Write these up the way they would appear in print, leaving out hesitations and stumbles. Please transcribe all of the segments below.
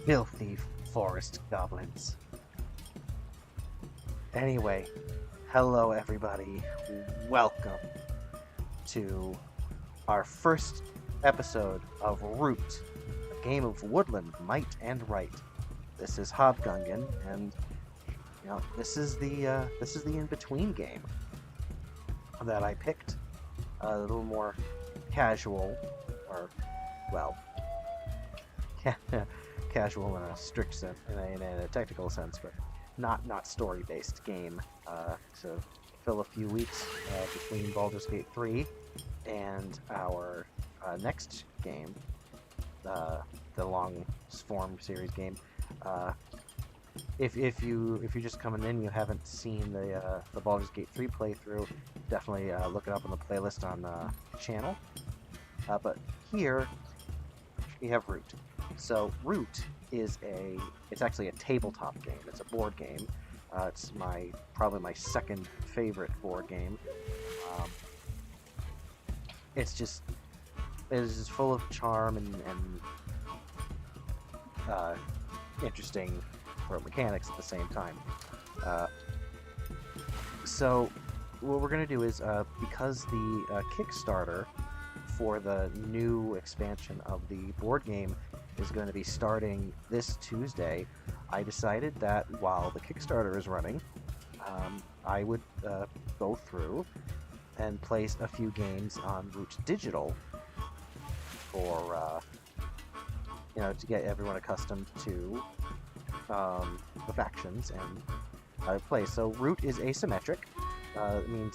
Filthy forest goblins. Anyway, hello everybody. Welcome to our first episode of Root, a game of Woodland, Might and Right. This is Hobgungan, and this is the in-between game that I picked. A little more casual, or well, casual in a strict sense, in a technical sense, but not story-based game to fill a few weeks between Baldur's Gate 3 and our next game, the long-form series game. If you're just coming in, you haven't seen the Baldur's Gate 3 playthrough, definitely look it up on the playlist on the channel. But here we have Root. So Root is it's actually a tabletop game. It's a board game. It's probably my second favorite board game. It's just full of charm and interesting mechanics at the same time. So what we're gonna do is because the Kickstarter for the new expansion of the board game is going to be starting this Tuesday, I decided that while the Kickstarter is running, I would go through and place a few games on Root Digital for to get everyone accustomed to the factions and how to play. So Root is asymmetric. It means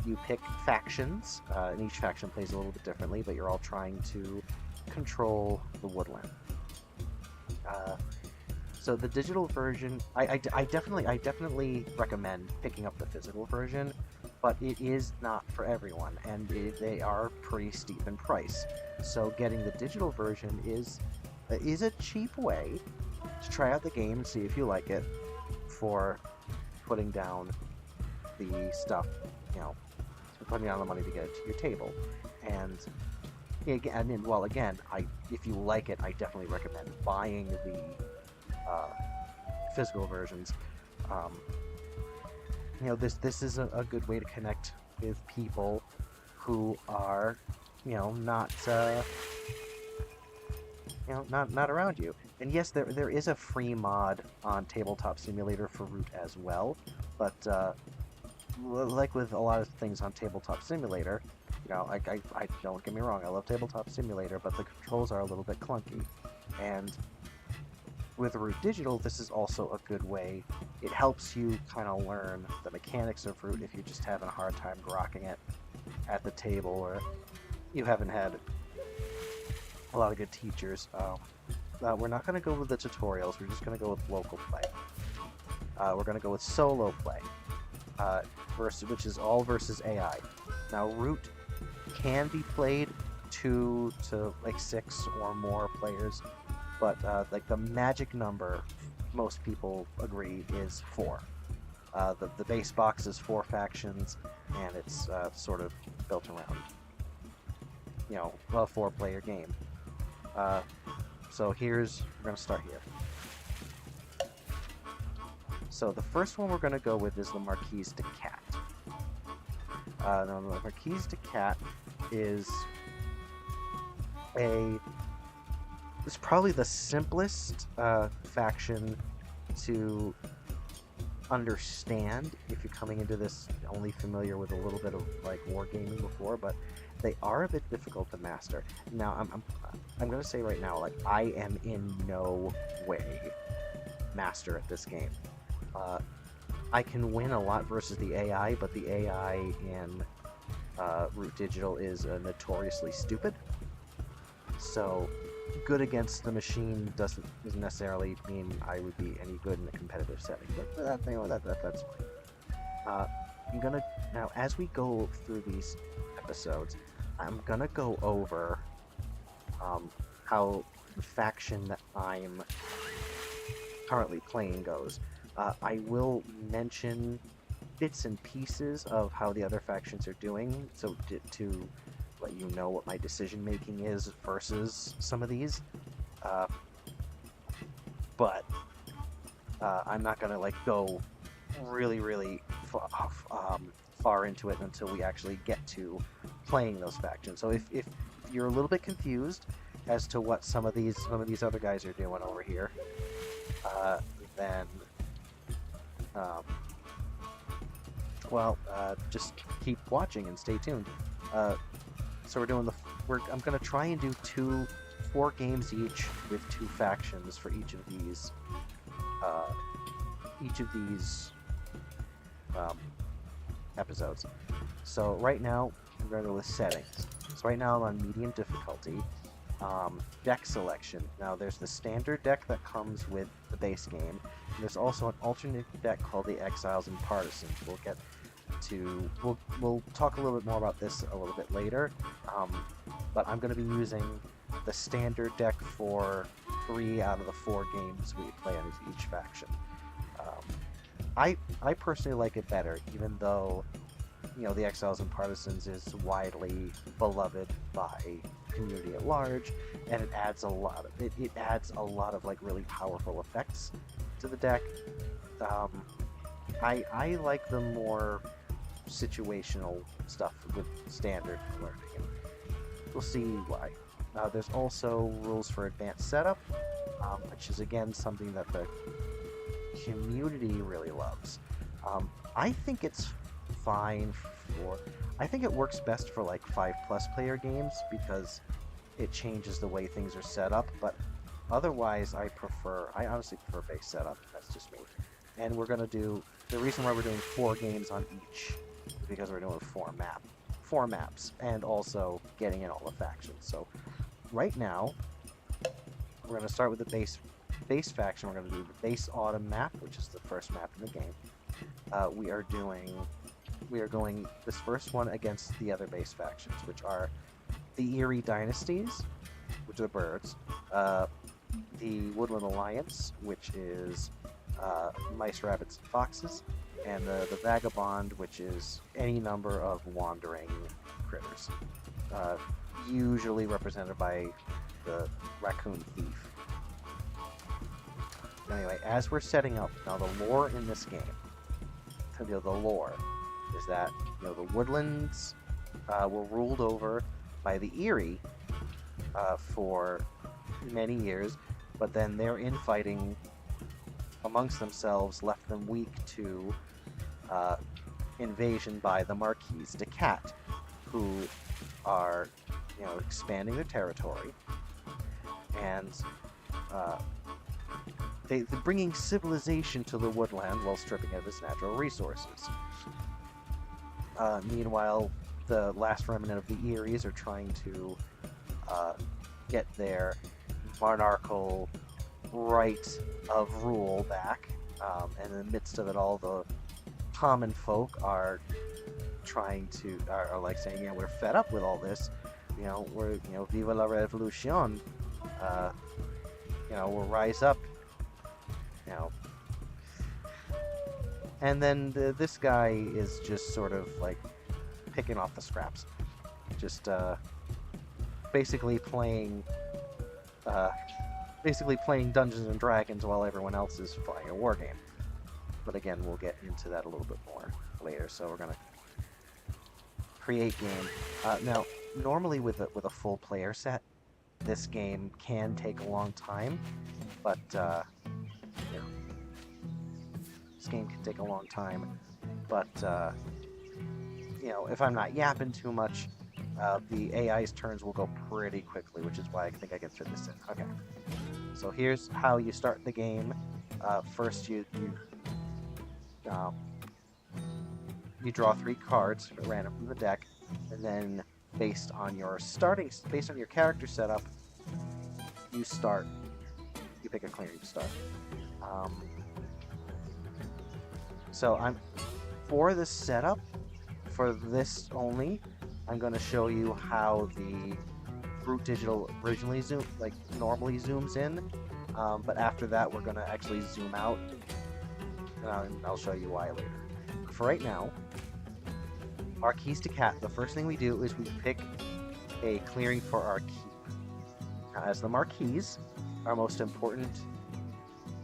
you pick factions, and each faction plays a little bit differently, but you're all trying to control the Woodland. So the digital version, I definitely recommend picking up the physical version, but it is not for everyone, and they are pretty steep in price. So getting the digital version is a cheap way to try out the game and see if you like it for putting down the stuff, putting down the money to get it to your table. And again, if you like it, I definitely recommend buying the physical versions. This is a good way to connect with people who are, not around you. And yes, there is a free mod on Tabletop Simulator for Root as well, but like with a lot of things on Tabletop Simulator, I don't get me wrong, I love Tabletop Simulator, but the controls are a little bit clunky. And with Root Digital, this is also a good way. It helps you kind of learn the mechanics of Root if you're just having a hard time grokking it at the table, or you haven't had a lot of good teachers. We're not going to go with the tutorials, we're just going to go with local play. We're going to go with solo play, which is all versus AI. Now, Root can be played 2 to 6 or more players, but the magic number, most people agree, is 4. The base box is 4 factions, and it's sort of built around a 4-player game. So we're going to start here. So the first one we're going to go with is the Marquise de Cat. Now, the Marquise de Cat is it's probably the simplest faction to understand if you're coming into this only familiar with a little bit of wargaming before, but they are a bit difficult to master. Now, I'm going to say right now, I am in no way master at this game. I can win a lot versus the AI, but the AI in Root Digital is notoriously stupid. So good against the machine doesn't necessarily mean I would be any good in a competitive setting. But that's fine. I'm gonna now, as we go through these episodes, I'm gonna go over how the faction that I'm currently playing goes. I will mention bits and pieces of how the other factions are doing, so to let you know what my decision making is versus some of these. but I'm not gonna like go really far into it until we actually get to playing those factions. So if you're a little bit confused as to what some of these other guys are doing over here, then just keep watching and stay tuned. So we're doing I'm gonna try and do 4 games each with 2 factions for each of these episodes. So right now I'm going to go with settings. So right now I'm on medium difficulty. Deck selection. Now there's the standard deck that comes with the base game. And there's also an alternate deck called the Exiles and Partisans. We'll talk a little bit more about this a little bit later. But I'm going to be using the standard deck for 3 out of the 4 games we play on each faction. I personally like it better, even though the Exiles and Partisans is widely beloved by community at large, and it adds a lot of like really powerful effects to the deck. I like the more situational stuff with standard learning. We'll see why. There's also rules for advanced setup, which is again something that the community really loves. I think it's fine I think it works best for like 5+ player games because it changes the way things are set up, but otherwise I honestly prefer base setup. That's just me. And the reason why we're doing 4 games on each is because we're doing 4 maps, and also getting in all the factions. So right now we're going to start with the base faction. We're going to do the base autumn map, which is the first map in the game. We are going this first one against the other base factions, which are the Eyrie Dynasties, which are the birds, the Woodland Alliance, which is mice, rabbits, and foxes, and the Vagabond, which is any number of wandering critters, usually represented by the raccoon thief. Anyway, as we're setting up, now the lore in this game, the lore is that the Woodlands were ruled over by the Eyrie for many years, but then their infighting amongst themselves left them weak to invasion by the Marquise de Cat, who are expanding their territory, and they're bringing civilization to the woodland while stripping it of its natural resources. Meanwhile, the last remnant of the Eyries are trying to get their monarchical right of rule back, and in the midst of it all, the common folk are trying to are like saying, we're fed up with all this, we're viva la revolution, we'll rise up, and then this guy is just sort of like picking off the scraps, just basically playing Dungeons and Dragons while everyone else is playing a war game. But again, we'll get into that a little bit more later. So we're gonna create game. Now, normally with a full player set, this game can take a long time, but this game can take a long time. But if I'm not yapping too much, the AI's turns will go pretty quickly, which is why I think I can fit this in. Okay. So here's how you start the game. First, you draw 3 cards random from the deck, and then based on your character setup, you pick a clearing to start. So for this setup, for this only, I'm going to show you how the Brute Digital originally normally zooms in, but after that we're going to actually zoom out, and I'll show you why later. For right now, Marquise de Cat, the first thing we do is we pick a clearing for our keep. Now, as the Marquise, our most important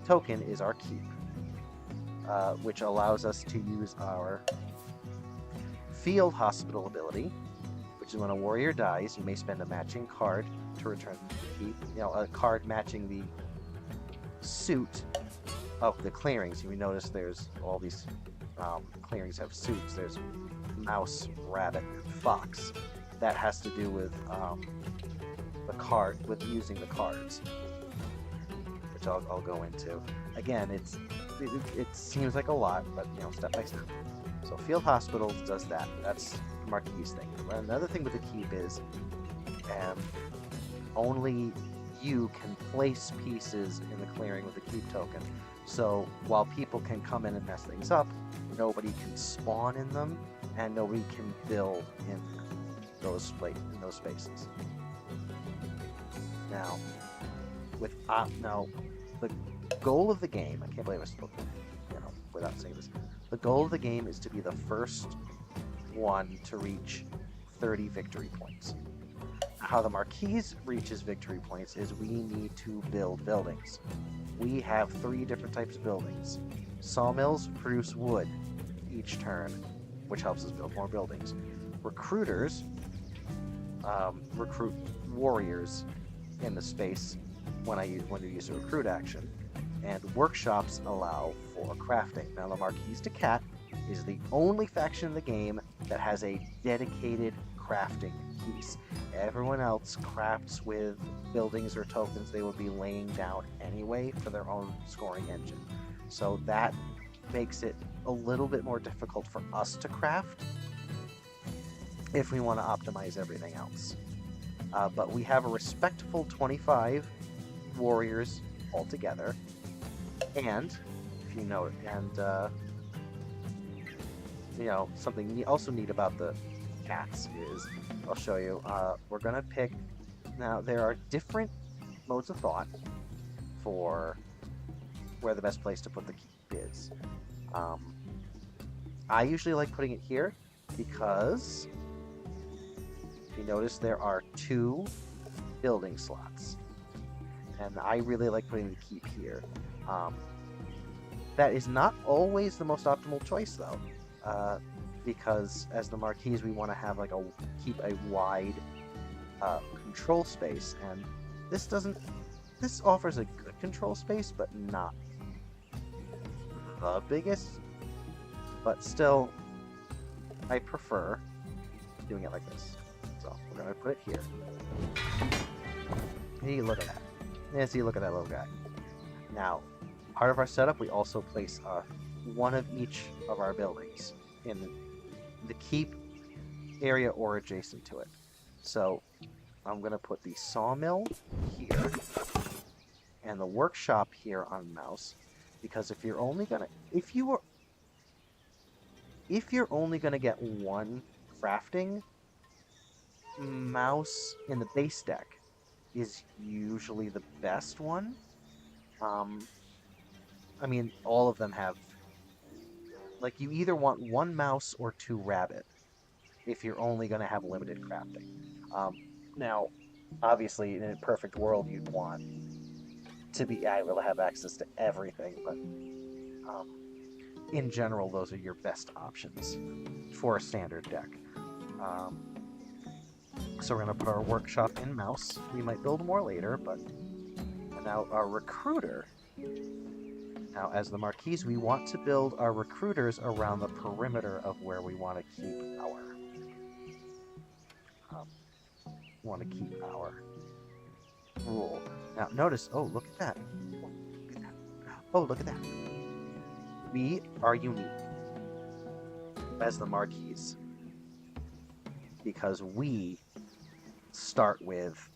token is our keep, which allows us to use our field hospital ability, which is when a warrior dies, you may spend a matching card to return the keep. You know, a card matching the suit of the clearings. You notice there's all these clearings have suits. There's mouse, rabbit, and fox. That has to do with the card, with using the cards, which I'll go into. Again, it seems like a lot, but you know, step by step. So Field Hospitals does that. That's Marquise thing. Another thing with the keep is only you can place pieces in the clearing with the keep token. So while people can come in and mess things up, nobody can spawn in them, and nobody can build in those spaces. Now, the goal of the game, I can't believe I spoke, without saying this. The goal of the game is to be the first one to reach 30 victory points. How the Marquise reaches victory points is we need to build buildings. We have 3 different types of buildings. Sawmills produce wood each turn, which helps us build more buildings. Recruiters recruit warriors in the space when you use a recruit action. And workshops allow for crafting. Now, the Marquise de Cat is the only faction in the game that has a dedicated crafting piece. Everyone else crafts with buildings or tokens they would be laying down anyway for their own scoring engine. So that makes it a little bit more difficult for us to craft if we want to optimize everything else. But we have a respectful 25 warriors altogether. And if you know, something also neat about the cats is, I'll show you. We're gonna pick. Now there are different modes of thought for where the best place to put the keep is. I usually like putting it here because if you notice there are 2 building slots, and I really like putting the keep here. That is not always the most optimal choice, though, because as the Marquise, we want to have keep a wide control space, and this offers a good control space, but not the biggest. But still, I prefer doing it like this. So we're gonna put it here. Hey, look at that! Yeah, see, look at that little guy. Now, part of our setup, we also place one of each of our buildings in the keep area or adjacent to it. So I'm going to put the sawmill here and the workshop here on mouse, because if you're only going to get one crafting, mouse in the base deck is usually the best one. I mean, all of them have, you either want 1 mouse or 2 rabbit if you're only going to have limited crafting. Now, obviously, in a perfect world, you'd want to be able to have access to everything, but in general, those are your best options for a standard deck. So we're going to put our workshop in mouse. We might build more later, but now our recruiter. Now, as the Marquise, we want to build our recruiters around the perimeter of where we want to keep our rule. Now, notice. Oh, look at that! Oh, look at that! We are unique as the Marquise because we start with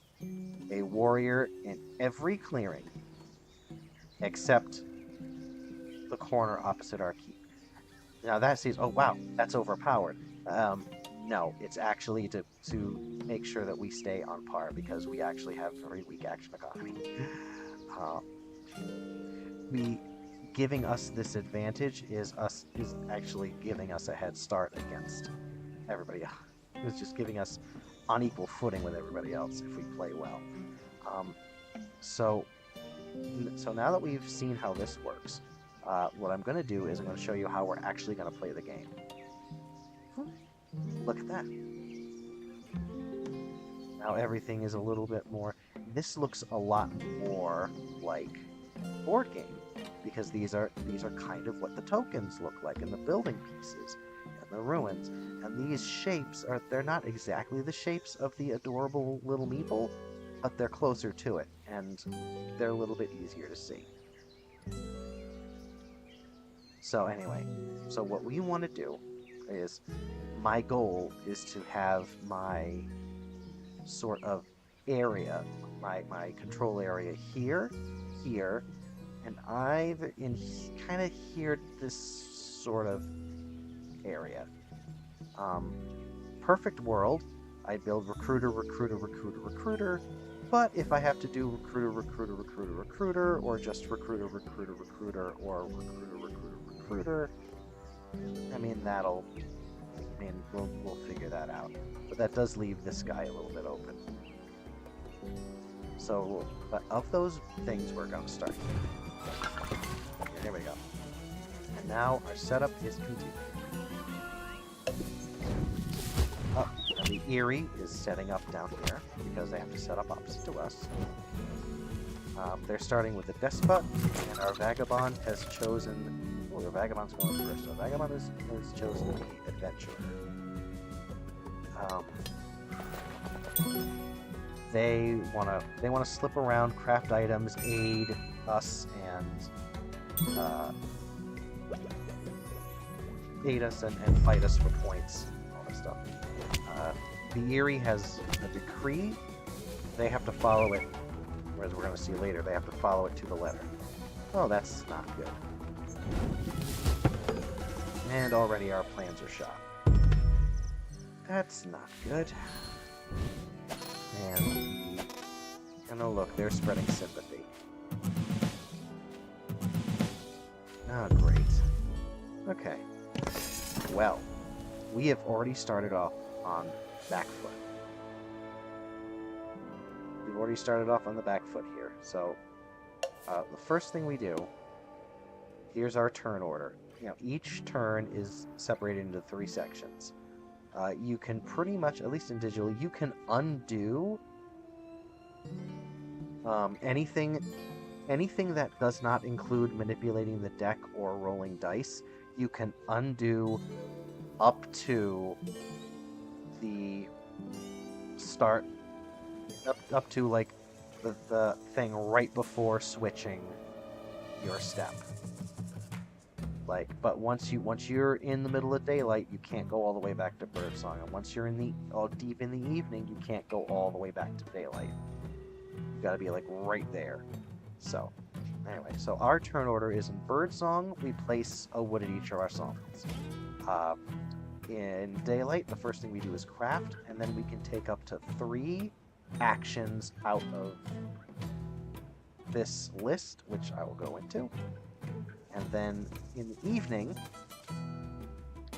a warrior in every clearing except the corner opposite our keep. Now that seems, oh wow, that's overpowered. No, it's actually to make sure that we stay on par because we actually have very weak action economy. Giving us this advantage is actually giving us a head start against everybody else. It's just giving us on equal footing with everybody else if we play well. So So now that we've seen how this works, what I'm going to do is I'm going to show you how we're actually going to play the game. Look at that. Now everything is a little bit more... This looks a lot more like board game, because these are kind of what the tokens look like, and the building pieces, and the ruins. And these shapes they're not exactly the shapes of the adorable little meeple, but they're closer to it, and they're a little bit easier to see. So anyway, so what we want to do is, my goal is to have my sort of area, my control area here, and either in kind of here, this sort of area. Perfect world, I build recruiter, but if I have to do recruiter, or just recruiter, or recruiter, I mean, we'll figure that out. But that does leave this guy a little bit open. So, but of those things, we're going to start here. There we go. And now our setup is complete. Oh, and the Eyrie is setting up down here, because they have to set up opposite to us. They're starting with the Despot, and our Vagabond has chosen... Well, the Vagabond's going first, so Vagabond has chosen the Adventurer. They want to slip around, craft items, aid us, and fight us for points, all that stuff. The Eyrie has a decree. They have to follow it, whereas we're going to see later, they have to follow it to the letter. Oh, that's not good. And already our plans are shot. That's not good. And oh look, they're spreading sympathy. Oh, great. Okay. Well, we have already started off on back foot. We've already started off on the back foot here. So, the first thing we do, here's our turn order. You know, each turn is separated into 3 sections. You can pretty much, at least in digital, you can undo anything that does not include manipulating the deck or rolling dice. You can undo up to the start, up to like the thing right before switching your step. Like, but once you're in the middle of daylight, you can't go all the way back to birdsong, and once you're deep in the evening, you can't go all the way back to daylight. You gotta be like right there. So, anyway, so our turn order is in birdsong. We place a wood at each of our songs. In daylight, the first thing we do is craft, and then we can take up to 3 actions out of this list, which I will go into. And then in the evening,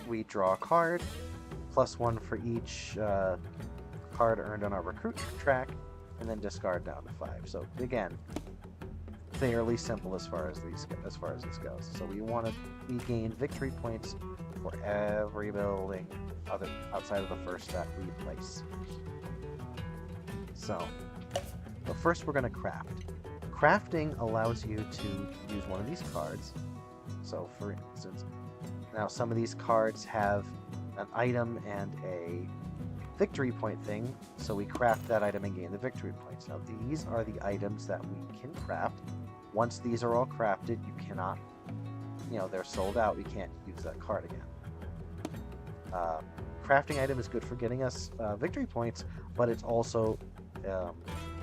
we draw a card, +1 for each card earned on our recruit track, and then discard down to 5. So again, fairly simple as far as this goes. So we gain victory points for every building outside of the first that we place. So, but first we're going to craft. Crafting allows you to use one of these cards. So for instance, now some of these cards have an item and a victory point thing, so we craft that item and gain the victory points. Now these are the items that we can craft. Once these are all crafted, you cannot, they're sold out, we can't use that card again. Crafting item is good for getting us victory points, but it's also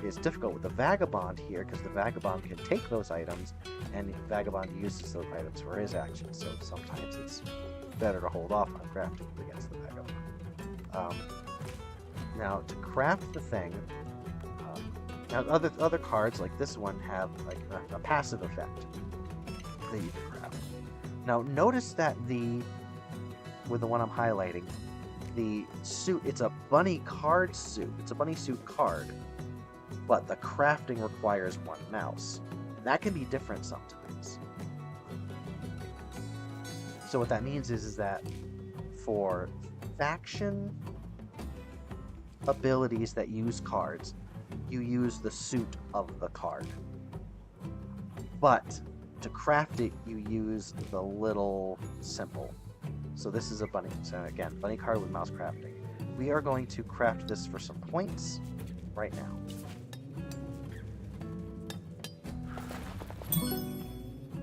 is difficult with the Vagabond here, because the Vagabond can take those items, and the Vagabond uses those items for his action, so sometimes it's better to hold off on crafting against the Vagabond. Now, to craft the thing, now other cards like this one have like a passive effect that you can craft. Now, notice that with the one I'm highlighting, the suit, it's a bunny card suit. It's a bunny suit card, but the crafting requires 1 mouse. that can be different sometimes. So what that means is that for faction abilities that use cards, you use the suit of the card. But to craft it, you use the little symbol. So this is a bunny. So again, bunny card with mouse crafting. We are going to craft this for some points right now.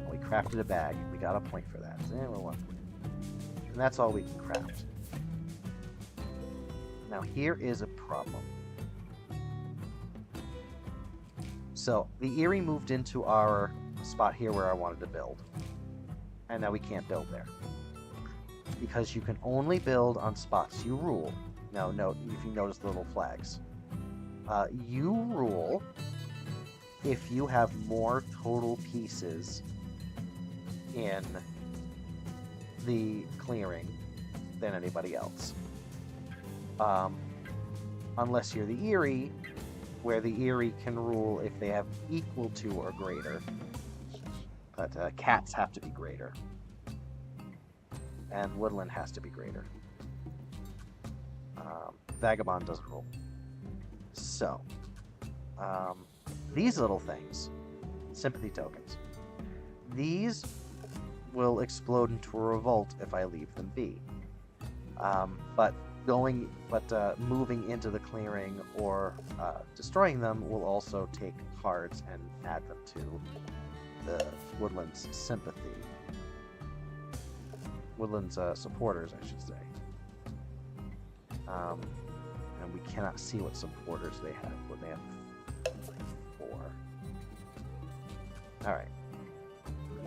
We crafted a bag. We got a point for that. So, we're 1 point. And that's all we can craft. Now here is a problem. So the Eyrie moved into our spot here where I wanted to build. And now we can't build there. Because you can only build on spots you rule. Now note, if you notice the little flags. You rule if you have more total pieces in the clearing than anybody else. Unless you're the Eyrie, where the Eyrie can rule if they have equal to or greater. But cats have to be greater. And Woodland has to be greater. Vagabond doesn't rule. So, these little things, sympathy tokens, these will explode into a revolt if I leave them be. But moving into the clearing or destroying them will also take cards and add them to the Woodland's sympathy. Woodland's supporters, I should say. And we cannot see what supporters they have. What they have, like 4. All right.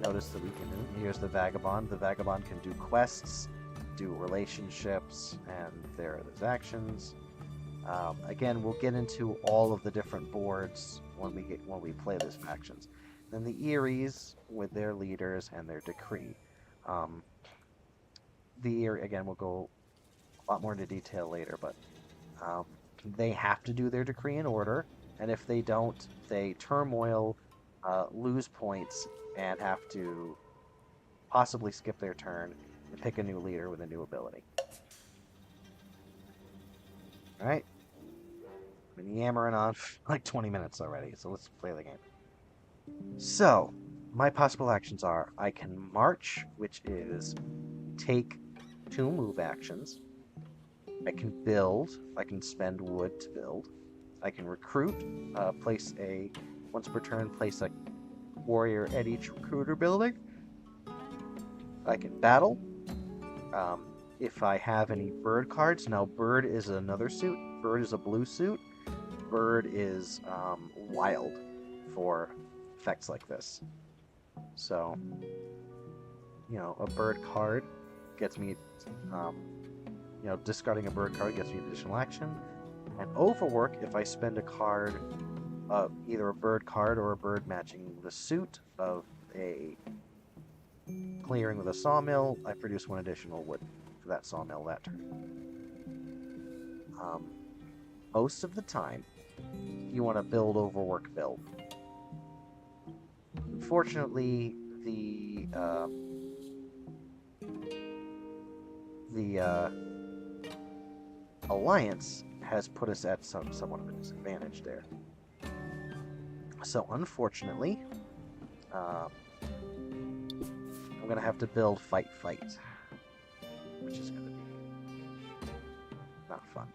Notice that we can. Here's the Vagabond. The Vagabond can do quests, do relationships, and there are those actions. Again, we'll get into all of the different boards when we play these factions. Then the Eyries with their leaders and their decree. The Eyrie, again, we'll go a lot more into detail later, but they have to do their decree in order, and if they don't, they turmoil, lose points, and have to possibly skip their turn and pick a new leader with a new ability. Alright. I've been yammering on for like 20 minutes already, so let's play the game. So, my possible actions are, I can march, which is take 2 move actions. I can build, I can spend wood to build. I can recruit, once per turn, place a warrior at each recruiter building. I can battle. If I have any bird cards, now bird is another suit. Bird is a blue suit. Bird is wild for effects like this. So, a bird card gets me, discarding a bird card gets me additional action. And overwork, if I spend a card, either a bird card or a bird matching the suit of a clearing with a sawmill, I produce 1 additional wood for that sawmill that turn. Most of the time, you want to build, overwork, build. Unfortunately, the Alliance has put us at somewhat of a disadvantage there. So, unfortunately, I'm going to have to build fight, which is going to be not fun.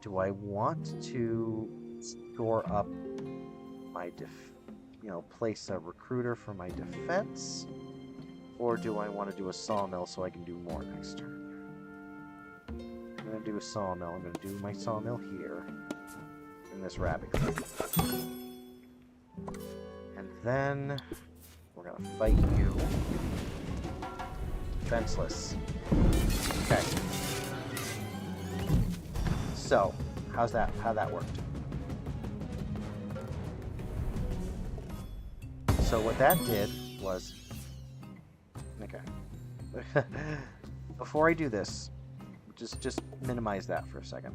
Do I want to store up my place a recruiter for my defense? Or do I want to do a sawmill so I can do more next turn? I'm going to do a sawmill. I'm going to do my sawmill here in this rabbit crate. And then we're going to fight you. Defenseless. Okay. So, how that worked? So what that did was... Okay. Before I do this, just minimize that for a second.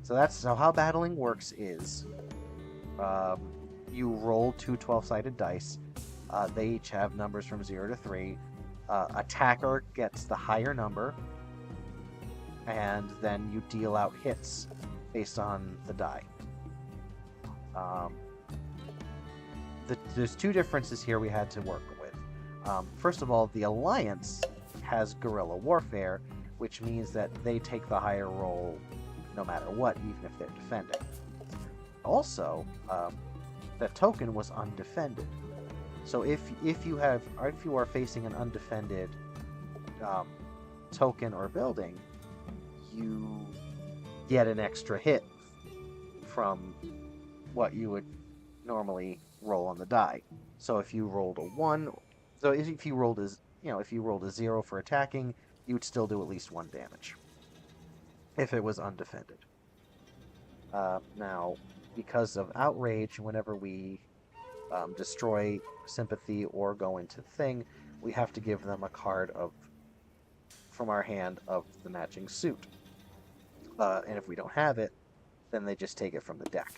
So how battling works is You roll two 12-sided dice. They each have numbers from 0 to 3. Attacker gets the higher number, and then you deal out hits based on the die. There's two differences here we had to work with. First of all, the Alliance has guerrilla warfare, which means that they take the higher roll no matter what, even if they're defending. Also, the token was undefended. So if you are facing an undefended token or building, you get an extra hit from what you would normally roll on the die. So if you rolled a 1, so if you rolled a 0 for attacking, you would still do at least 1 damage if it was undefended. Now, because of outrage, whenever we destroy sympathy or go into thing, we have to give them a card from our hand of the matching suit. And if we don't have it, then they just take it from the deck.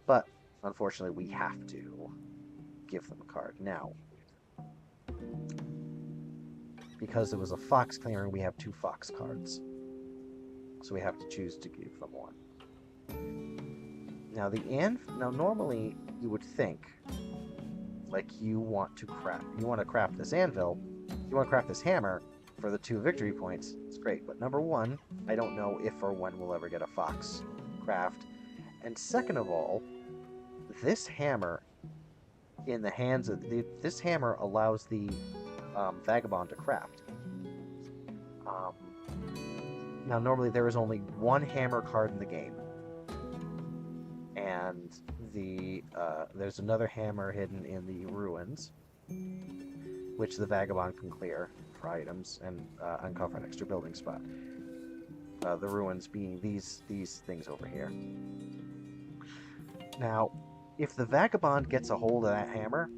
But unfortunately, we have to give them a card. Now, because it was a fox clearing, we have 2 fox cards. So we have to choose to give them 1. Now normally you would think, like, you want to craft this anvil, you want to craft this hammer for the 2 victory points. It's great, but number 1, I don't know if or when we'll ever get a fox craft. And second of all, this hammer in the hands of this hammer allows the vagabond to craft. Now normally there is only 1 hammer card in the game, and there's another hammer hidden in the ruins, which the vagabond can clear for items and uncover an extra building spot. The ruins being these things over here. Now, if the vagabond gets a hold of that hammer,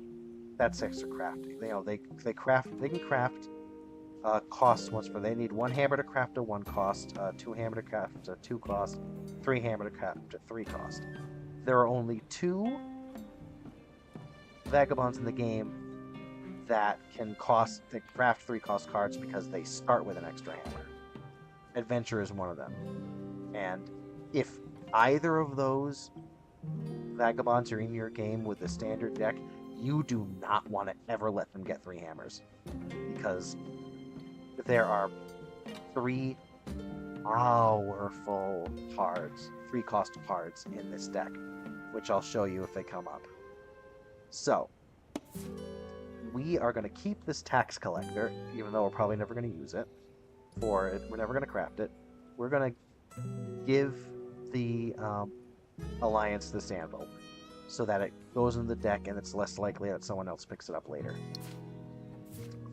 that's extra crafting. They can craft costs once per. They need 1 hammer to craft a 1 cost, 2 hammer to craft a 2 cost, 3 hammer to craft a 3 cost. There are only 2 vagabonds in the game that can craft 3 cost cards because they start with an extra hammer. Adventure is one of them. And if either of those vagabonds are in your game with the standard deck, you do not want to ever let them get 3 hammers, because there are 3 powerful cards, 3 cost cards in this deck, which I'll show you if they come up. So, we are going to keep this tax collector, even though we're probably never going to use it. We're never going to craft it. We're going to give the Alliance this anvil, so that it goes in the deck and it's less likely that someone else picks it up later.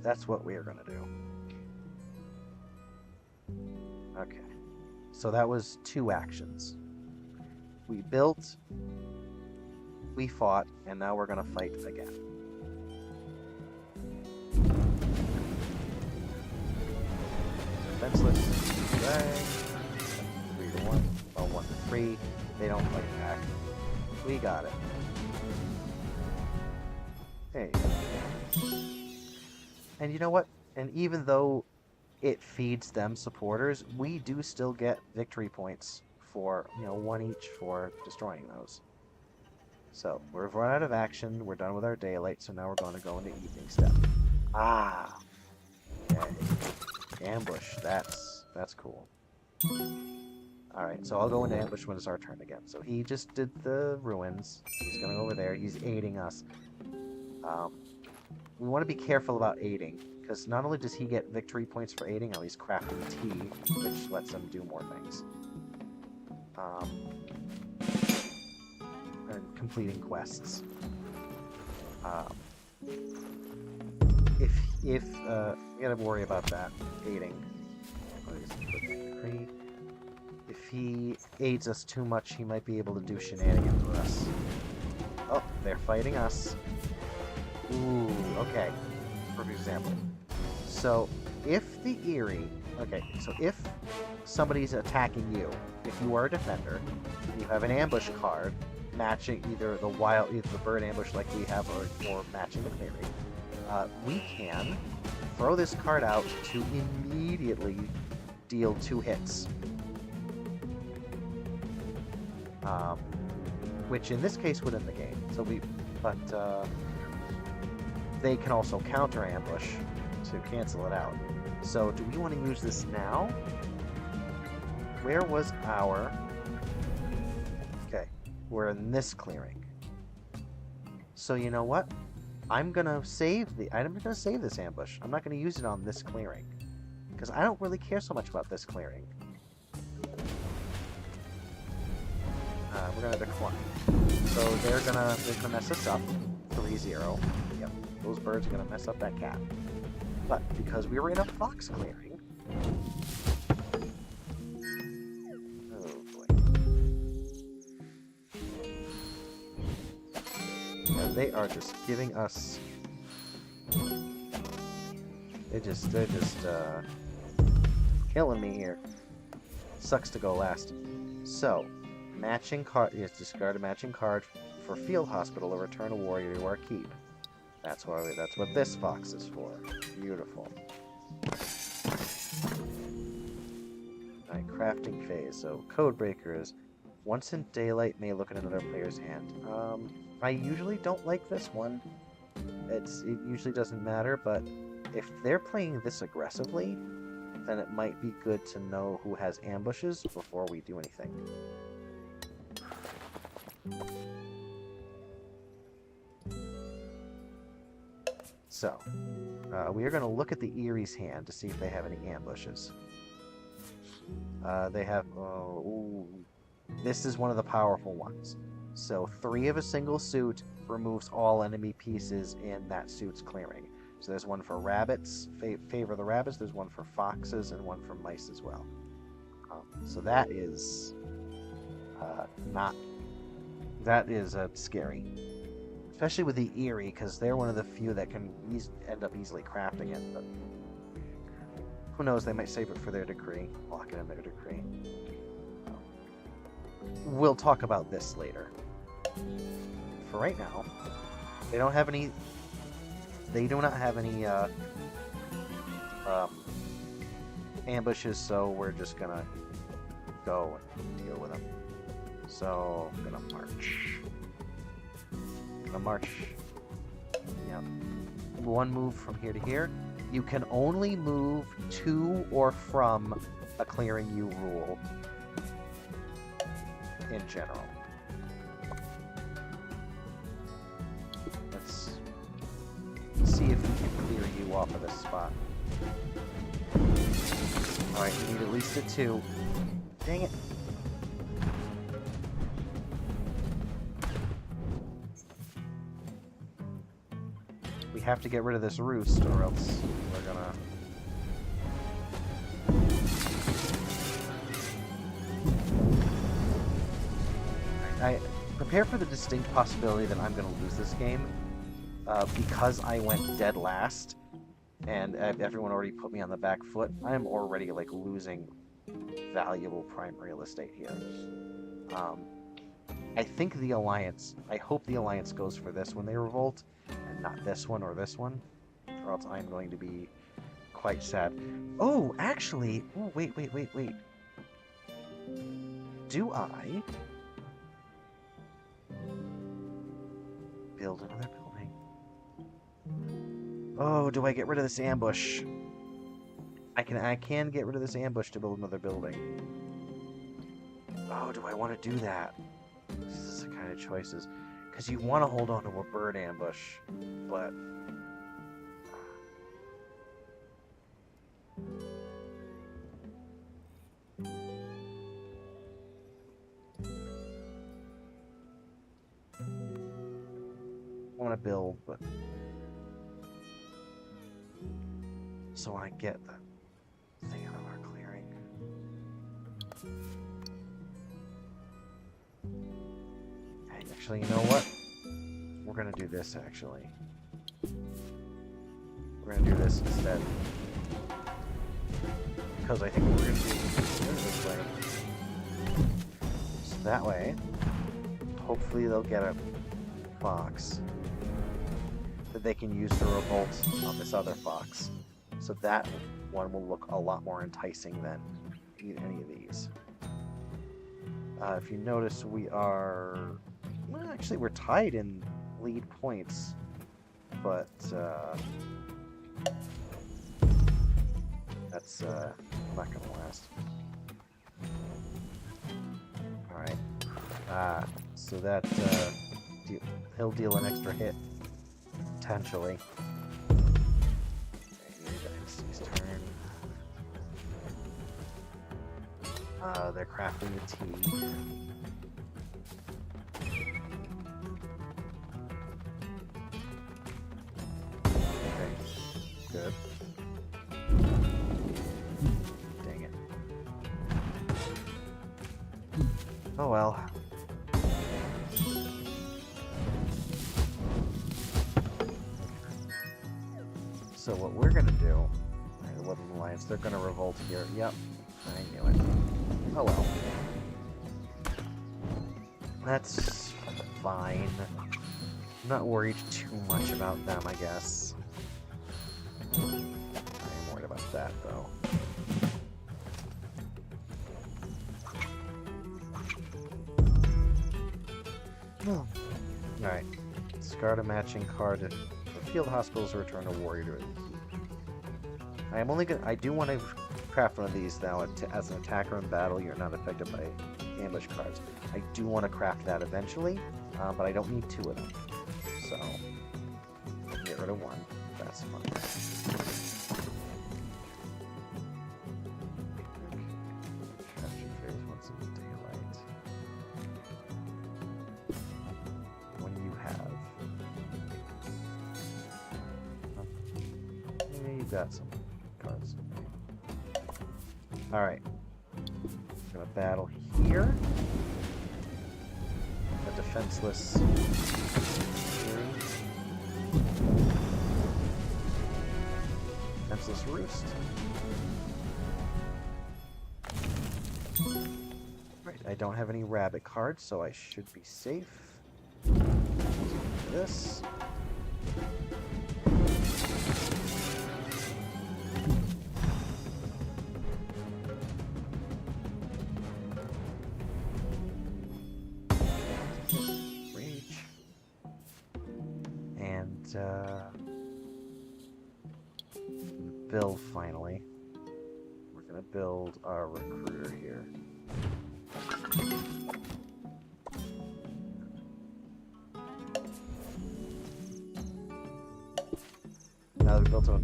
That's what we are going to do. Okay. So that was 2 actions. We built, we fought, and now we're going to fight again. Defenseless. Bang. 3 to 1. Oh, 1 to 3. They don't fight back. We got it. Hey. And you know what? And even though it feeds them supporters, we do still get victory points for, 1 each for destroying those. So, we've run out of action, we're done with our daylight, so now we're going to go into evening step. Ah! Okay. Ambush, that's cool. Alright, so I'll go into ambush when it's our turn again. So he just did the ruins. He's going to go over there. He's aiding us. We want to be careful about aiding, because not only does he get victory points for aiding, he's crafting tea, which lets him do more things. And completing quests. You gotta worry about that, aiding. If he aids us too much, he might be able to do shenanigans with us. Oh, they're fighting us. Ooh, okay. Perfect example. So, if the Eyrie... Okay, so if somebody's attacking you, if you are a defender, and you have an ambush card, matching either the bird ambush like we have, or matching the clearing, we can throw this card out to immediately deal 2 hits. Which in this case would end the game. So but they can also counter ambush to cancel it out. So do we want to use this now? Where was our... Okay, we're in this clearing. So you know what? I'm gonna save this ambush. I'm not gonna use it on this clearing, because I don't really care so much about this clearing. We're gonna decline. So they're gonna mess us up. 3-0. Yep, those birds are gonna mess up that cat. But because we were in a fox clearing. Oh boy. Yeah, they are just giving us. They're just killing me here. Sucks to go last. So, matching card is discard a matching card for Field Hospital or return a warrior to our keep. That's what this fox is for. Beautiful. Alright, crafting phase. So code breakers. Once in daylight may look at another player's hand. I usually don't like this one. It usually doesn't matter, but if they're playing this aggressively, then it might be good to know who has ambushes before we do anything. So, we are going to look at the Eyrie's hand to see if they have any ambushes. They have... ooh, this is one of the powerful ones. So 3 of a single suit removes all enemy pieces in that suit's clearing. So there's one for rabbits, favor the rabbits, there's one for foxes, and one for mice as well. So that is scary. Especially with the Eyrie, because they're one of the few that can end up easily crafting it. But who knows, they might save it for their decree. Lock it in their decree. We'll talk about this later. For right now, they don't have any... They do not have any ambushes, so we're just gonna go and deal with them. So, I'm gonna march. Yep. 1 move from here to here. You can only move to or from a clearing you rule in general. Let's see if we can clear you off of this spot. Alright, you need at least a 2. Dang it. We have to get rid of this roost, or else we're gonna... I prepare for the distinct possibility that I'm gonna lose this game, because I went dead last, and everyone already put me on the back foot. I'm already, like, losing valuable prime real estate here. I think the Alliance... I hope the Alliance goes for this when they revolt, and not this one or this one, or else I'm going to be quite sad. Oh, actually... Oh, wait. Do I... build another building? Oh, do I get rid of this ambush? I can get rid of this ambush to build another building. Oh, do I want to do that? This is the kind of choices. Because you want to hold on to a bird ambush, but... I want to build, but... So I get the thing out of our clearing. Hey, actually, you know what? We're gonna do this, actually. We're gonna do this instead. Because I think we're gonna do this way. So that way, hopefully they'll get a fox that they can use to revolt on this other fox. So that one will look a lot more enticing than any of these. If you notice, we are... Well, actually, we're tied in lead points, but that's not going to last. Alright. So that he'll deal an extra hit, potentially. His turn. They're crafting the tea. Okay, good. Dang it. Oh well. So what we're gonna do, the Woodland Alliance, they're gonna revolt here. Yep, I knew it. Oh well. That's fine. I'm not worried too much about them, I guess. I am worried about that, though. Oh. Alright. Discard a matching card. Field hospitals return a warrior to the heap. I am only gonna. I do want to craft one of these now. As an attacker in battle, you're not affected by ambush cards. I do want to craft that eventually, but I don't need 2 of them. So get rid of 1. That's fine. Capture phase once in daylight. What do you have? You've got some cards. Alright. I'm gonna battle here. A defenseless defenseless roost. Right, I don't have any rabbit cards, so I should be safe. This. Build finally. We're gonna build our recruiter here. Now that we built on.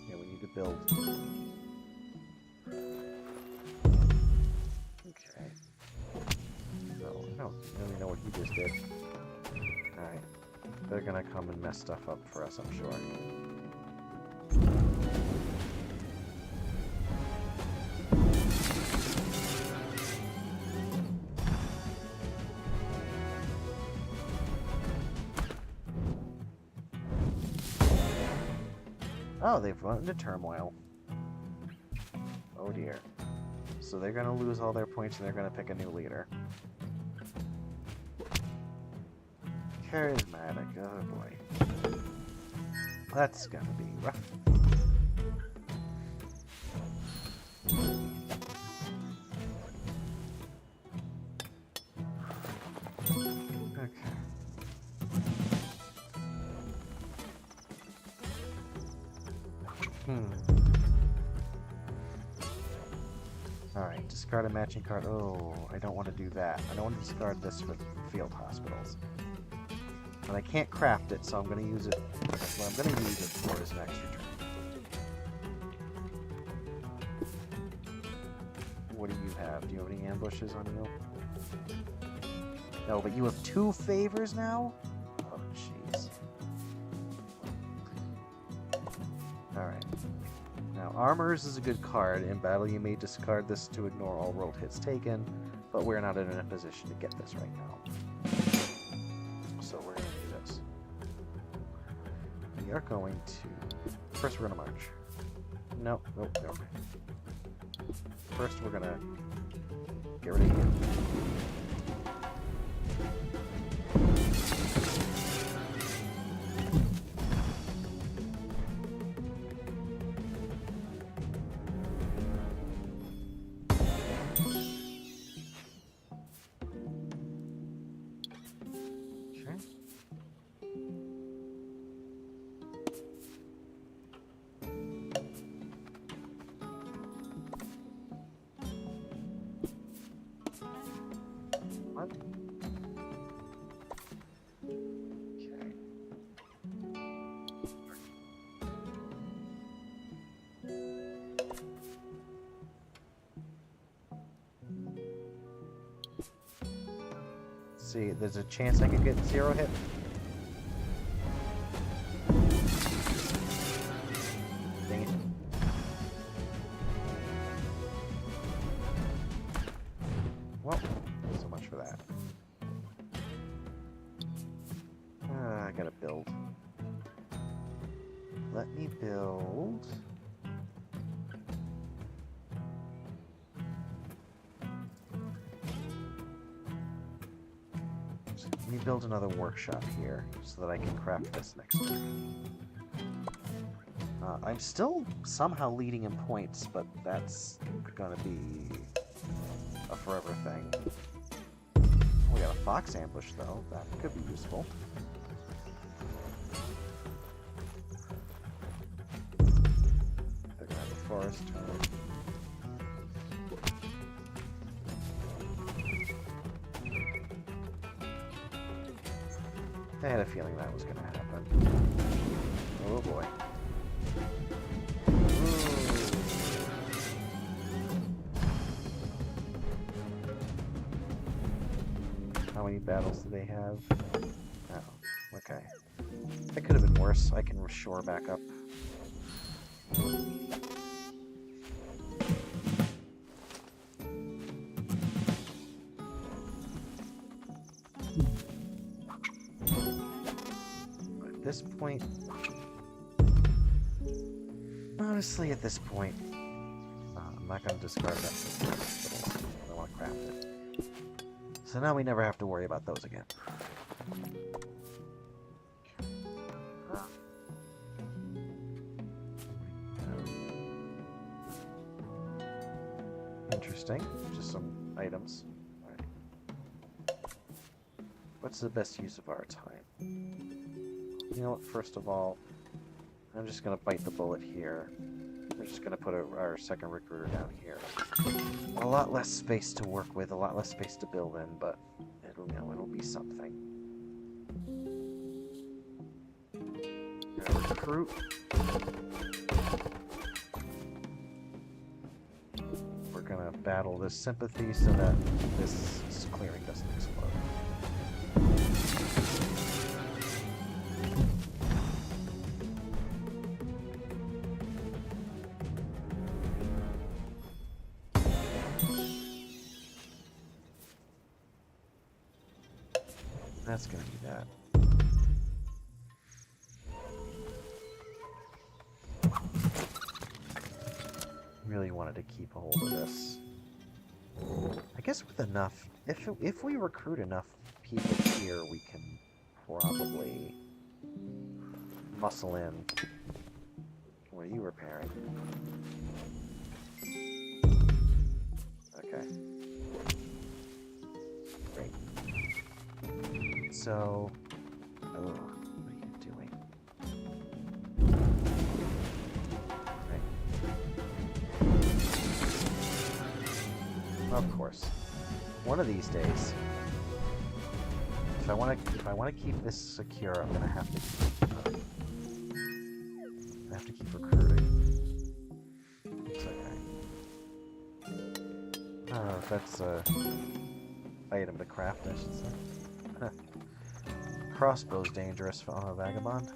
Yeah, we need to build. Okay. No, I don't really know what he just did. Alright. They're gonna come and mess stuff up for us, I'm sure. Oh, they've run into turmoil. Oh dear. So they're gonna lose all their points and they're gonna pick a new leader. Charismatic, oh boy. That's gonna be rough. Okay. Alright, discard a matching card. Oh, I don't want to do that. I don't want to discard this for field hospitals. But I can't craft it, so I'm going to use it. Well, I'm going to use it for his next return. What do you have? Do you have any ambushes on you? No, but you have 2 favors now? Oh, jeez. Alright. Now, Armors is a good card. In battle, you may discard this to ignore all rolled hits taken, but we're not in a position to get this right now. So we're going to do this. We are going to... First, we're going to march. Nope, nope, nope. First, we're going to get rid of you. See, there's a chance I could get 0 hit. Dang it. Well, so much for that. I gotta build. Let me build. Let me build another workshop here so that I can craft this next turn. I'm still somehow leading in points, but that's gonna be a forever thing. We got a fox ambush though, that could be useful. They're gonna have a forest. I had a feeling that was gonna happen. Oh boy. How many battles do they have? Oh, okay. That could have been worse. I can shore back up. At this point... Honestly, at this point... I'm not going to discard that. I don't want to craft it. So now we never have to worry about those again. Interesting. Just some items. All right. What's the best use of our time? You know what? First of all, I'm just going to bite the bullet here. We're just going to put our second recruiter down here. A lot less space to work with, a lot less space to build in, but it'll, you know, it'll be something. Recruit. We're going to battle this sympathy so that this clearing doesn't explode. That's gonna be that. Really wanted to keep a hold of this. I guess with enough, if we recruit enough people here, we can probably muscle in. What are you repairing? Okay. Great. So, what are you doing? Right. Of course. One of these days, if I want to keep this secure, I'm gonna have to keep recruiting. It's okay. I don't know if that's a item to craft, I should say. Crossbow's dangerous on a vagabond.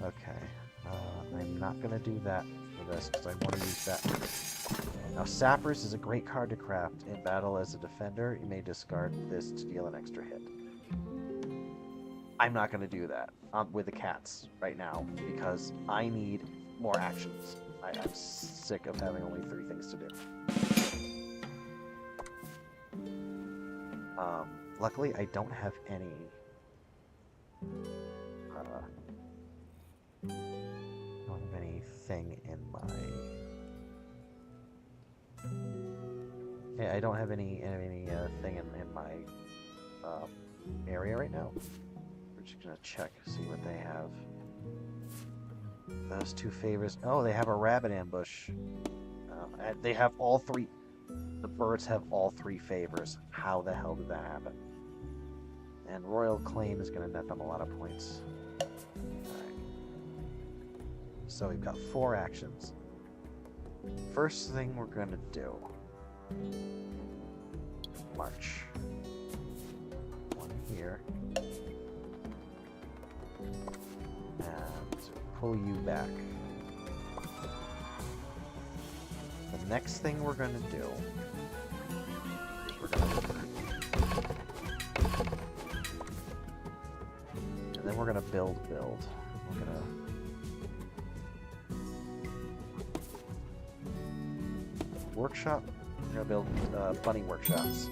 Okay. I'm not gonna do that for this because I want to use that. Now, Sappers is a great card to craft. In battle as a defender, you may discard this to deal an extra hit. I'm not gonna do that with the cats right now because I need more actions. I'm sick of having only 3 things to do. Luckily, I don't have any. I don't have anything in my. Yeah, I don't have any thing in my area right now. We're just gonna check, see what they have. Those two favors. Oh, they have a rabbit ambush. They have all three. The birds have all three favors. How the hell did that happen? And Royal Claim is going to net them a lot of points. Alright. So we've got 4 actions. First thing we're going to do. March. 1 here. And pull you back. The next thing we're going to do is we're going to... And then we're going to build. We're going to... Workshop. We're going to build bunny workshops.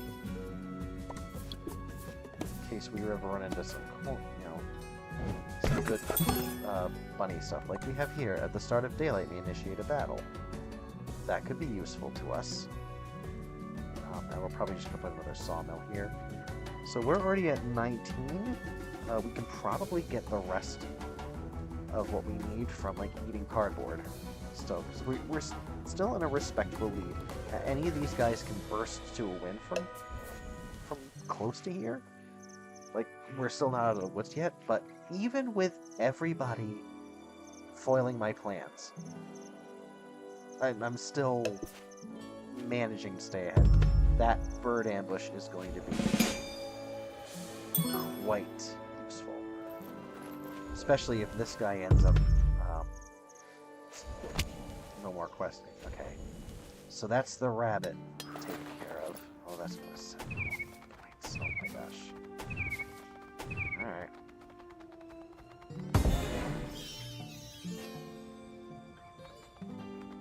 In case we ever run into some, some good bunny stuff like we have here. At the start of daylight, we initiate a battle. That could be useful to us. And we'll probably just put another sawmill here. So we're already at 19. We can probably get the rest of what we need from like eating cardboard. So we're still in a respectable lead. Any of these guys can burst to a win from close to here. Like, we're still not out of the woods yet, but even with everybody foiling my plans, I'm still managing to stay ahead. That bird ambush is going to be quite useful. Especially if this guy ends up... no more questing. Okay. So that's the rabbit taken care of. Oh, that's going to send points. Oh my gosh. Alright.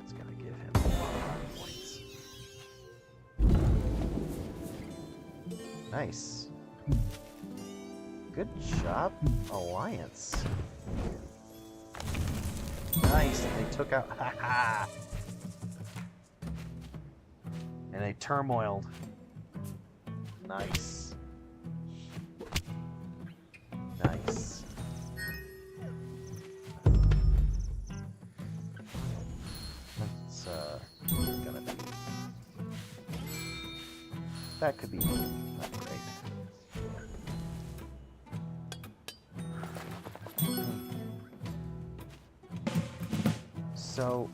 It's going to give him a lot of points. Nice. Good job, Alliance. Nice, and they took out... Ha-ha! And they turmoiled. Nice. Nice. That's gonna be... That could be not great. So,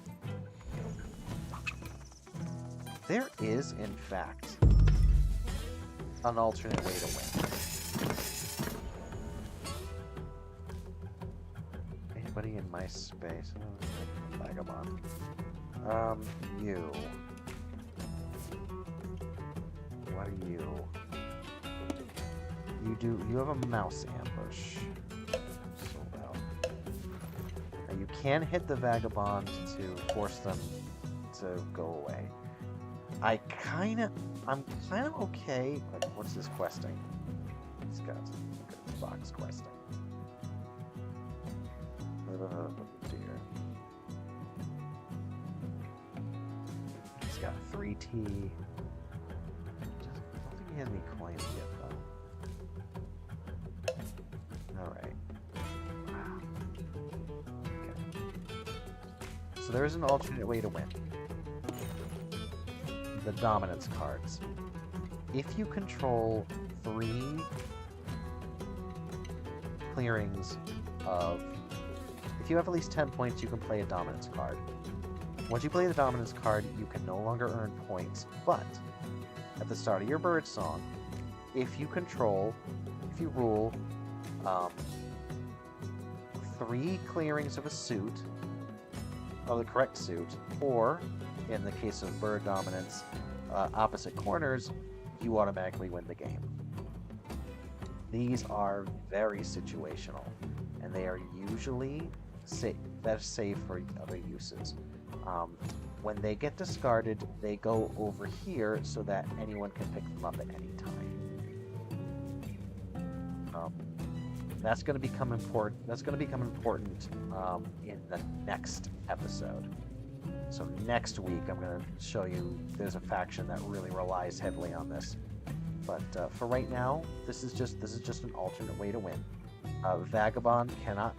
there is, in fact, an alternate way to win. Anybody in my space? Oh, vagabond. You. What are you? You have a mouse ambush. You can hit the vagabond to force them to go away. I'm kind of okay. Like, what's this questing? He's got some good box questing. Dear. He's got 3T. I don't think he has any coins yet, though. Alright. So there is an alternate way to win. The dominance cards. If you control 3 clearings of... If you have at least 10 points, you can play a dominance card. Once you play the dominance card, you can no longer earn points, but at the start of your bird song, if you rule 3 clearings of a suit, of the correct suit, or in the case of bird dominance, opposite corners, you automatically win the game. These are very situational, and they are usually safe for other uses. When they get discarded, they go over here so that anyone can pick them up at any time. That's going to become important. That's going to become important in the next episode. So next week, I'm going to show you there's a faction that really relies heavily on this. But for right now, this is just an alternate way to win. Vagabond cannot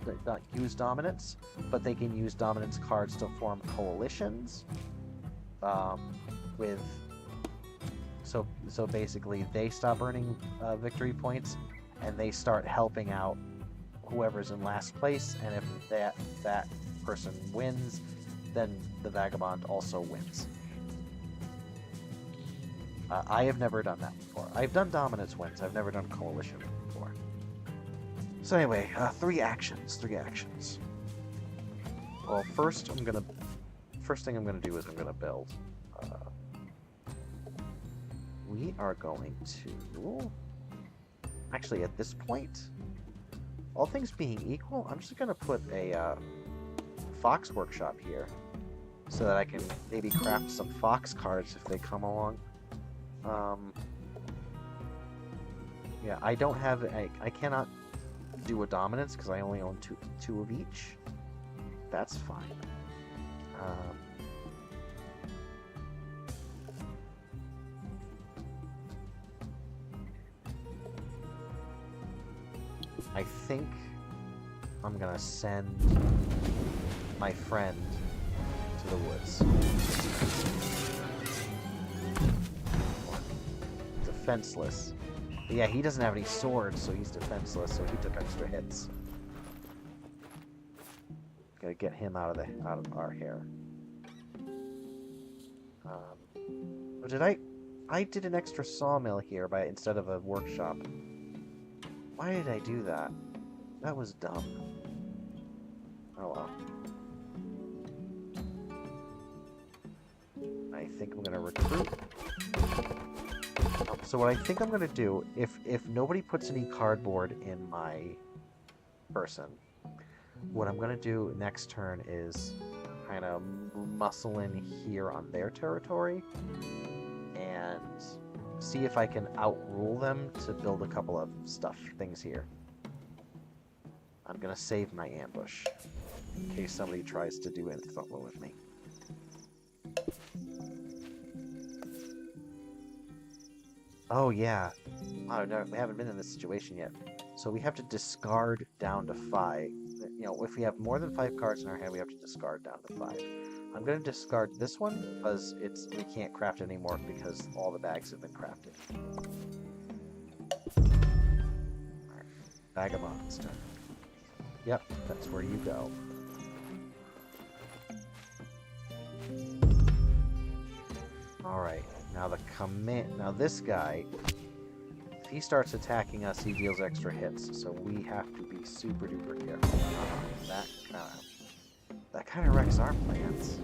use dominance, but they can use dominance cards to form coalitions. So basically, they stop earning victory points, and they start helping out whoever's in last place. And if that person wins, then the Vagabond also wins. I have never done that before. I've done dominance wins. I've never done coalition before. So anyway, 3 actions. Well, first thing I'm gonna do is I'm gonna build. We are going to. Actually, at this point, all things being equal, I'm just gonna put a Fox workshop here, so that I can maybe craft some Fox cards if they come along. Yeah, I don't have. I cannot do a dominance because I only own two of each. That's fine. I think I'm gonna send my friend to the woods. Defenseless. But yeah, he doesn't have any swords, so he's defenseless, so he took extra hits. Gotta get him out of our hair. Oh, did I did an extra sawmill here instead of a workshop. Why did I do that? That was dumb. Oh well. I think I'm gonna recruit. So what I think I'm gonna do, if nobody puts any cardboard in my person, what I'm gonna do next turn is kind of muscle in here on their territory and see if I can outrule them to build a couple of things here. I'm gonna save my ambush in case somebody tries to do anything with me. Oh yeah. Oh no, we haven't been in this situation yet. So we have to discard down to 5. You know, if we have more than 5 cards in our hand, we have to discard down to 5. I'm going to discard this one because we can't craft it anymore because all the bags have been crafted. Alright, Vagabond's turn. Yep, that's where you go. Alright, now this guy, if he starts attacking us, he deals extra hits, so we have to be super duper careful. That kind of wrecks our plans.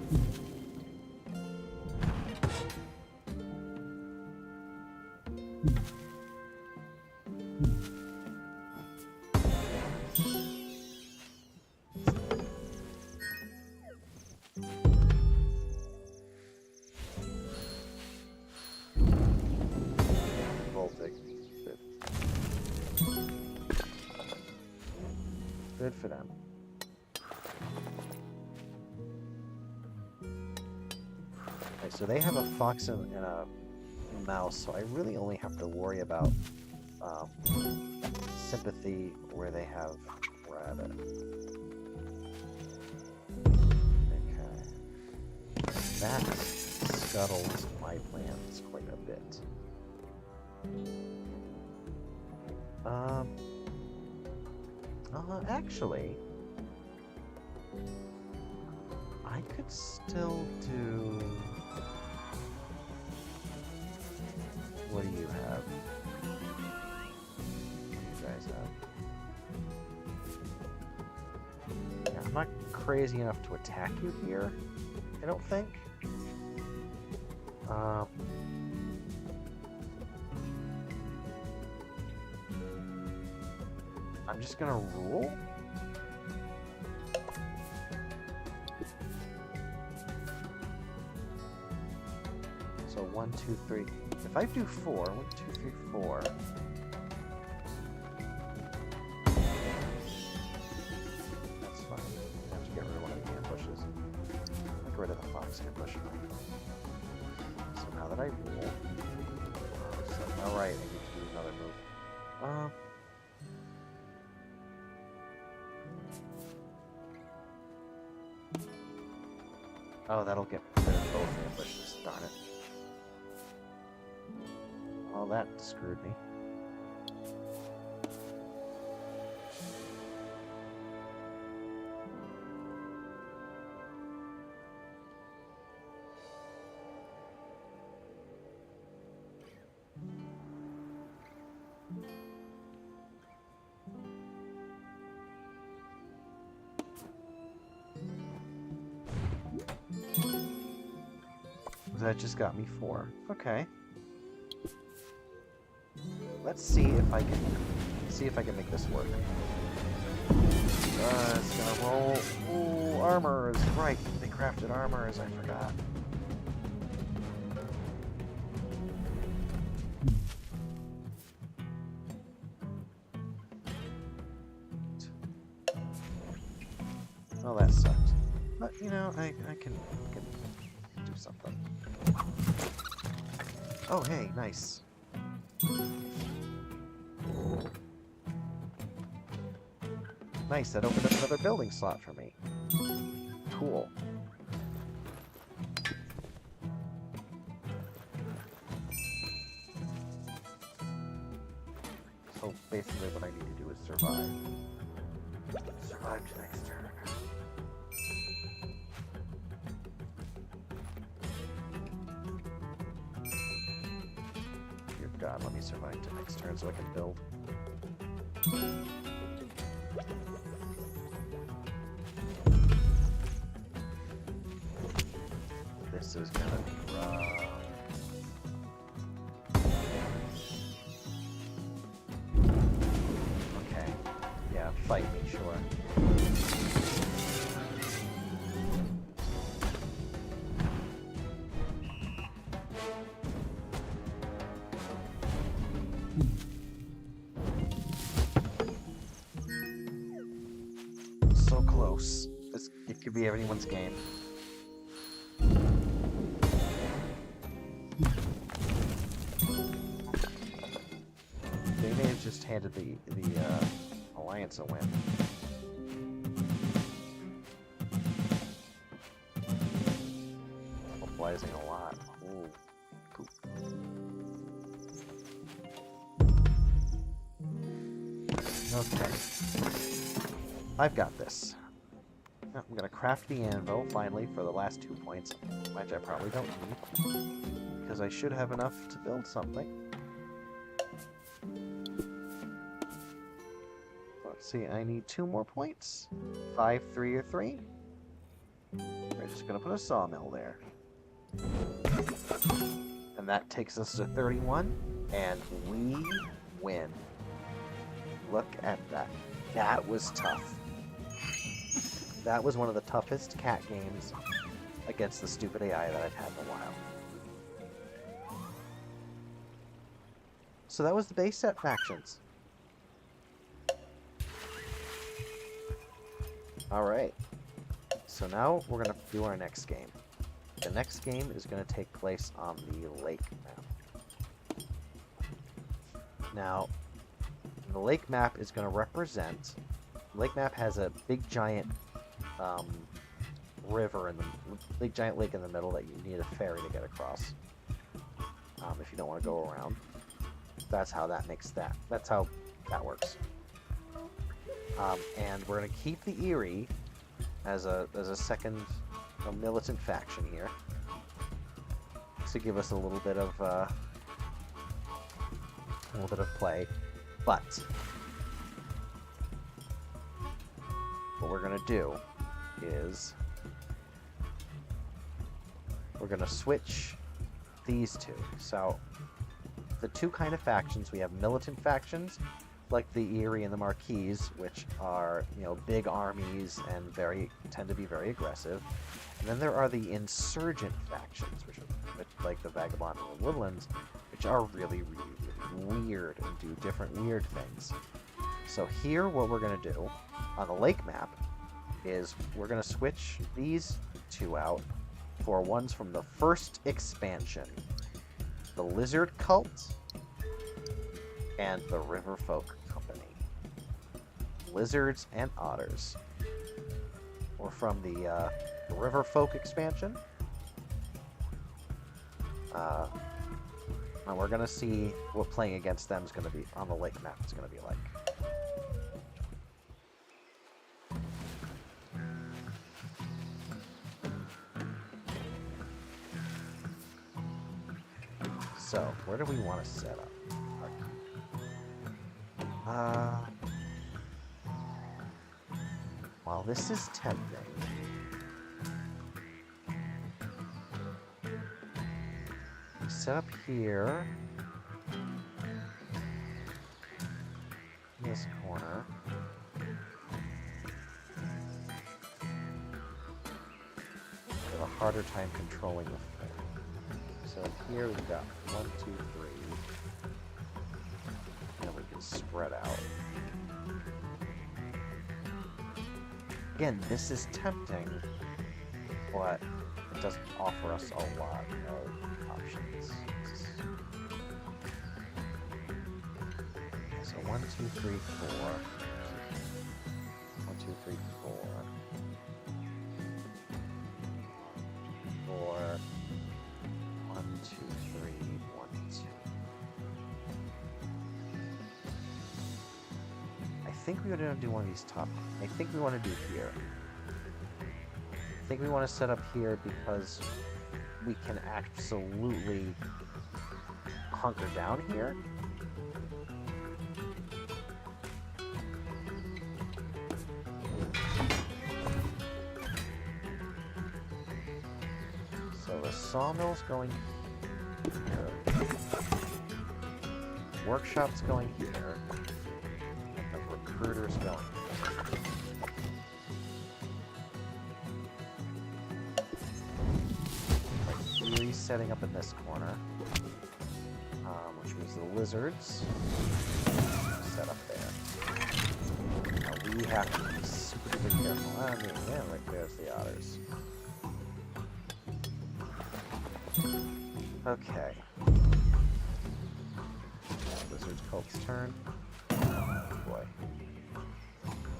Good for them. Okay, so they have a fox and a mouse, so I really only have to worry about sympathy where they have rabbit. Okay. That scuttles my plans quite a bit. Actually, I could still do... What do you have? What do you guys have? Yeah, I'm not crazy enough to attack you here, I don't think. I'm just gonna rule. So 1, 2, 3. If I do 4, 1, 2, 3, 4. I rule. Alright, I need to do another move. Oh, that'll get rid of both ambushes, darn it. Well, that screwed me. That just got me 4. Okay. Let's see if I can make this work. It's gonna roll. Ooh, armors. Right, they crafted armors. I forgot. Oh, that sucked. But you know, I can do something. Oh, hey, nice. Nice, that opened up another building slot for me. Cool. So basically what I need to do is survive. Survive to next turn. God, let me survive to next turn so I can build. This is gonna be rough. Okay. Yeah, fight me, sure. So close. It could be anyone's game. They may have just handed the Alliance a win. Mobilizing a lot. Ooh. Cool. Okay. I've got this. I'm going to craft the anvil, finally, for the last 2 points, which I probably don't need, because I should have enough to build something. Let's see, I need 2 more points. 5, 3, or 3. We're just going to put a sawmill there. And that takes us to 31, and we win. Look at that. That was tough. That was one of the toughest cat games against the stupid AI that I've had in a while. So that was the base set factions. Alright. So now we're going to do our next game. The next game is going to take place on the lake map. Now, the lake map is going to represent... The lake map has a big giant river in the big giant lake in the middle that you need a ferry to get across. If you don't want to go around, that's how that makes that. That's how that works. And we're going to keep the Eyrie as a second militant faction here to give us a little bit of play, but what we're going to do is we're going to switch these two. So the two kind of factions, we have militant factions like the Eyrie and the Marquise, which are, you know, big armies and tend to be very aggressive. And then there are the insurgent factions, which like the Vagabond and the Woodlands, which are really, really, really weird and do different weird things. So here, what we're going to do on the lake map is we're going to switch these two out for ones from the first expansion. the Lizard Cult, and the River Folk Company. Lizards and otters. We're from the River Folk expansion. And we're gonna see what playing against them is gonna be on the lake map is gonna be like. So, where do we want to set up? While this is tempting, we set up here, in this corner. We have a harder time controlling the thing. So here we've got 1, 2, 3. And we can spread out. Again, this is tempting, but it doesn't offer us a lot of options. So 1, 2, 3, 4. 1, 2, 3, 4. 4. 1, 2, 3, 1, 2. I think we want to do one of these top. I think we want to do here. I think we want to set up here because we can absolutely hunker down here. So the sawmill's going here. Workshop's going here. And the recruiter's going here. Eyrie's setting up in this corner. Which means the lizards set up there. Now we have to be super careful. I mean, yeah, right there's the otters. Okay. Lizard Cult's turn. Oh boy.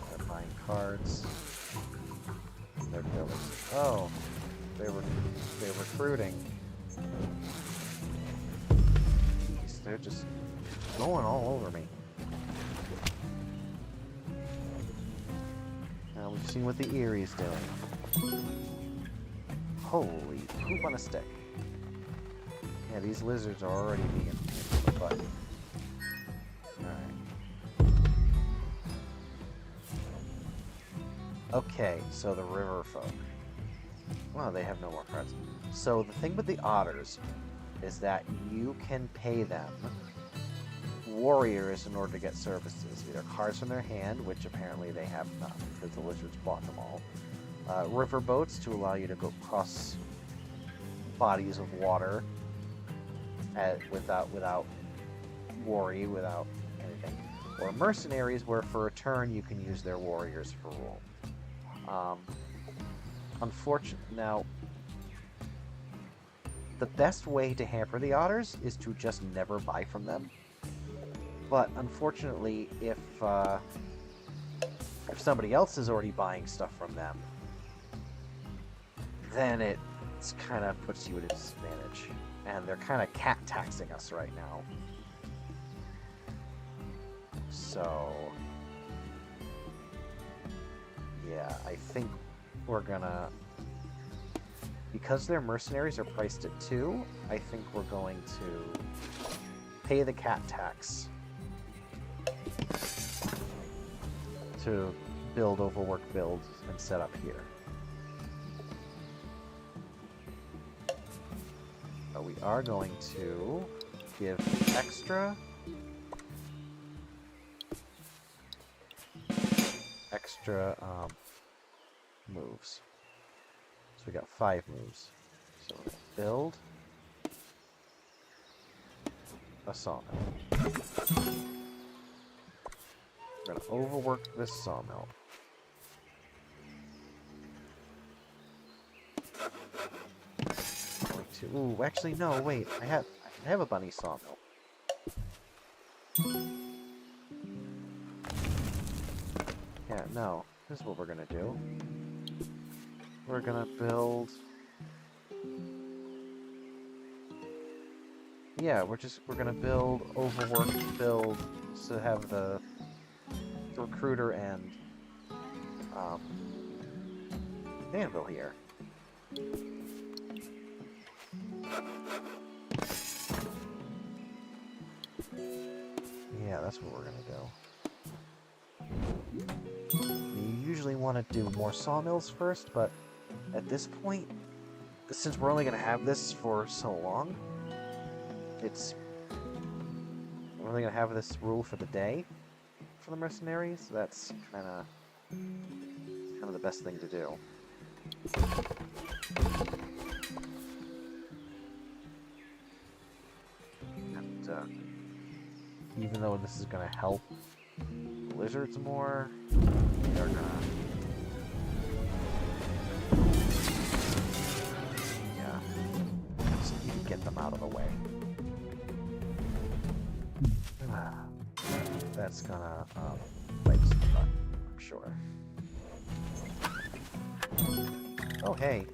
They're buying cards. They're building. Oh, they're recruiting. Jeez, they're just going all over me. Now we've seen what the Eyrie's doing. Holy poop on a stick. Yeah, these lizards are already being in the butt. Alright. Okay, so the river folk. Well, they have no more cards. So the thing with the otters is that you can pay them warriors in order to get services. Either cards from their hand, which apparently they have none, because the lizards bought them all. River boats to allow you to go cross bodies of water without worry, without anything. Or mercenaries, where for a turn you can use their warriors for rule. Unfortunately, now, the best way to hamper the otters is to just never buy from them. But unfortunately, if somebody else is already buying stuff from them, then it kind of puts you at a disadvantage. And they're kind of cat taxing us right now. So, yeah, I think we're gonna... Because their mercenaries are priced at 2, I think we're going to pay the cat tax to build overworked builds and set up here. But we are going to give extra moves. So we got 5 moves. So we're gonna build a sawmill. We're gonna overwork this sawmill. Ooh, actually no, wait. I I have a bunny sawmill. Yeah, no. This is what we're gonna do. We're gonna build... Yeah, we're gonna build overworked build to have the recruiter and anvil here. Yeah, that's what we're gonna do. You usually want to do more sawmills first, but at this point, since we're only gonna have this for so long, we're only gonna have this rule for the day for the mercenaries. So that's kind of the best thing to do. And even though this is gonna help lizards more, they're gonna... Yeah, just need to get them out of the way. That's gonna bite some butt, I'm sure. Oh hey,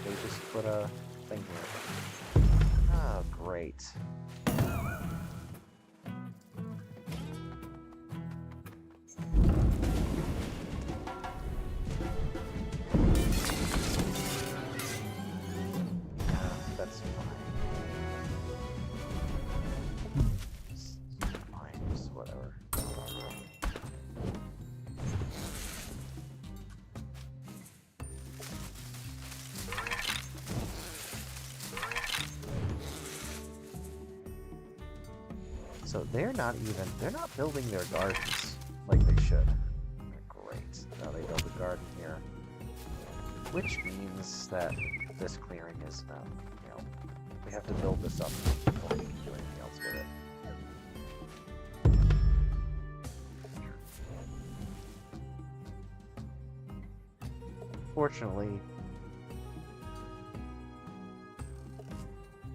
they just put a thing here. Oh great. That's fine. Just whatever. So they're not building their gardens like they should. Great. Now they build a garden here. Which means that this clearing is now, we have to build this up before we can do anything else with it. Fortunately,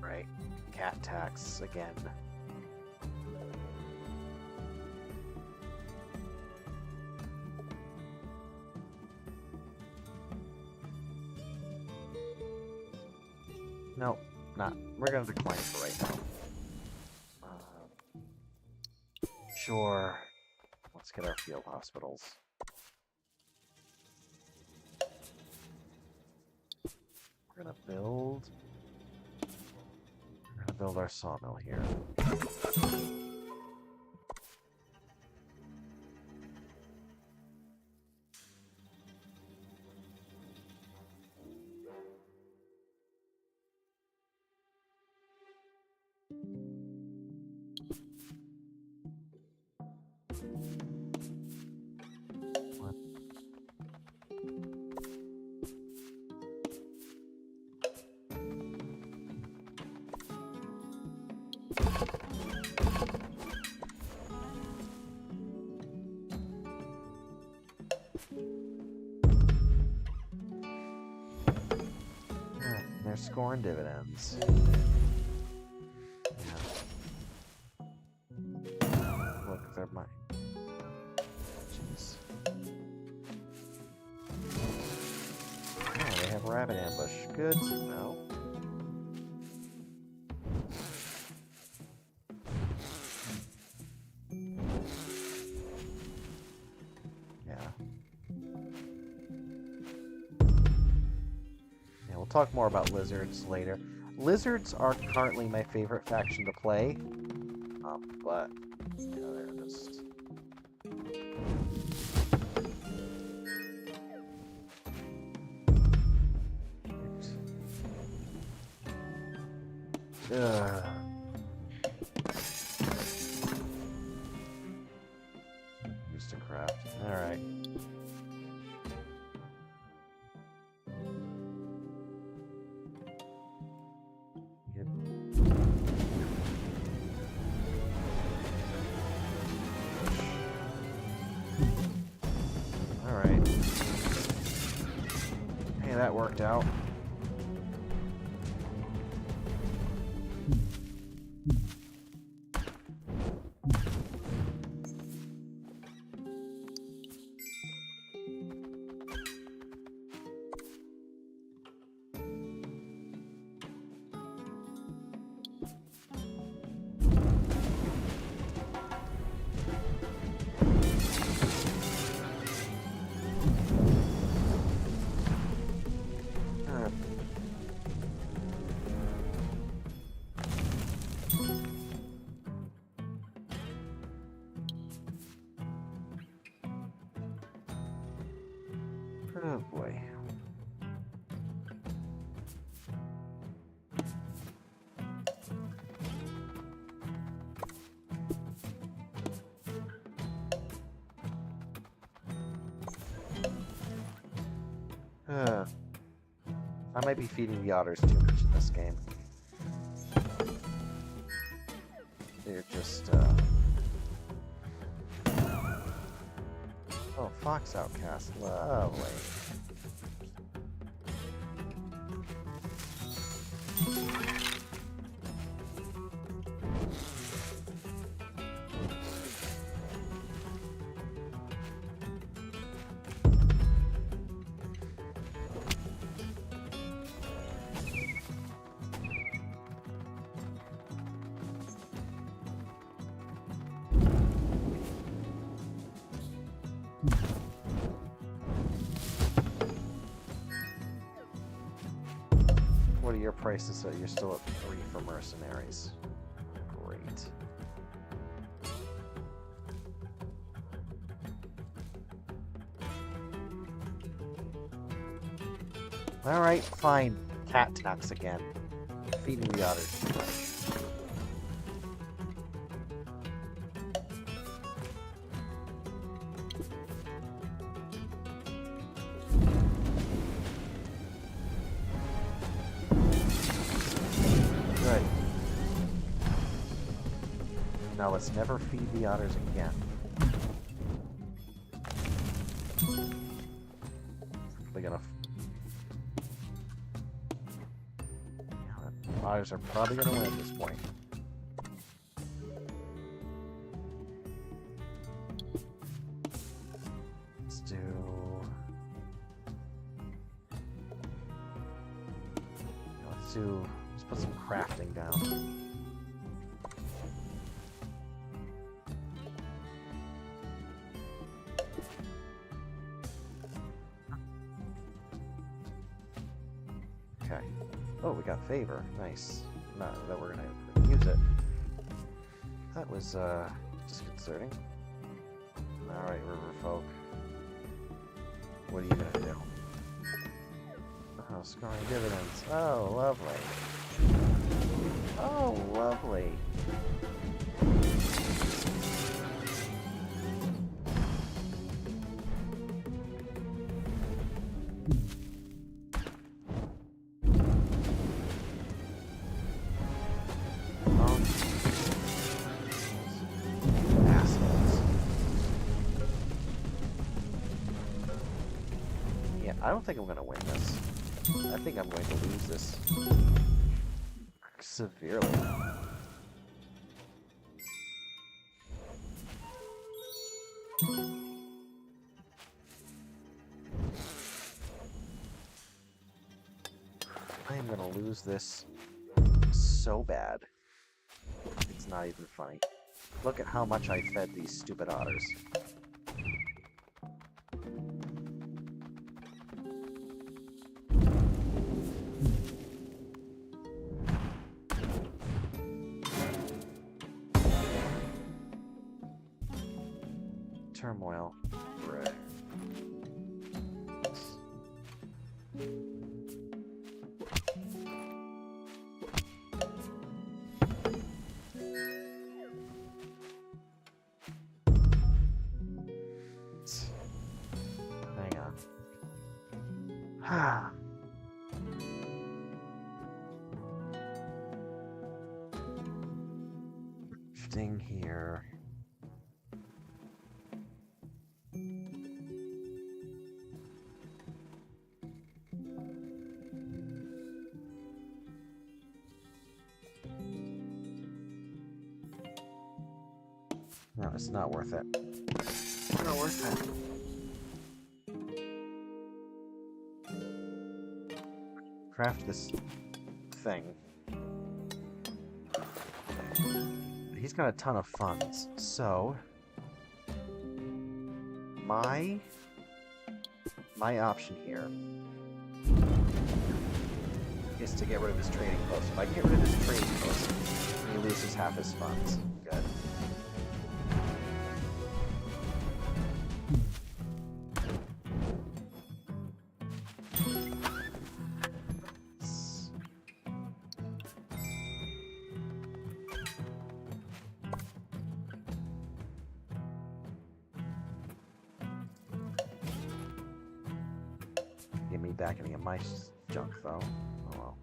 right, cat tax again. No, not. We're gonna decline for right now. Sure. Let's get our field hospitals. We're gonna build our sawmill here. They're scoring dividends. Yeah. Look, they're mine. Jeez. Oh, they have a rabbit ambush. Good to know. Talk more about lizards later. Lizards are currently my favorite faction to play, but they're just... Used to craft. All right. That worked out. Oh boy. I might be feeding the otters too much in this game. They're just, Oh, Fox Outcast. Lovely. What are your prices? So you're still at 3 for mercenaries. Great. Alright, fine. Cat tax again. Feeding the otters too much. Good. Now let's never feed the otters again. We're gonna... Otters are probably gonna win at this point. Let's put some crafting down. Okay. Oh, we got favor. Nice. Not that we're gonna use it. That was disconcerting. Alright, river folk. What are you gonna do? Oh, scoring dividends. Oh, lovely. Oh, lovely. Assholes. Yeah, I don't think I'm gonna win this. I think I'm going to lose this severely. I am going to lose this so bad. It's not even funny. Look at how much I fed these stupid otters. Turmoil. Right. Hang on. Ah. Drifting here. No, it's not worth it. It's not worth it. Craft this thing. He's got a ton of funds, so my option here is to get rid of his trading post. If I can get rid of his trading post, he loses half his funds. Good. Give me back any of my junk, though. Oh well.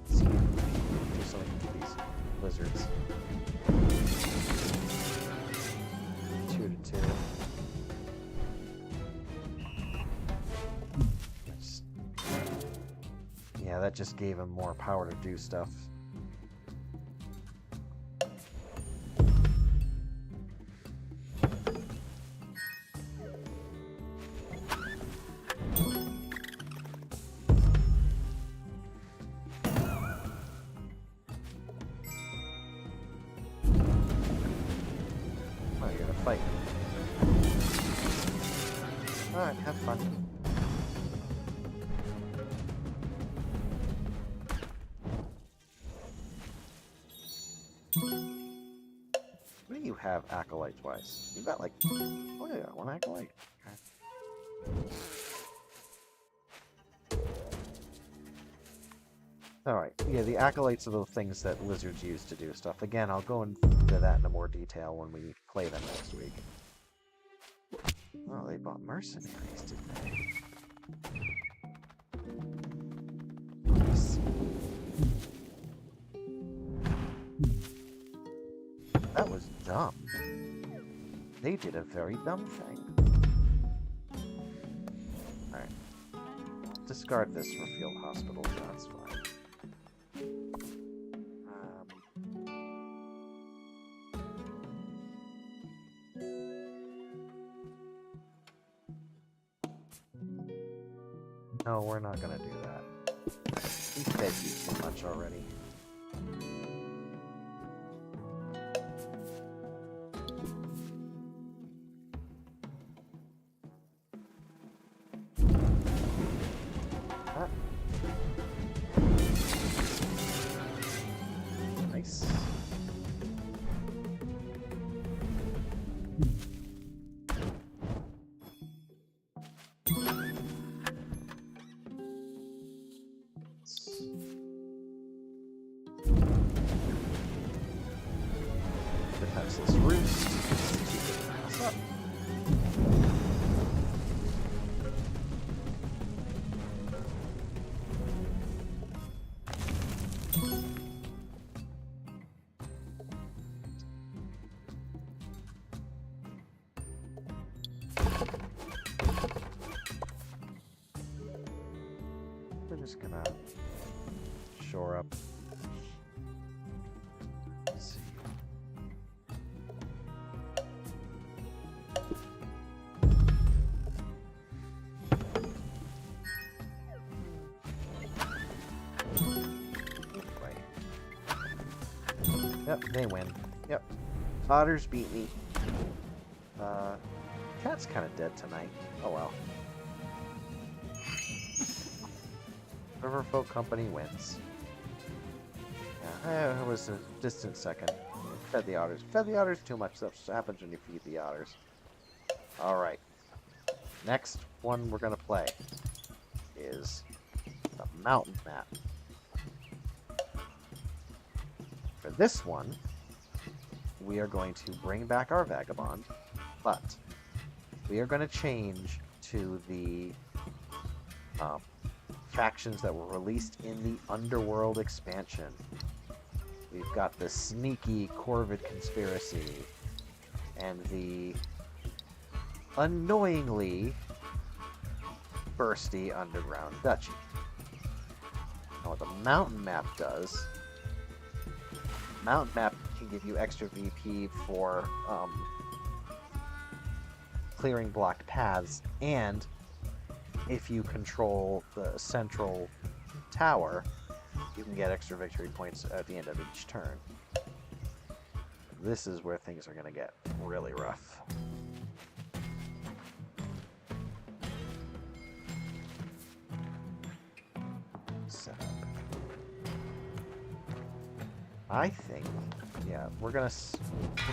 Let's see if we can do something to these lizards. 2 to 2. Yeah, that just gave him more power to do stuff. Oh, you're gonna fight. Alright, have fun. What do you have acolyte-wise? You got like... Oh yeah, one acolyte. Okay. Alright, yeah, the acolytes are the things that lizards use to do stuff. Again, I'll go into that in more detail when we play them next week. Oh, they bought mercenaries, didn't they? Nice. That was dumb. They did a very dumb thing. Alright. Discard this for field hospital, that's fine. No, we're not gonna do that. We fed you too much already. Nice. Defenseless roost. What's up? We're just gonna shore up. Let's see. Yep, they win. Yep. Otters beat me. Cat's kind of dead tonight. Oh well. Riverfolk Company wins. Yeah, it was a distant second. Fed the otters. Fed the otters too much. That's what happens when you feed the otters. Alright. Next one we're going to play is the mountain map. For this one, we are going to bring back our vagabond, but we are going to change to the factions that were released in the Underworld expansion. We've got the sneaky Corvid conspiracy and the annoyingly bursty underground duchy. Now what the mountain map does, mountain map can give you extra VP for clearing blocked paths, and if you control the central tower, you can get extra victory points at the end of each turn. This is where things are going to get really rough. Set up. I think, yeah, we're gonna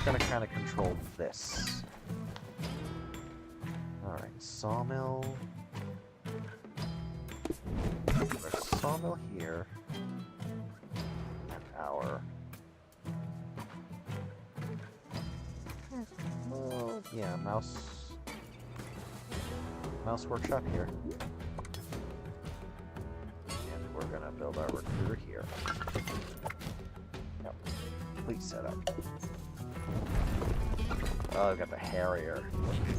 kind of control this. All right, sawmill. There's sawmill here. And our. Well, yeah, mouse workshop here. And we're gonna build our recruiter here. Yep. Complete setup. Oh, I've got the Harrier.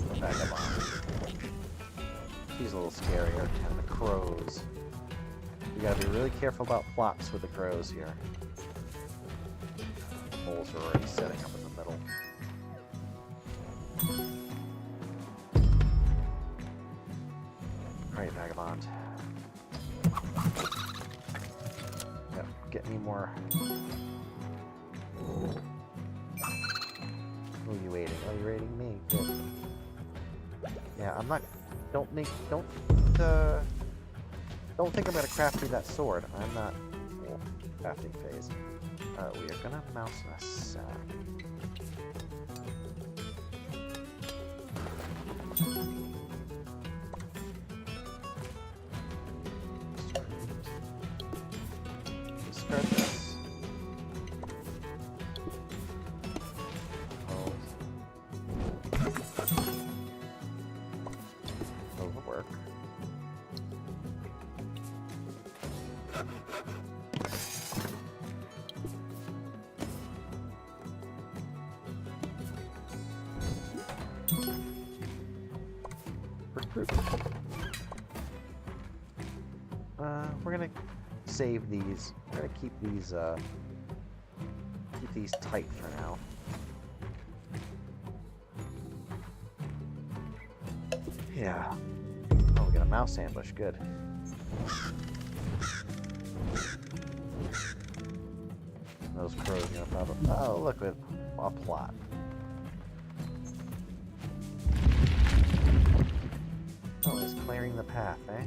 The Vagabond. He's a little scarier. And the crows. You gotta be really careful about plots with the crows here. Holes are already setting up in the middle. Alright, Vagabond. Yep, get me more. Who are you raiding? Oh, you're raiding me. Good. Yeah, I'm not. Don't think I'm gonna craft you that sword. I'm not. Oh, crafting phase. We are gonna mouse a sack. Discard this. Overwork. Recruit. We're gonna save these. We're gonna keep these tight for now. Yeah. Oh, we got a mouse ambush. Good. Those crows are gonna probably. Oh, look at a plot. Oh, it's clearing the path, eh?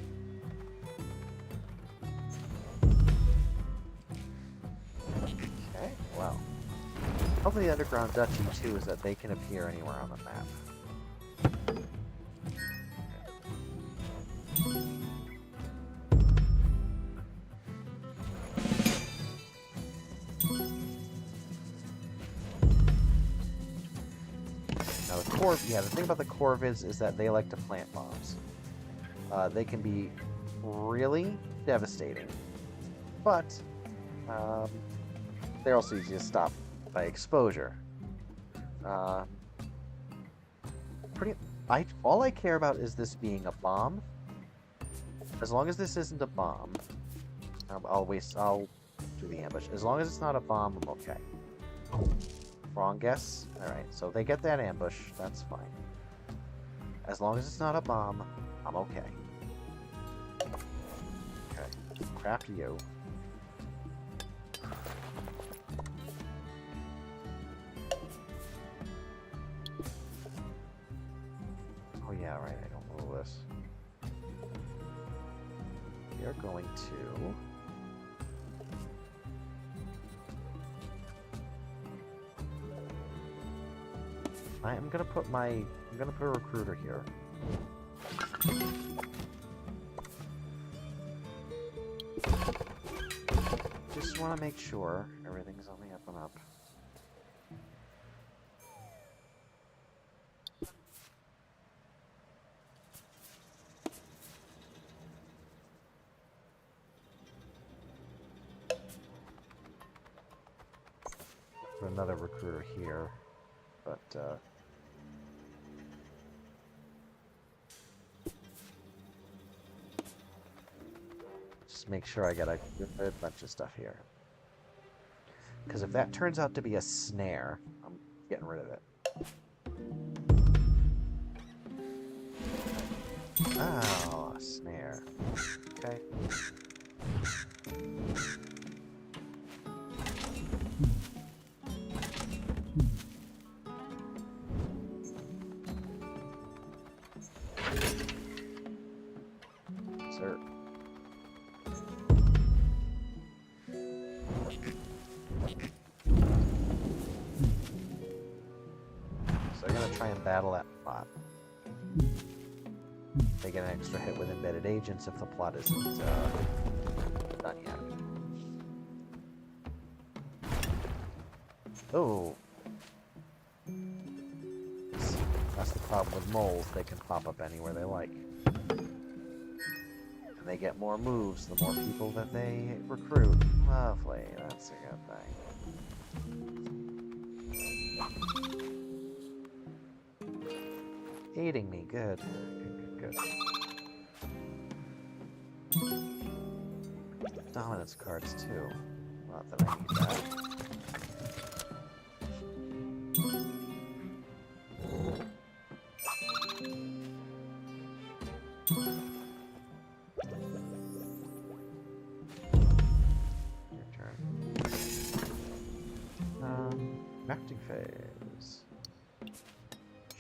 Okay, well. Hopefully the Underground Duchy, too, is that they can appear anywhere on the map. Now the Corv, yeah, the thing about the Corvids is that they like to plant bombs. They can be really devastating, but they're also easy to stop by exposure. All I care about is this being a bomb. As long as this isn't a bomb, I'll do the ambush. As long as it's not a bomb, I'm okay. Wrong guess? Alright, so if they get that ambush, that's fine. As long as it's not a bomb, I'm okay. Okay, craft you. Oh yeah, right, I don't know this. We are going to... I'm gonna put a recruiter here. Just want to make sure everything's on the up and up. Put another recruiter here, but just make sure I got a good bunch of stuff here. Because if that turns out to be a snare, I'm getting rid of it. Oh, a snare. Okay. Sir. So they're gonna try and battle that plot. They get an extra hit with embedded agents if the plot isn't done yet. Oh! That's the problem with moles, they can pop up anywhere they like. And they get more moves the more people that they recruit. Lovely, that's a good thing. Aiding me, good. Good. Dominance cards too. Not that I need that. Your turn. Crafting phase.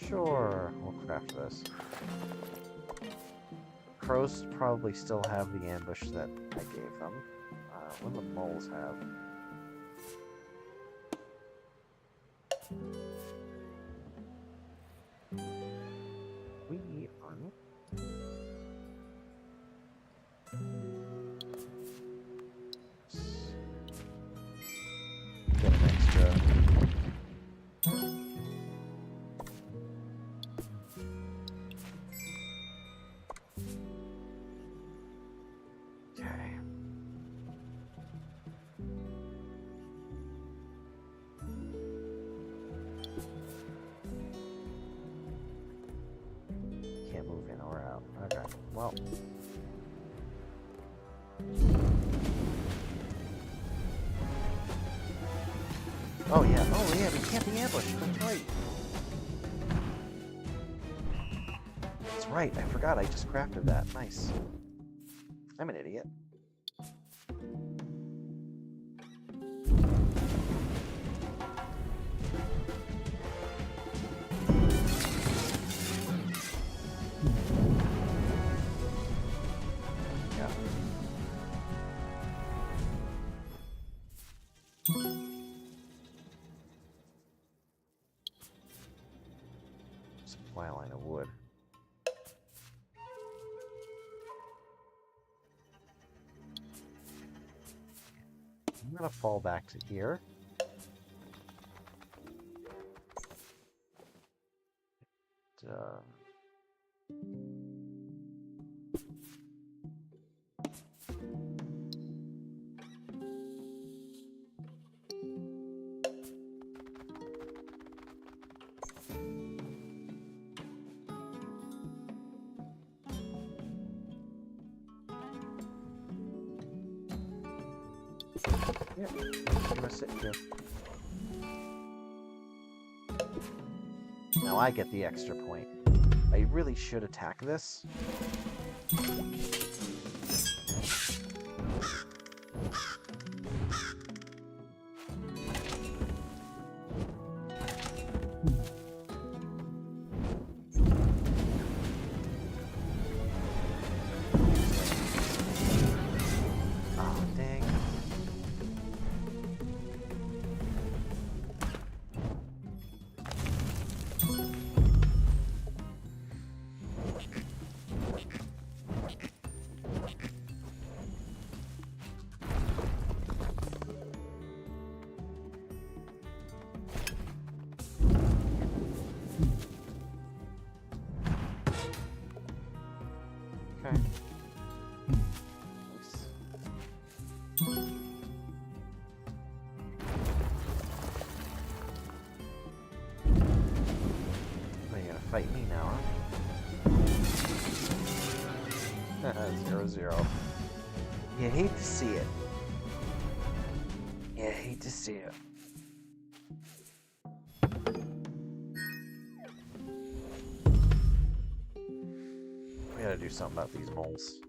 Sure, we'll craft this. Crows probably still have the ambush that I gave them. What do the moles have? We aren't. Get an extra. Can't move in or out. Okay, well. Oh yeah, we can't be ambushed. That's right. That's right, I forgot I just crafted that. Nice. I'm an idiot. Supply line of wood. I'm gonna fall back to here. Yeah, I'm gonna sit here. Now I get the extra point. I really should attack this. Okay. Nice. Oh, you're gonna fight me now, huh? 0-0. You hate to see it. You hate to see it. We gotta gotta do something about these moles.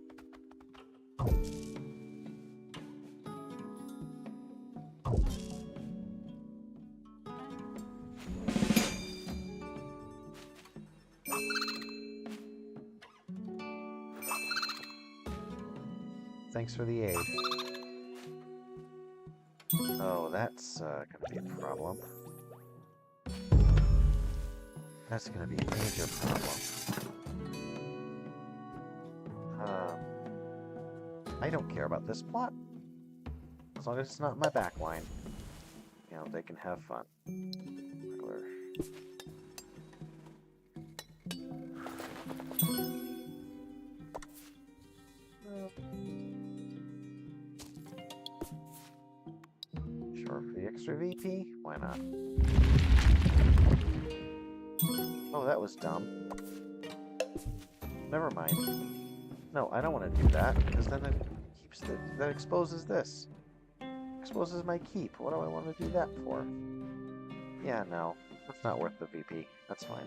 Thanks for the aid. Oh, that's gonna be a problem. That's gonna be a major problem. I don't care about this plot. As long as it's not in my back line. You know, they can have fun. Sure, for the extra VP? Why not? Oh, that was dumb. Never mind. No, I don't want to do that, because then it keeps that exposes this. Exposes my keep. What do I want to do that for? Yeah, no. That's not worth the VP. That's fine.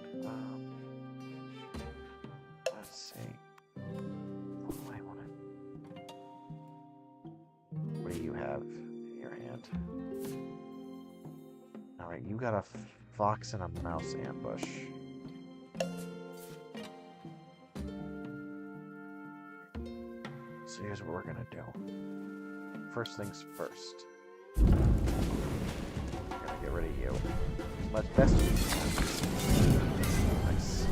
Let's see. What do I want to... What do you have in your hand? Alright, you got a fox and a mouse ambush. So here's what we're gonna do. First things first. We're gonna get rid of you. As much best we can. Nice.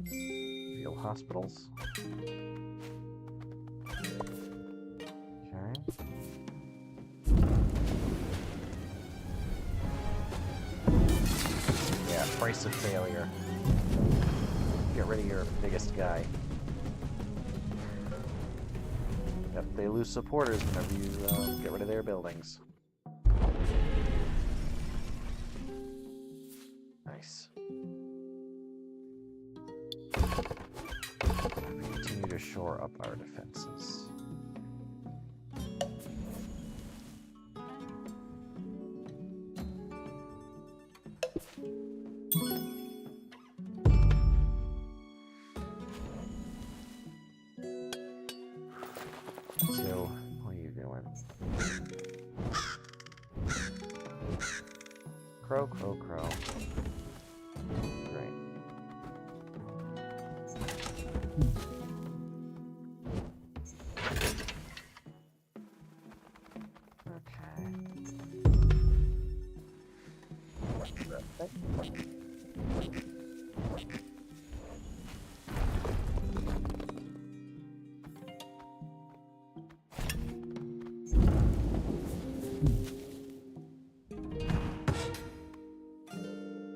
Field hospitals. Okay. Yeah, price of failure. Get rid of your biggest guy. Yep, they lose supporters whenever you get rid of their buildings. Nice. We continue to shore up our defenses. So, what are you doing? Crow, crow, crow. Great.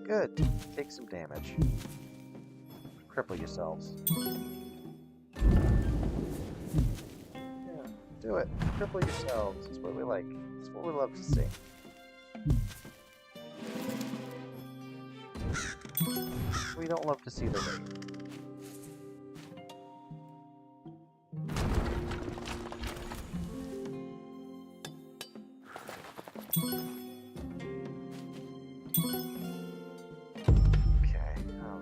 Good. Take some damage. Cripple yourselves. Yeah, do it. Cripple yourselves. That's what we like. That's what we love to see. We don't love to see the rape.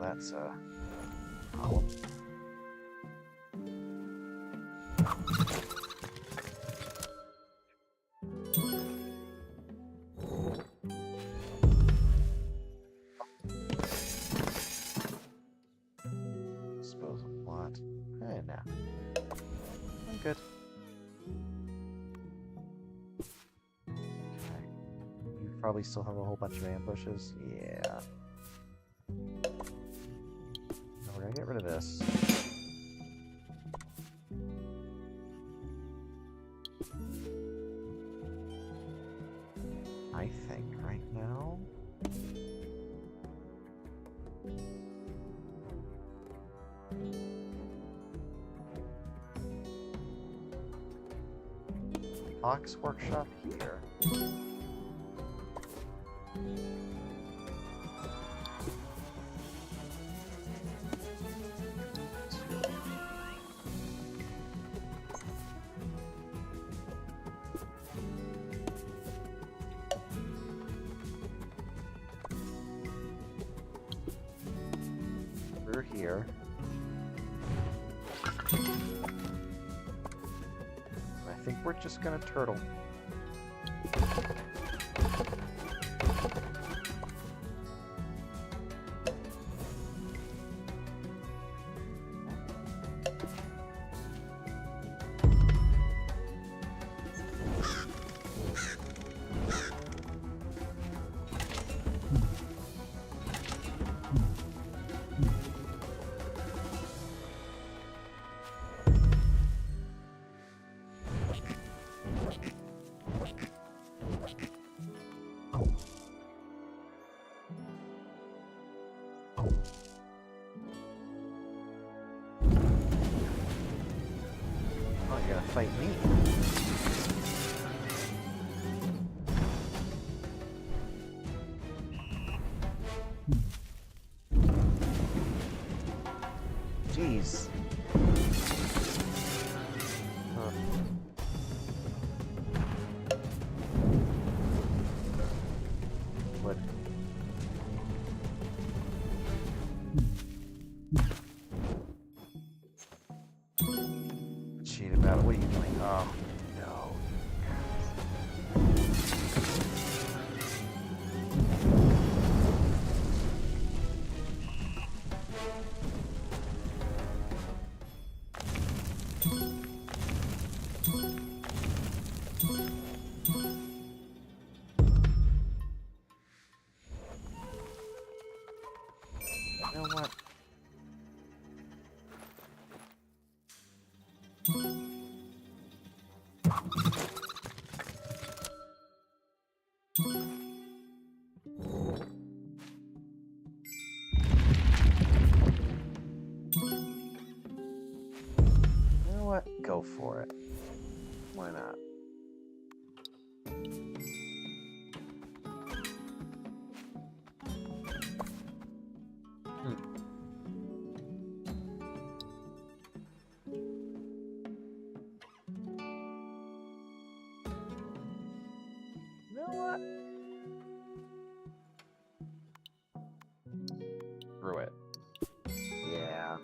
That's a problem. Dispose of plot. Hey, now. I'm good. Okay. You probably still have a whole bunch of ambushes. Yeah. We're gonna get rid of this. I think right now. Fox Workshop here. over here. I think we're just gonna turtle. Oh, you're gonna fight me? Jeez. What? Cheat about it. What are you doing? Oh, no. You know what? You know what? Go for it. Why not? You know what? Screw it. Yeah.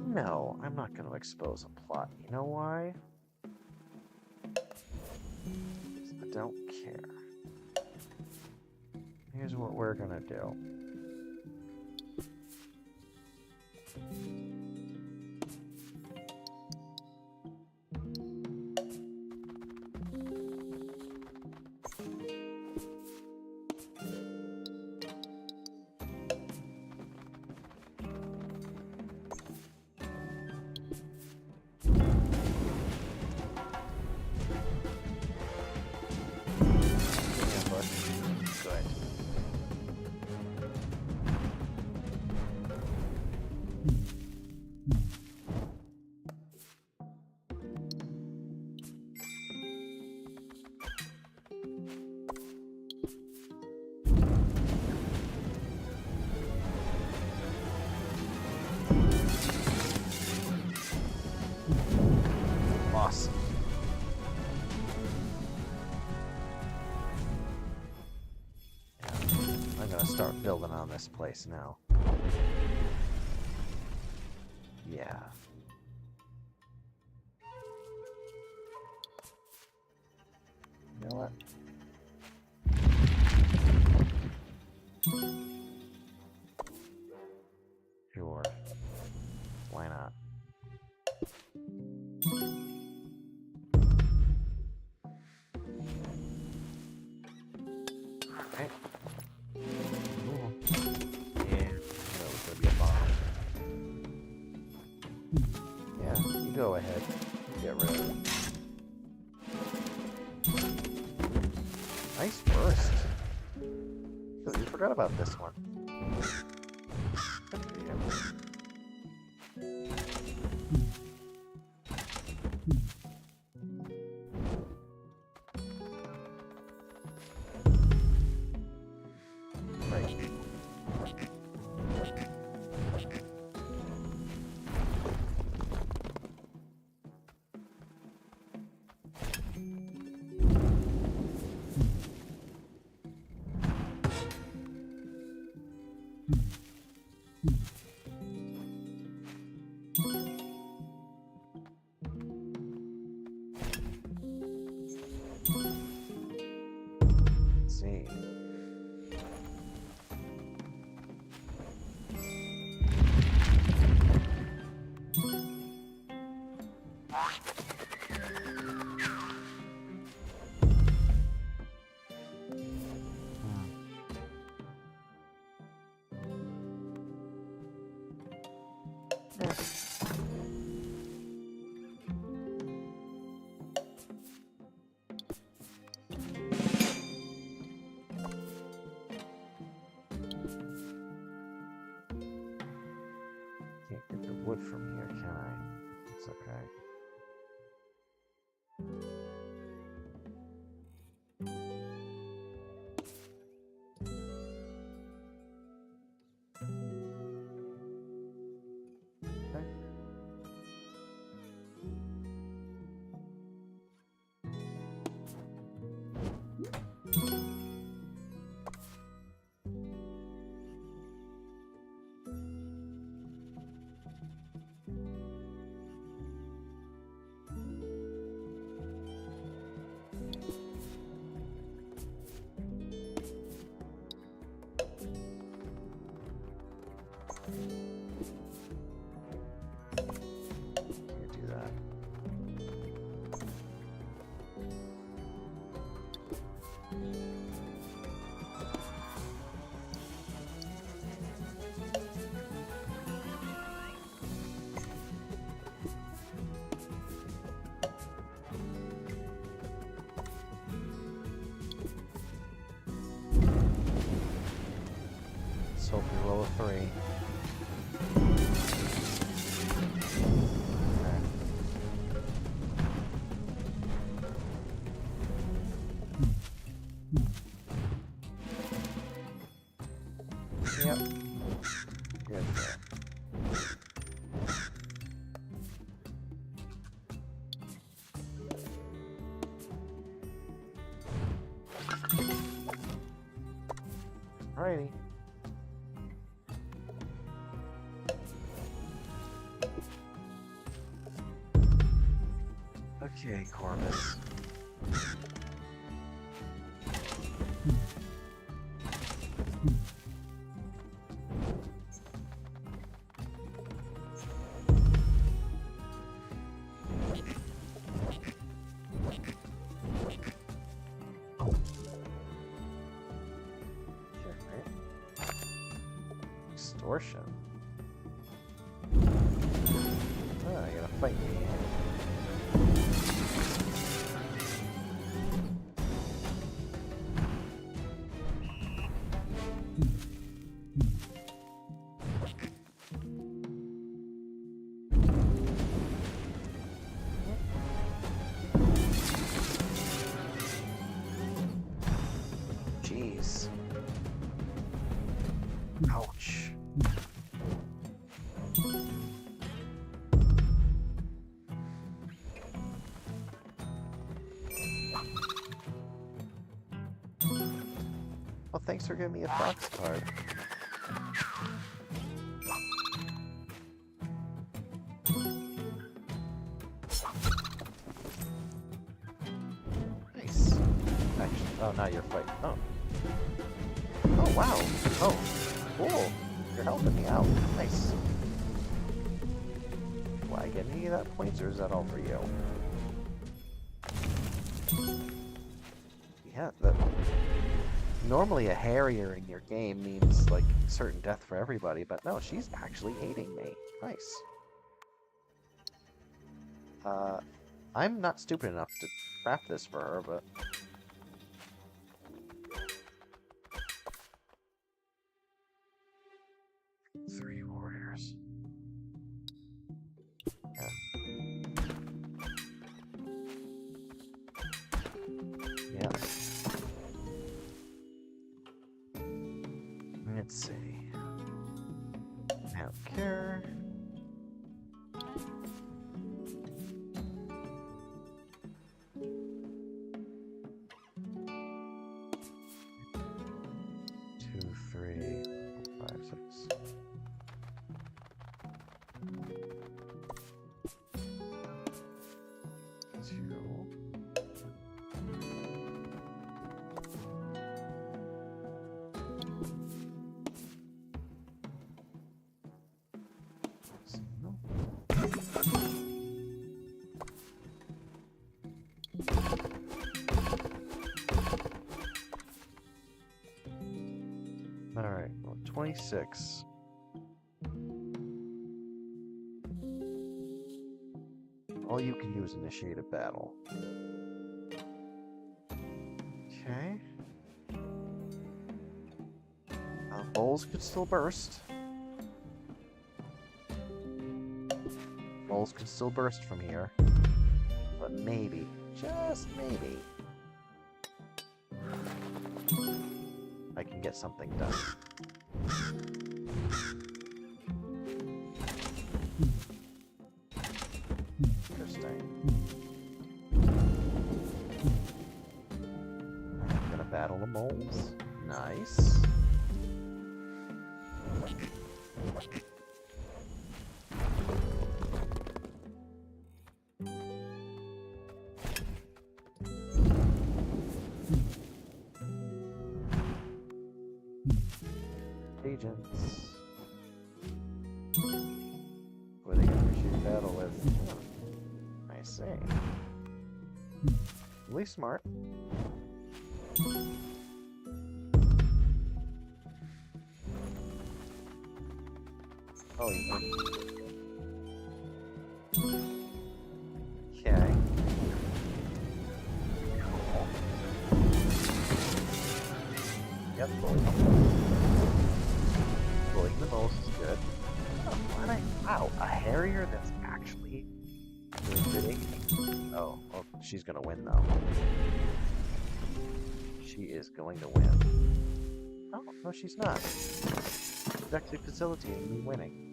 No, I'm not going to expose a plot. You know why? I don't care. Here's what we're going to do. Good. Awesome. I'm gonna start building on this place now. Yeah. You know what? Sure. Why not? Alright. Cool. Yeah, that was gonna be a bomb. Yeah, you go ahead. Get rid of it. Nice burst. You forgot about this one. Good for you. Right. Can't get the wood from here, can I? It's okay. Can't do that. Let's hope we roll a 3. Yep. Good there. Alrighty. Okay, Corvus. Extortion. Oh, you gotta fight me. Jeez. Ouch. Well, thanks for giving me a fox card. Nice. Actually, oh, now you're fighting. Oh. Oh, wow. Oh, cool. You're helping me out. Nice. Will I get any of that points, or is that all for you? Yeah, normally a Harrier in your game means, like, certain death for everybody, but no, she's actually aiding me. Nice. I'm not stupid enough to craft this for her, but... Three warriors. Yeah. Yeah. Let's see. Now, care. Two, three, 5, 6. 26. All you can do is initiate a battle. Okay. Moles could still burst. Moles could still burst from here. But maybe, just maybe, I can get something done. Interesting. I'm gonna battle the moles. Nice. Agents. What are they gonna initiate battle with? Oh, I see. Really smart. Oh, you win. Okay. Yep. Bullying the moles is good. Oh, wow, a Harrier that's actually doing good. Oh, well, she's gonna win though. She is going to win. Oh, no, she's not. She's actually facilitating me winning.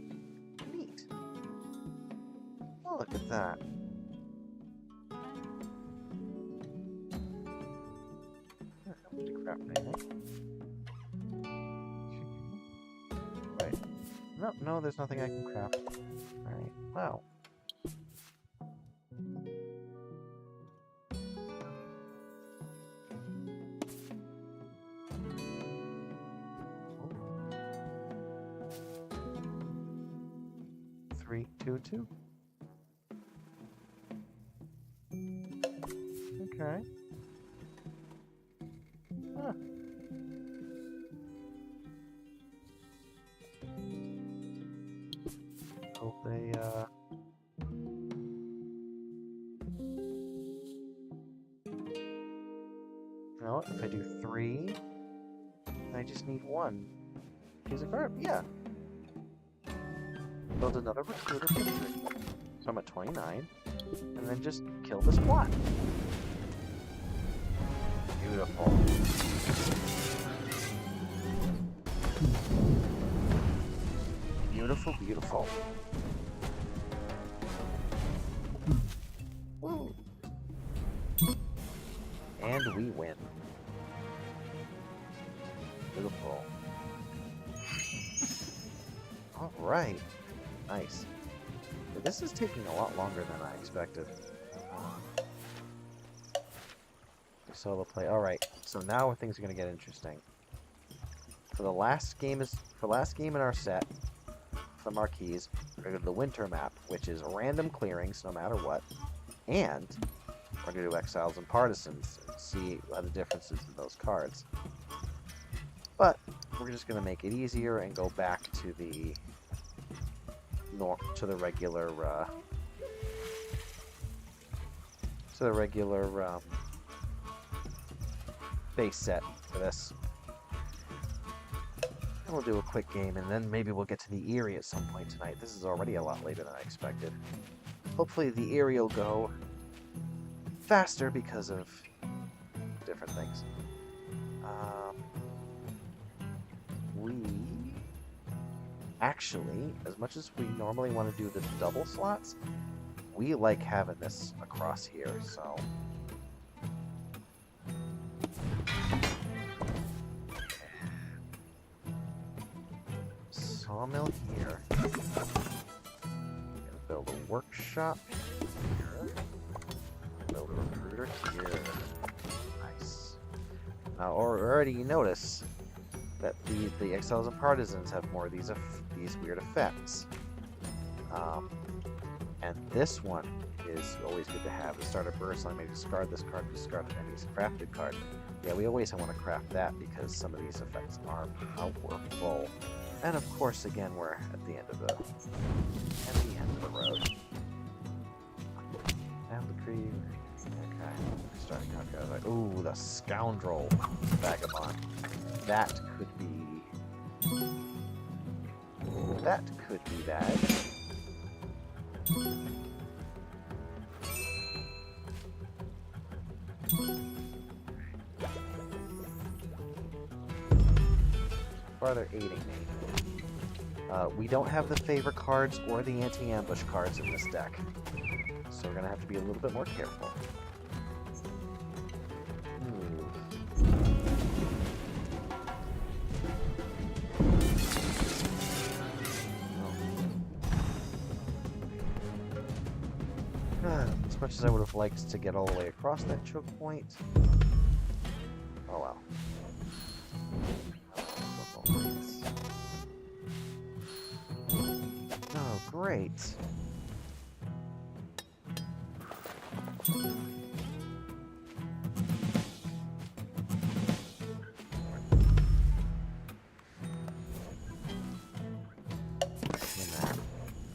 Neat. Oh, look at that. I don't have to craft anything. Wait. No, no, there's nothing I can craft. Alright, wow. Three, two, two. Okay. Huh. Hope they, No, if I do 3, I just need 1. Use a card? Yeah. Build another recruiter for 3. So I'm at 29. And then just kill this plot. Beautiful. Beautiful, beautiful. Woo. And we win. Beautiful. Alright. Nice. But this is taking a lot longer than I expected. Solo play. Alright, so now things are gonna get interesting. For the last game in our set, for the Marquise, we're gonna do the winter map, which is random clearings no matter what. And we're gonna do exiles and partisans and see what the differences in those cards. But we're just gonna make it easier and go back to the regular base set for this. And we'll do a quick game, and then maybe we'll get to the Eyrie at some point tonight. This is already a lot later than I expected. Hopefully the Eyrie will go faster because of different things. We actually, as much as we normally want to do the double slots, we like having this across here, so... Sawmill here. Gonna build a workshop here. Build a recruiter here. Nice. Now, already you notice that the exiles and partisans have more of these weird effects. And this one is always good to have. The starter burst, I may discard this card, discard an enemy's crafted card. Yeah, we always want to craft that because some of these effects are powerful. And of course, again, we're at the end of the road. Down the creek. Okay. Starting out, guys. Like, ooh, the scoundrel vagabond. That could be. That could be bad. Farther aiding me. We don't have the favor cards or the anti-ambush cards in this deck, so we're gonna have to be a little bit more careful. As much as I would have liked to get all the way across that choke point. Oh well. Oh, great.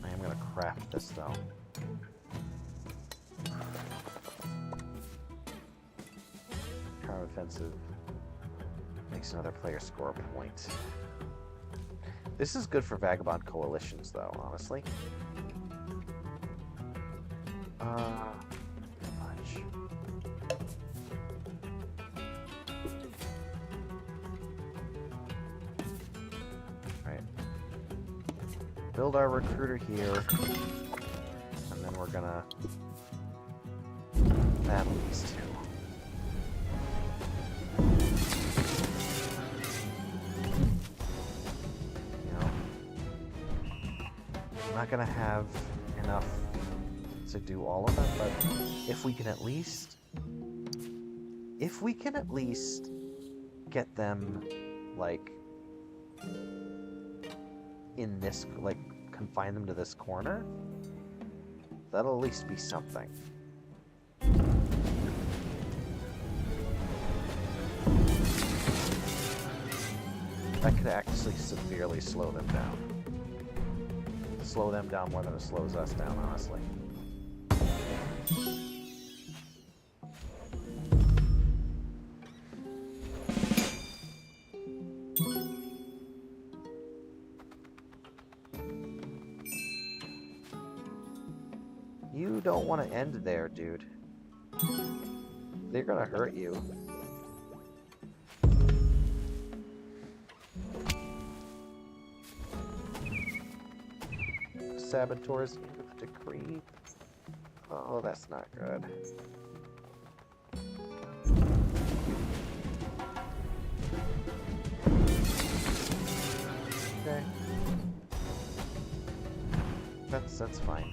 I am going to craft this though. Power offensive makes another player score a point. This is good for Vagabond coalitions, though, honestly. Fudge. Right. Build our recruiter here, and then we're gonna battle these two. Not gonna have enough to do all of them, but if we can at least get them like in this, like confine them to this corner, that'll at least be something. That could actually severely slow them down. Slow them down more than it slows us down, honestly. You don't want to end there, dude. They're gonna hurt you. Saboteurs with the decree. Oh, that's not good. Okay. That's fine.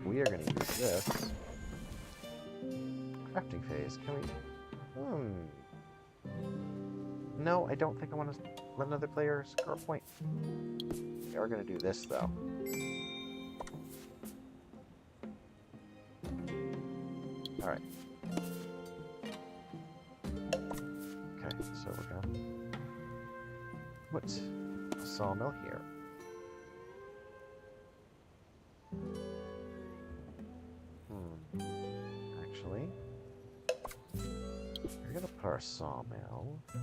We are going to use this. Crafting phase. Can we... No, I don't think I want to let another player score a point. We are going to do this, though. Alright. Okay, so we're going to put a sawmill here. Actually, we're gonna put our sawmill here.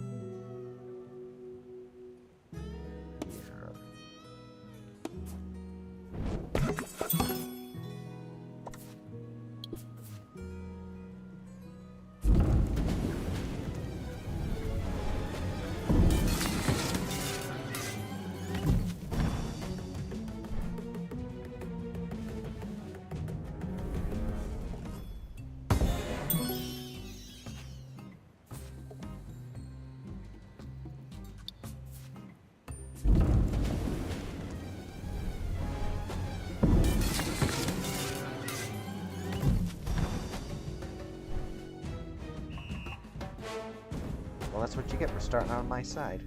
Well, that's what you get for starting on my side.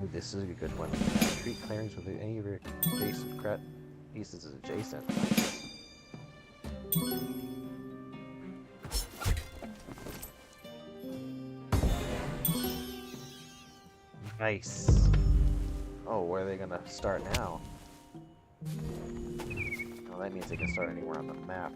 Ooh, this is a good one. Treat clearings with any of your adjacent pieces adjacent. Nice. Oh, where are they gonna start now? Well, that means they can start anywhere on the map.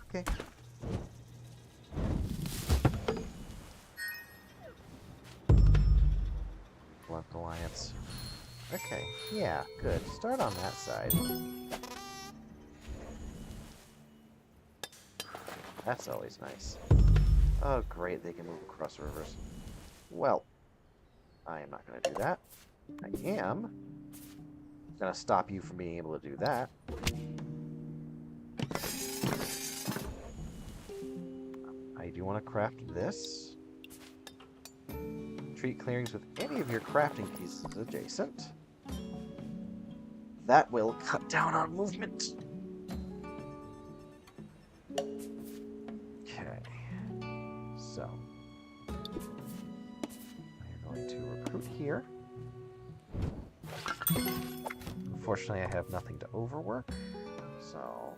Okay. Left alliance. Okay, yeah, good. Start on that side. That's always nice. Oh, great, they can move across rivers. Well, I am not going to do that. I am going to stop you from being able to do that. I do want to craft this. Treat clearings with any of your crafting pieces adjacent. That will cut down on movement. Okay. So. I'm going to recruit here. Unfortunately, I have nothing to overwork. So.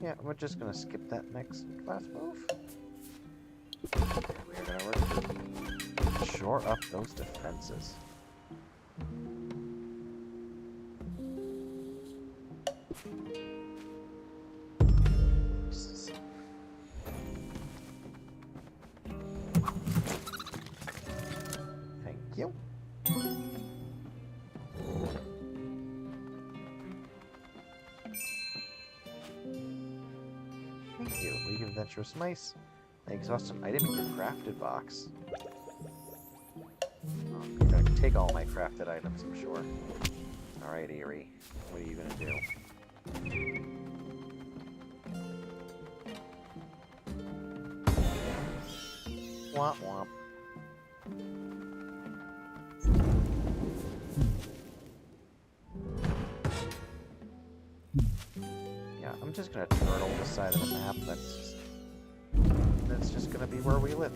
Yeah, we're just gonna skip that next last move. We're gonna shore up those defenses. Thank you. Thank you. League of Adventurous Mice. An exhausted item in your crafted box. Oh, you're gonna take all my crafted items, I'm sure. Alright, Eyrie. What are you gonna do? Womp womp. Yeah, I'm just gonna turtle this side of the map. That's just gonna be where we live.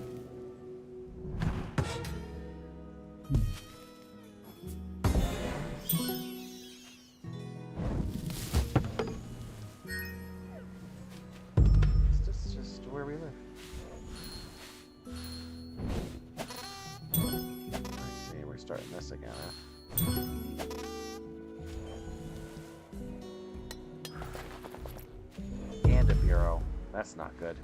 It's just where we live. I see, we're starting this again, huh? And a bureau. That's not good.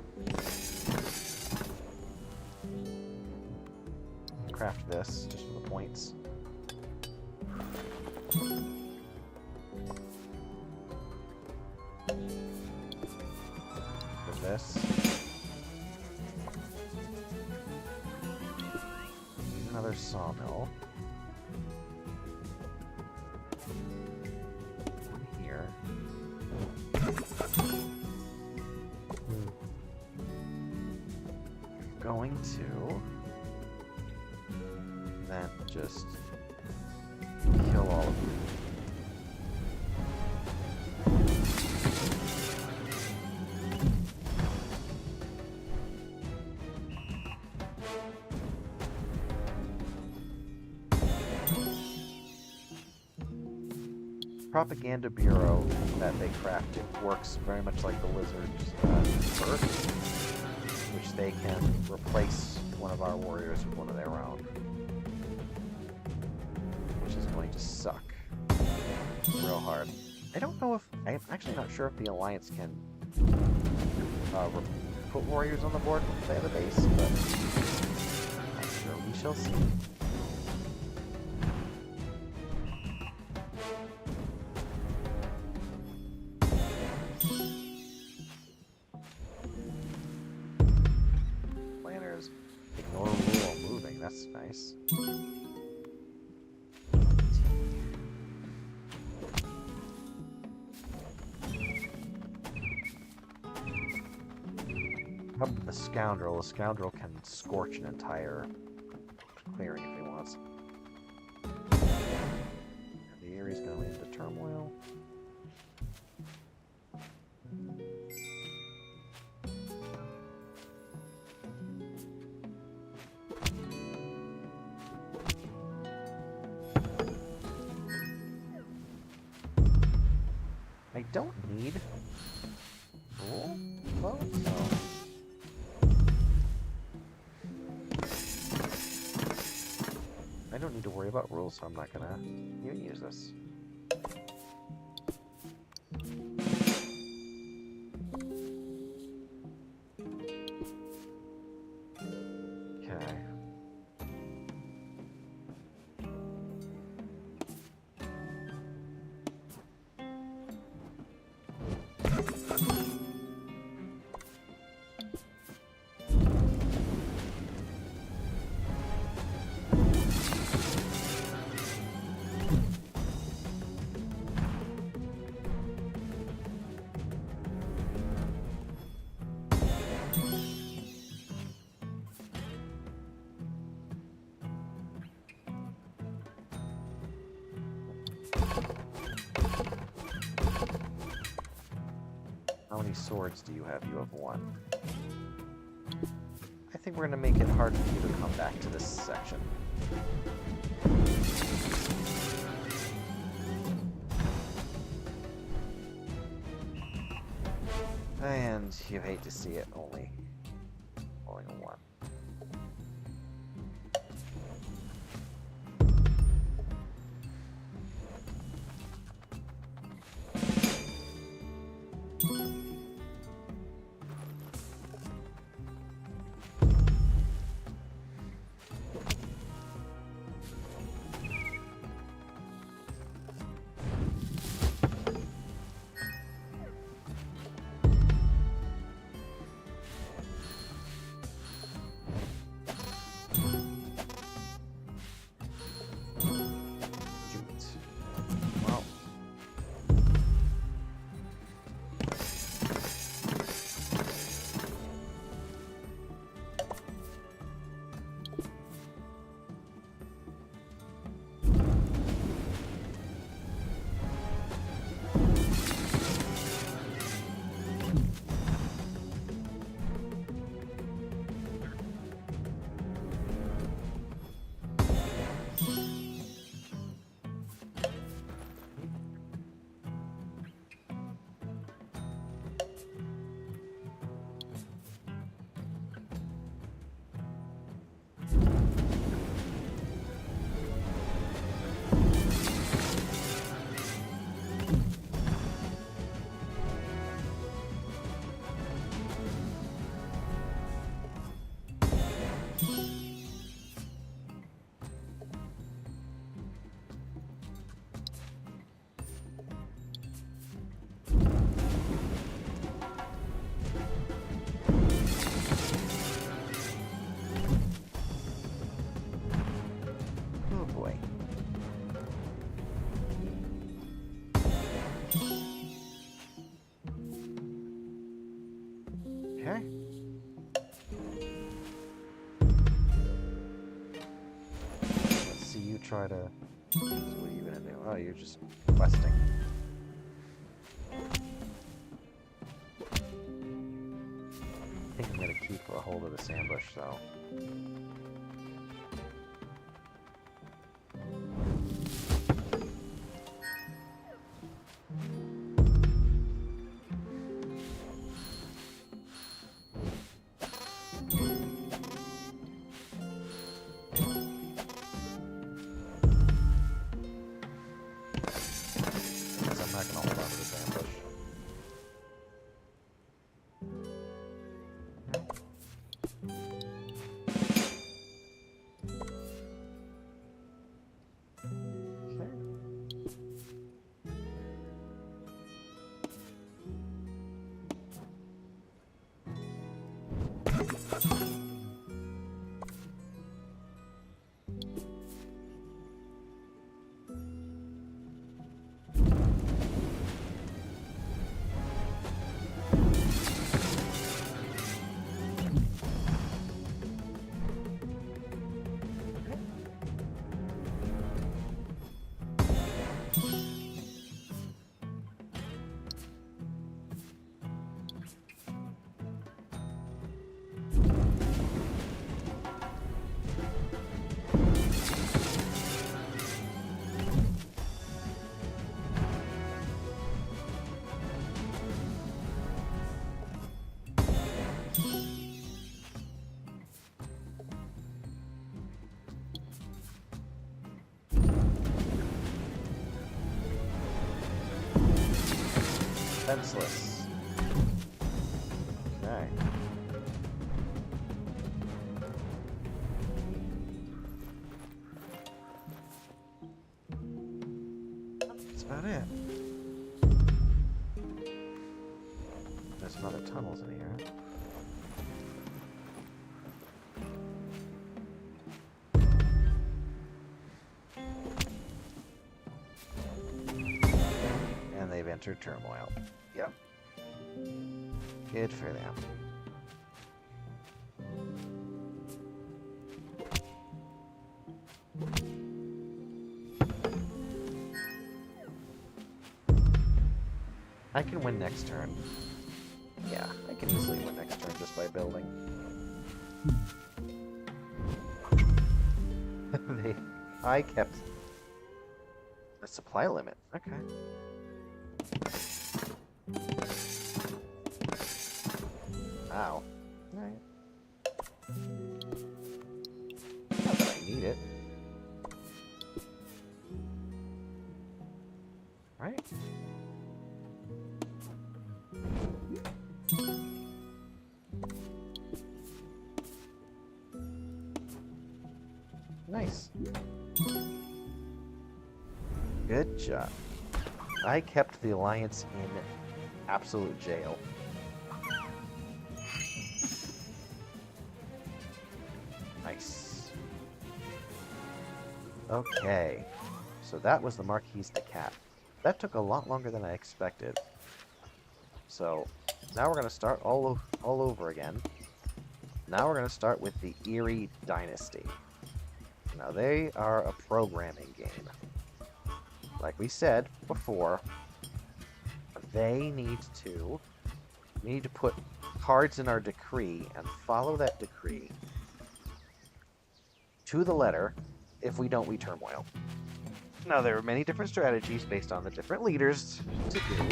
Craft this, just for the points. For this. Need another sawmill. Here. Going to then just kill all of you. Propaganda Bureau that they crafted works very much like the Lizard's birth, which they can replace one of our warriors with one of their own. Which is going to suck real hard. I don't know if... I'm actually not sure if the Alliance can put warriors on the board once they have a base, but I'm sure we shall see. nice. How about the scoundrel? The scoundrel can scorch an entire clearing if he wants. And the Eyrie's going into turmoil. I don't need rule vote, so I don't need to worry about rules, so I'm not gonna even use this. Okay. How many swords do you have? You have one. I think we're going to make it hard for you to come back to this section. And you hate to see it, only rolling a 1. Well, oh boy. Okay. Let's see you try to... So what are you gonna do? Oh, you're just questing. I think I'm gonna keep a hold of this ambush, though. Because I'm not gonna hold on to this ambush. defenseless. Okay. That's about it. There's some other tunnels in here. And they've entered turmoil. Yep. Good for them. I can win next turn. Yeah, I can easily win next turn just by building. I kept a supply limit. Okay. Wow. Alright. Not that I need it. Right? Nice. Good job. I kept the Alliance in absolute jail. Nice. Okay. So that was the Marquise de Cat. That took a lot longer than I expected. So now we're going to start all over again. Now we're going to start with the Eyrie Dynasty. Now they are a programming game. Like we said before, we need to put cards in our decree and follow that decree to the letter. If we don't, we turmoil. Now there are many different strategies based on the different leaders to do,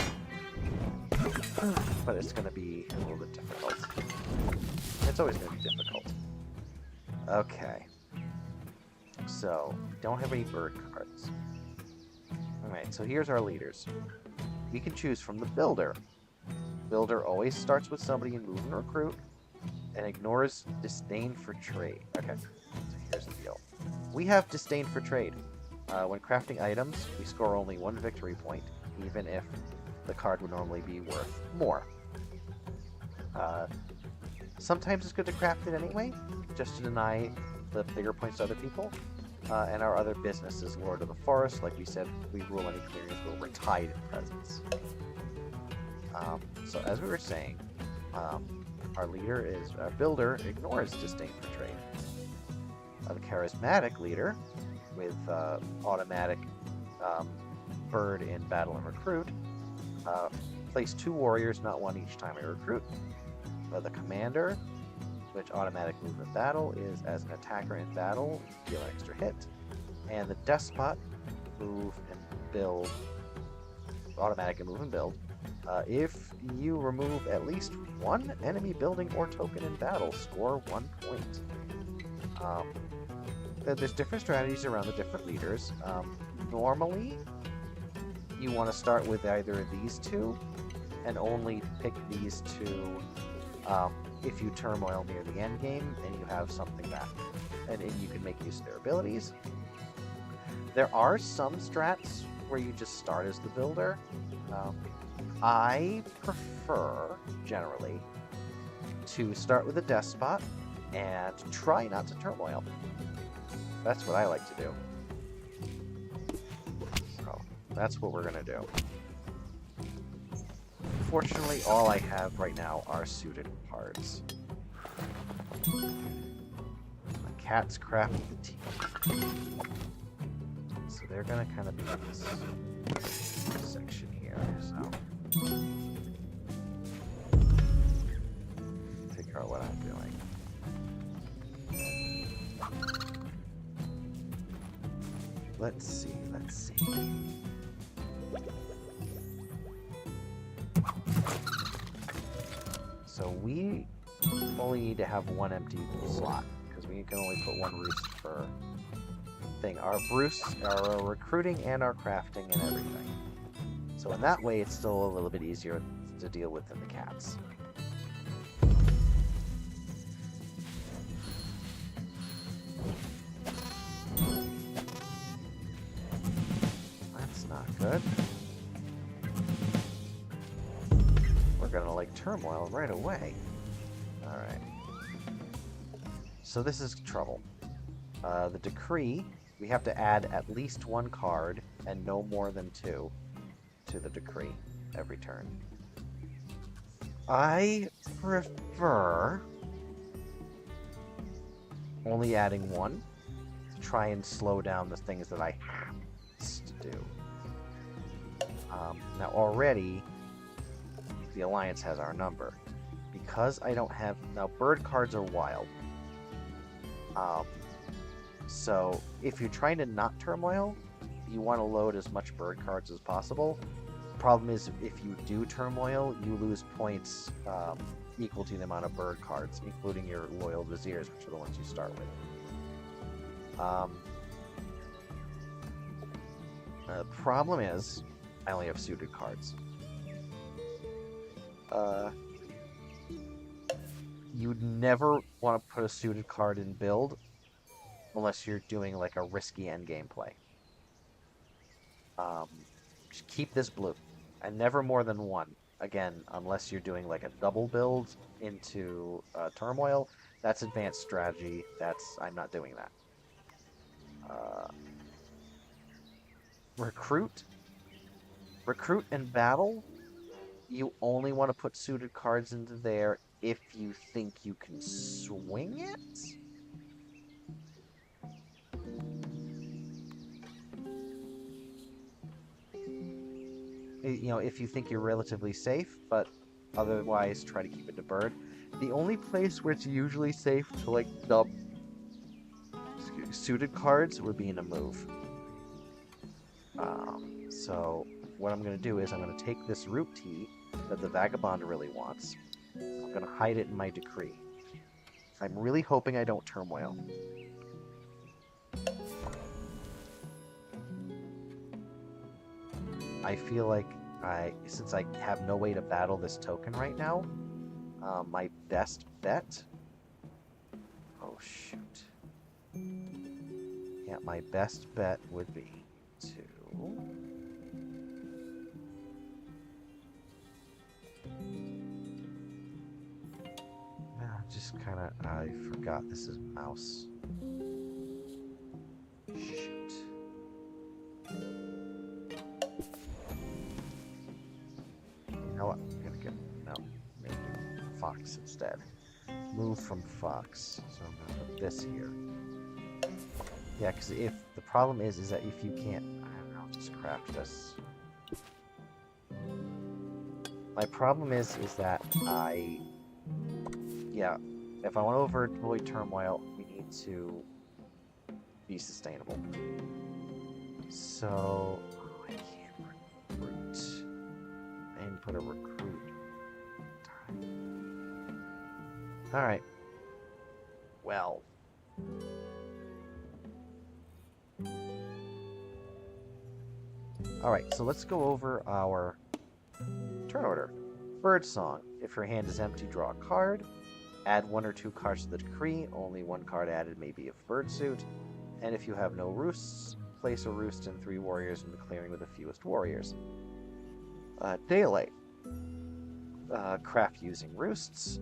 but it's going to be a little bit difficult. It's always going to be difficult. Okay. So, don't have any bird cards. Alright, so here's our leaders. We can choose from the builder. Builder always starts with somebody in move and recruit, and ignores disdain for trade. Okay, so here's the deal. We have disdain for trade. When crafting items, we score only 1 victory point, even if the card would normally be worth more. Sometimes it's good to craft it anyway, just to deny the bigger points to other people. And our other business is Lord of the Forest. Like we said, we rule any clearings where we're tied in presence. So as we were saying, our builder ignores disdain for trade. The charismatic leader, with automatic bird in battle and recruit, place 2 warriors, not 1 each time I recruit. The commander, which automatic move in battle, is as an attacker in battle, deal an extra hit. And the despot, move and build, automatic and move and build. If you remove at least 1 enemy building or token in battle, score 1 point. There's different strategies around the different leaders. Normally, you want to start with either of these 2, and only pick these 2 if you turmoil near the end game and you have something back, and you can make use of their abilities. There are some strats where you just start as the builder. I prefer, generally, to start with a despot and try not to turmoil. That's what I like to do. So, that's what we're going to do. Unfortunately, all I have right now are suited cards. The cat's crafted the team. So they're going to kind of be in this section here. So figure out what I'm doing. Let's see. So we only need to have 1 empty slot, because we can only put 1 roost per thing. Our roosts are our recruiting and our crafting and everything. So in that way, it's still a little bit easier to deal with than the cats. That's not good. We're gonna like turmoil right away. Alright. So this is trouble. The decree, we have to add at least one card and no more than 2 to the decree every turn. I prefer only adding 1 to try and slow down the things that I have to do. Now already, the Alliance has our number. Because I don't have... Now, bird cards are wild. So, if you're trying to not turmoil, you want to load as much bird cards as possible. The problem is, if you do turmoil, you lose points equal to the amount of bird cards, including your loyal viziers, which are the ones you start with. The problem is, I only have suited cards. You'd never want to put a suited card in build unless you're doing like a risky endgame play. Just keep this blue, and never more than 1. Again, unless you're doing like a double build into turmoil, that's advanced strategy. I'm not doing that. Recruit and battle. You only want to put suited cards into there if you think you can swing it. You know, if you think you're relatively safe, but otherwise try to keep it to bird. The only place where it's usually safe to like dub suited cards would be in a move. So what I'm going to do is I'm going to take this root tea that the Vagabond really wants. I'm going to hide it in my decree. I'm really hoping I don't turmoil. I feel like since I have no way to battle this token right now, my best bet... Oh, shoot. Yeah, my best bet would be to... just kind of... I forgot this is mouse. Shoot. You know what? I'm gonna get... No. I'm gonna do Fox instead. Move from Fox. So I'm gonna put this here. Yeah, because if... The problem is that if you can't... I don't know, just craft this. My problem is that I... Yeah, if I want to avoid turmoil, we need to be sustainable. So, I can't recruit. I didn't put a recruit. Alright. Well. Alright, so let's go over our turn order. Bird Song. If your hand is empty, draw a card. Add 1 or 2 cards to the decree. Only 1 card added may be of bird suit. And if you have no roosts, place a roost in 3 warriors in the clearing with the fewest warriors. Daylight. Craft using roosts.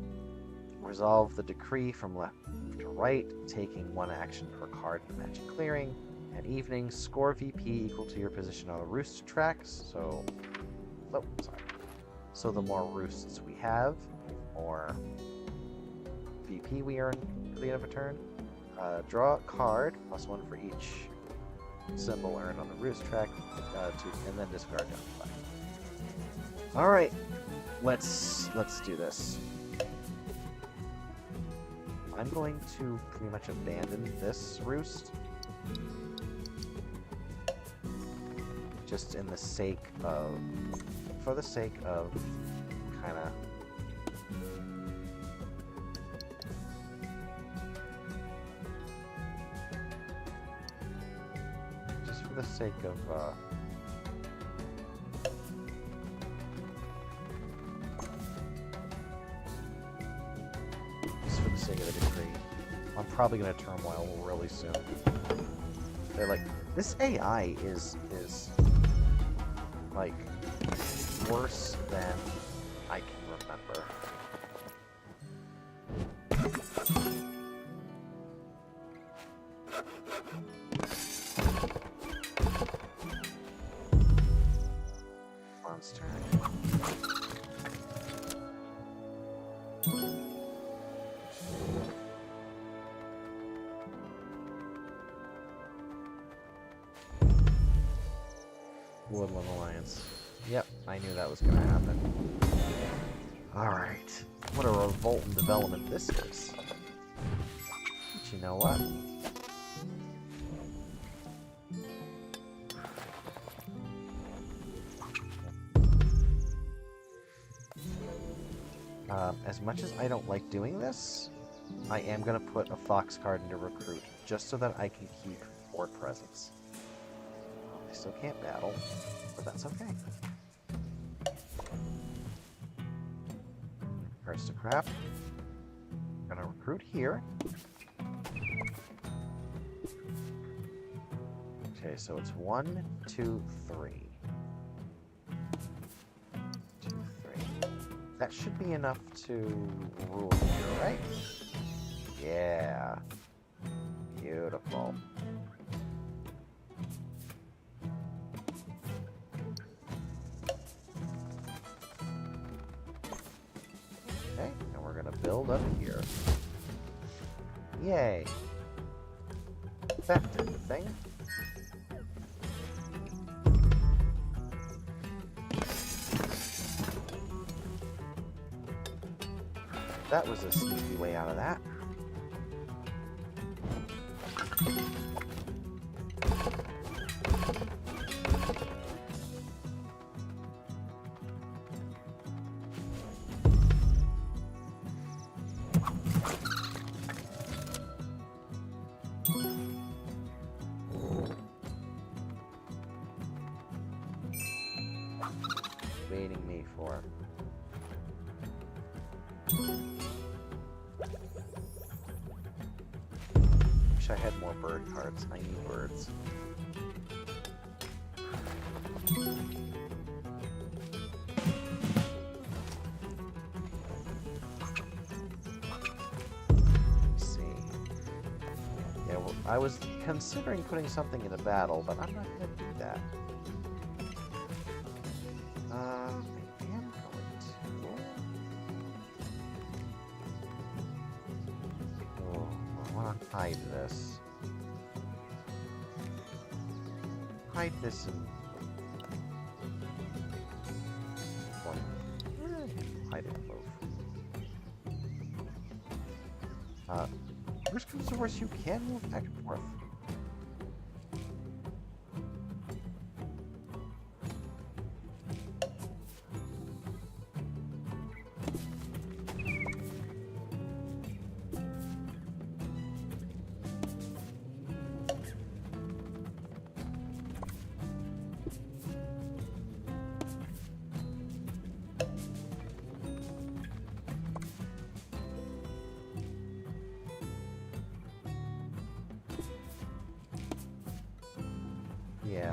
Resolve the decree from left to right, taking 1 action per card in the magic clearing. And evening, score VP equal to your position on the roost tracks. So, oh, sorry. So the more roosts we have, the more VP we earn at the end of a turn. Draw a card, +1 for each symbol earned on the roost track, and then discard down to 5. All right, let's do this. I'm going to pretty much abandon this roost, just in the sake of, for the sake of, kind of. For the sake of probably going to turmoil really soon. They're like, this AI is like worse than I can remember. Monster. Woodland Alliance. Yep, I knew that was going to happen. Alright. What a revolting development this is. But you know what? As much as I don't like doing this, I am going to put a fox card into recruit, just so that I can keep fort presence. I still can't battle, but that's okay. Aristocrat. I'm gonna recruit here. Okay, so it's 1, 2, 3. 2, 3. That should be enough to rule here, right? Yeah. Beautiful. Okay, and we're gonna build up here. Yay. That did the thing. That was a sneaky way out of that. Waiting me for. Wish I had more bird cards. I need birds. Let's see. Yeah, well, I was considering putting something in a battle, but I'm not going to do that. I am going to... Oh, I want to hide this. Hide this in... one. Hide it both. Worst comes to worst, you can move back and forth. Yeah,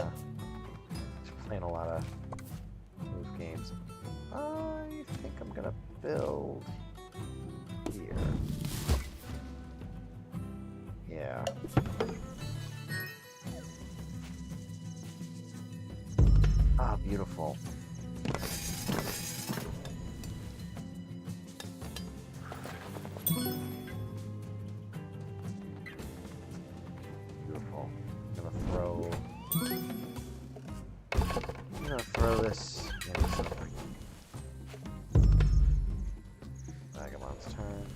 just playing a lot of move games. I think I'm gonna build here. Yeah. Ah, beautiful. Beautiful. I'm gonna throw this in something. Vagabond's turn.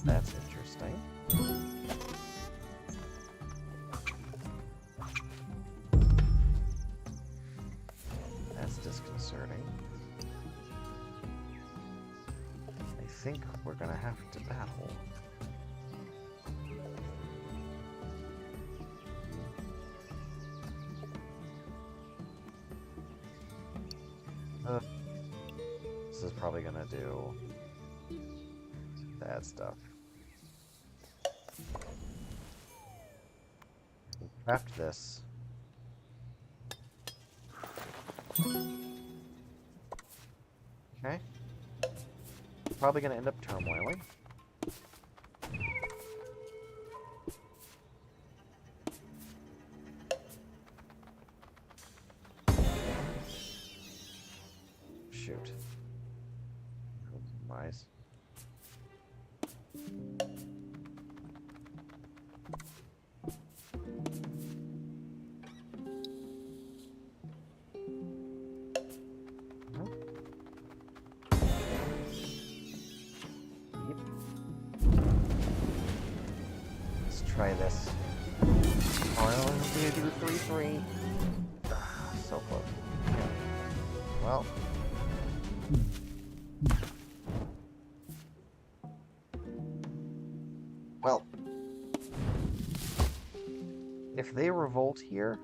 That's interesting. think we're gonna have to battle. This is probably gonna do bad stuff. Craft this. Okay. Probably gonna end up turmoiling. Shoot. Wise. Try this. Oh, I'm gonna do 3-3. So close. Okay. Well. Well. If they revolt here,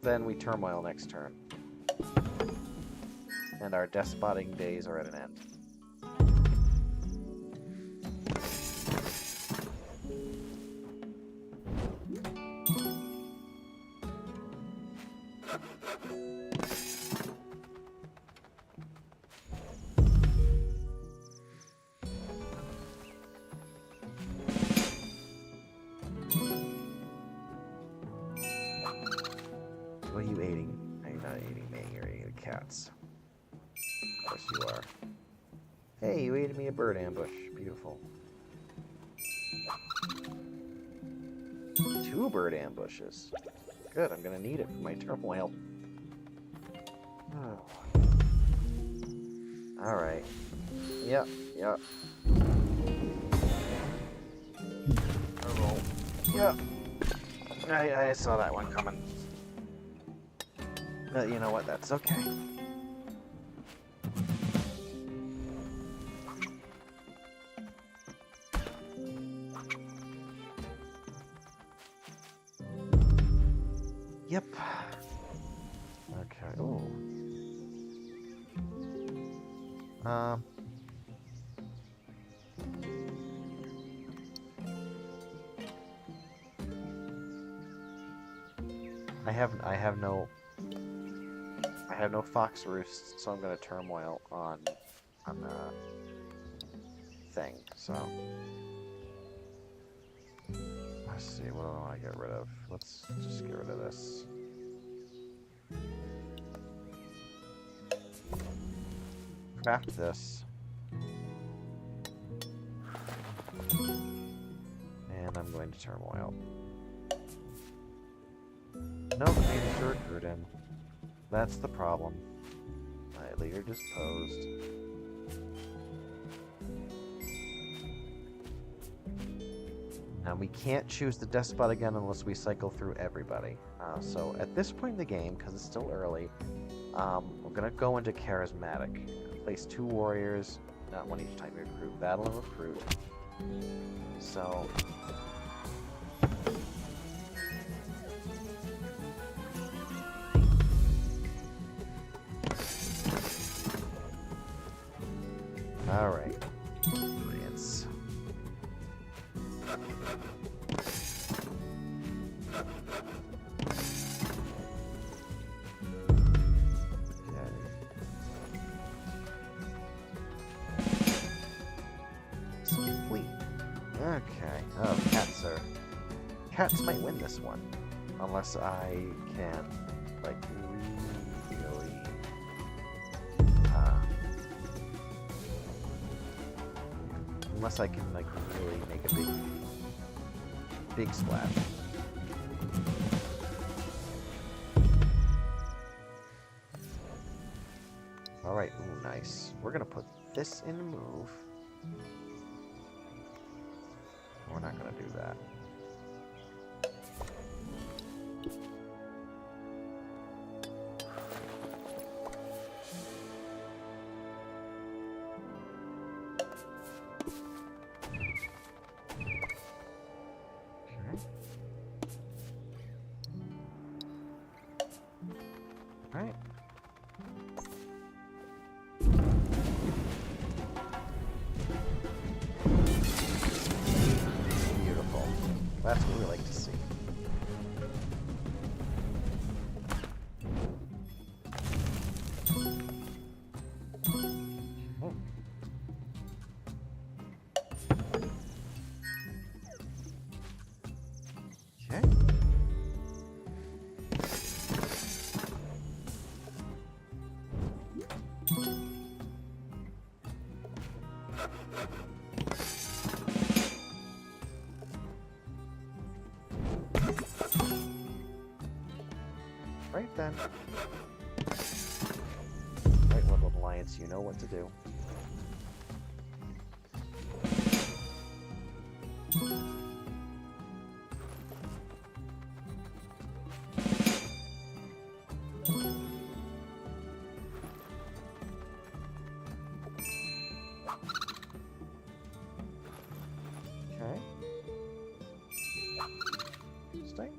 then we turmoil next turn. And our despoting days are at an end. What are you eating? No, you're not eating me, you're eating the cats. Of course you are. Hey, you ate me a bird ambush. Beautiful. 2 bird ambushes. Good, I'm gonna need it for my turmoil. Oh. Alright. Yep. Roll. Yep. I saw that one coming. But you know what? That's okay. Yep. Okay. Ooh. I have no fox roosts, so I'm gonna turmoil on the thing. So let's see, what do I want to get rid of? Let's just get rid of this. Craft this. And I'm going to turmoil. Nope, I need to recruit him. That's the problem. My leader disposed. Now we can't choose the despot again unless we cycle through everybody. So at this point in the game, because it's still early, we're gonna go into charismatic. Place 2 warriors, not one each time you recruit. Battle and recruit. So. Alright. Brilliance. Sweet. Okay. Oh, cats might win this one. Unless I can, like, really... unless I can, like, really make a big splash. Alright, ooh, nice. We're gonna put this in move. We're not gonna do that. Right. Beautiful. That's what we like to see. Oh. Okay. Right then. Right, Woodland Alliance, you know what to do. Okay. Stay.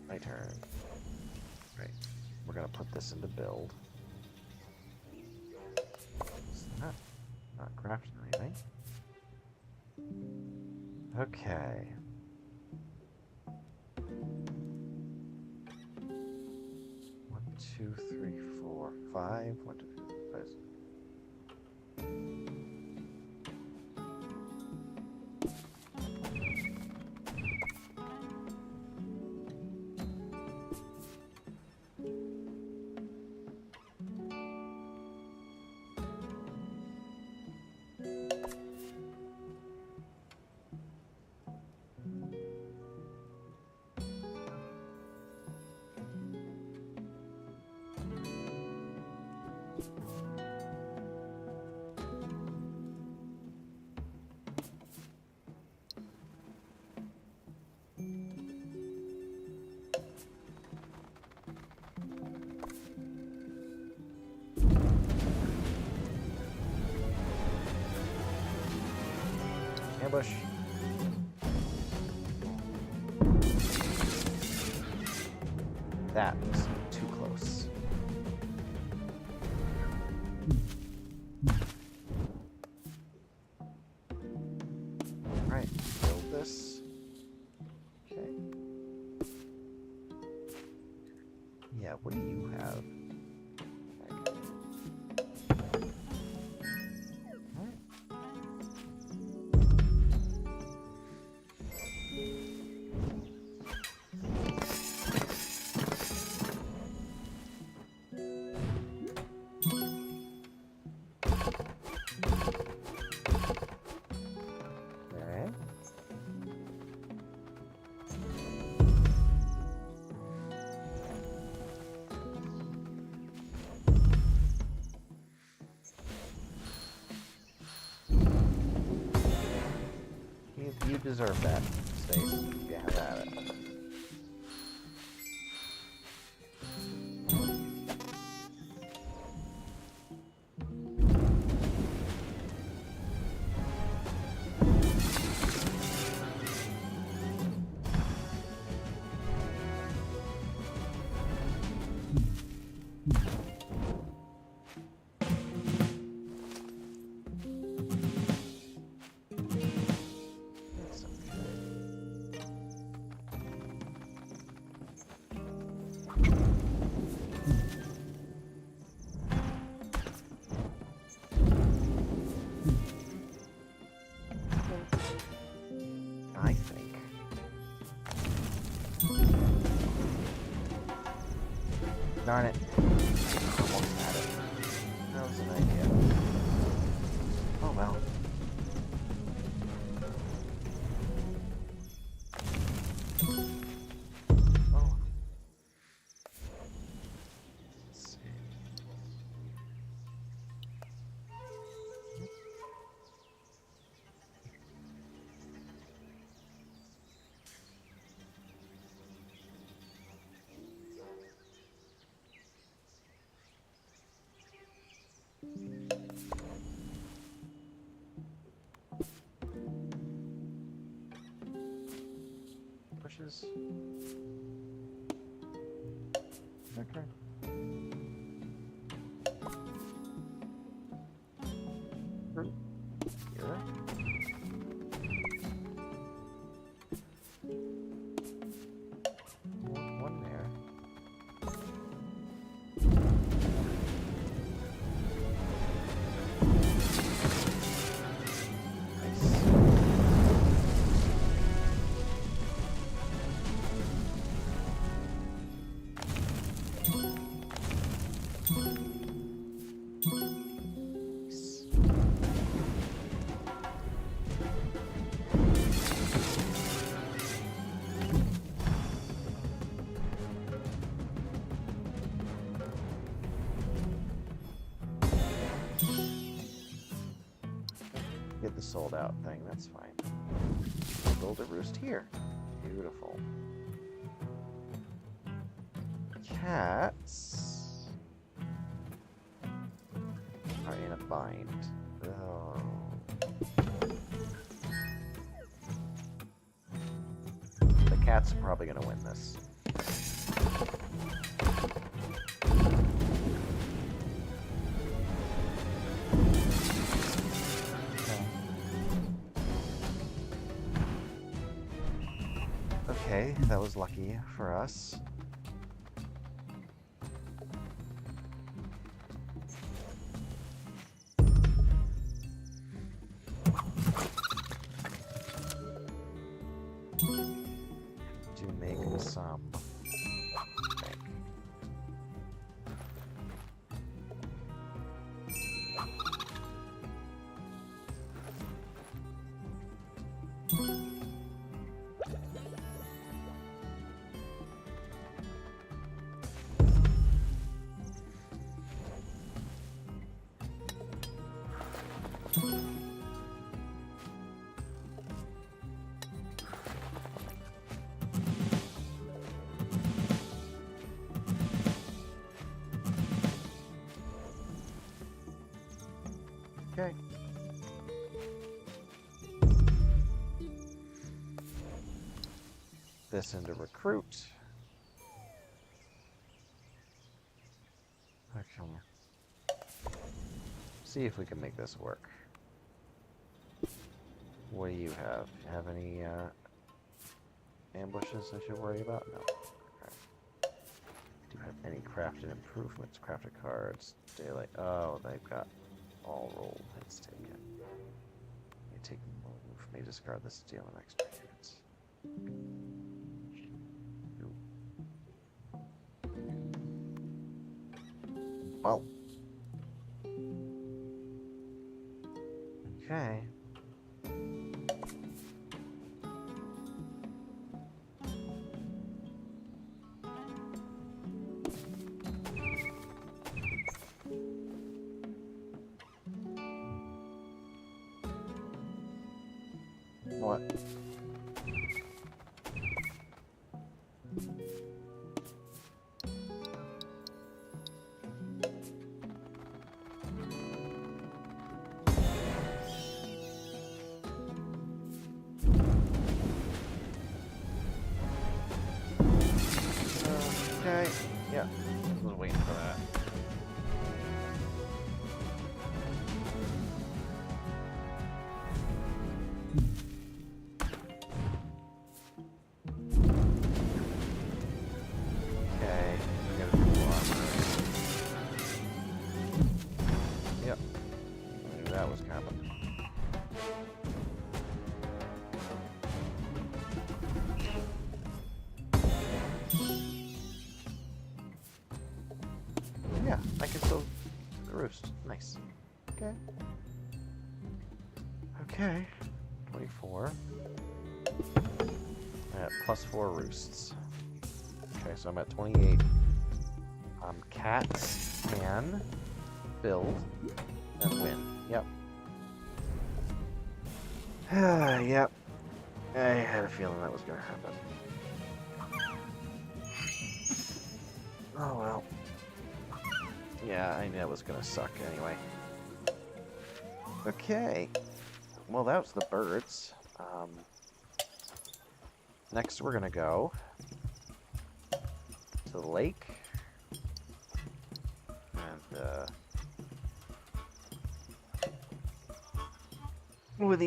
My turn. Right. We're gonna put this into build. It's not crafting anything. Okay. 1, 2, 3, 4, 5. 1, 2, 3, 4, 5. Ambush. That was too close. Right, build this. Okay. Yeah, what do you have? You deserve that, Stace. You have at it. I think. Darn it. Almost had it. That was an idea. Oh well. Oh. Let's see. Bushes. Okay. Fruit. Here. One there. Get the sold out thing, that's fine. Build a roost here. Beautiful. Cats are in a bind. Oh. The cat's probably gonna win this. Okay, that was lucky for us. To make some bank. Okay. This into recruit. Okay. See if we can make this work. What do you have? You have any ambushes I should worry about? No. Okay. Do you have any crafted improvements? Crafted cards. Daylight. Oh, they've got all rolled. Let's take it. May take move. May discard this to deal an extra units. Well. Okay. What? Okay. Yeah. I was waiting for that. Okay. We gotta do more armor. Yep. I knew that was coming. Yeah, I can still the roost. Nice. Okay. Okay. 24. At +4 roosts. Okay, so I'm at 28. Cats can build and win. Yep. Yep. I had a feeling that was gonna happen. Oh well. Yeah, I knew it was gonna suck anyway. Okay. Well, that was the birds. Next, we're gonna go to the lake and with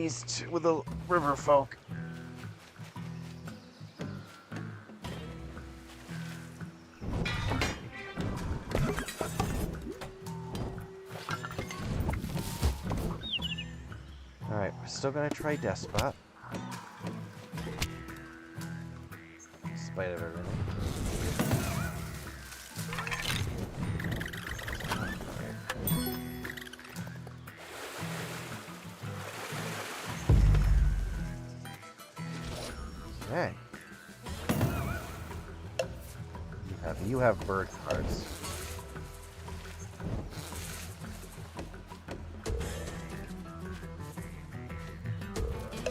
the river folk. All right, we're still gonna try Despot, in spite of everything. Okay. You have bird cards.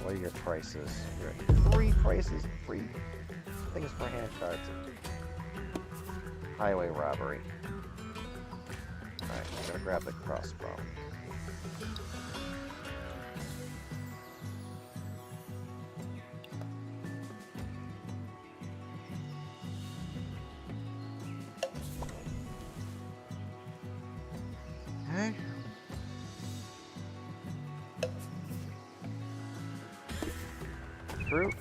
What are your prices? You're at 3 prices, 3 things for hand cards. Highway robbery. Alright, I'm gonna grab the crossbow. Okay. Fruit.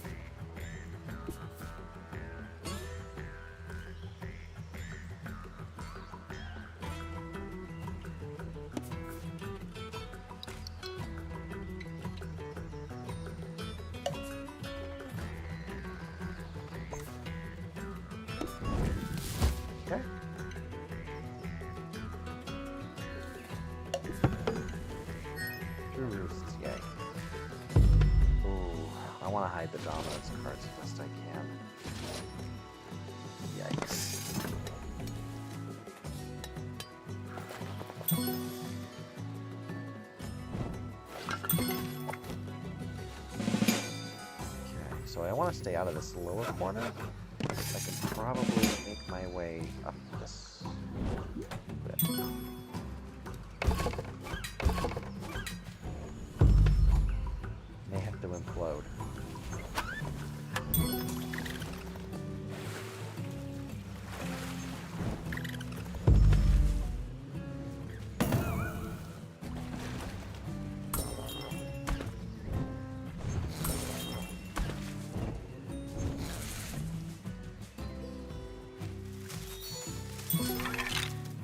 Okay. Two roosts, yay. Ooh, I want to hide the dominance cards as best I can. Yikes. Okay, so I want to stay out of this lower corner. I can probably make my way up this bit. May have to implode.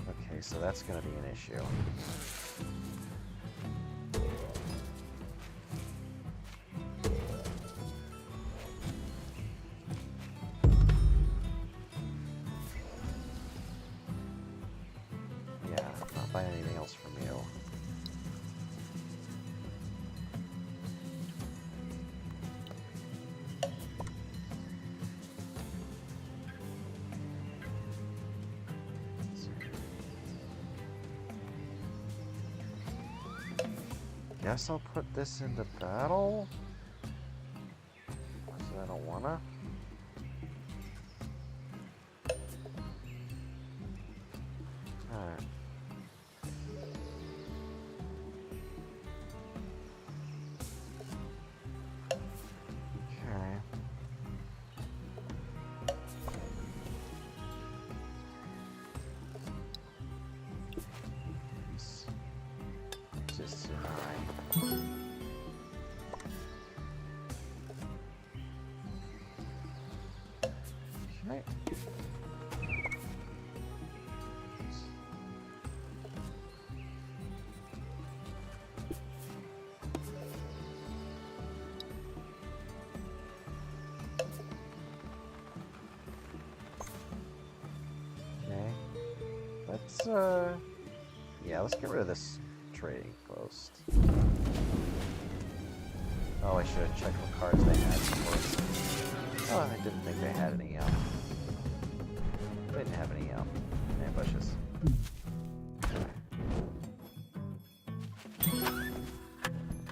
Okay, so that's going to be an issue. Yeah, not buying anything else from you. Guess I'll put this into battle. Because I don't wanna. Alright. Okay. Just okay. Okay. Let's yeah, let's get rid of this trading post. Oh, I should have checked what cards they had before. Oh, I didn't think they had any they didn't have any ambushes.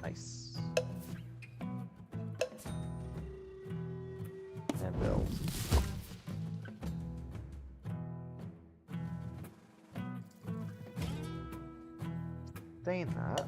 Nice. And build. Saying that,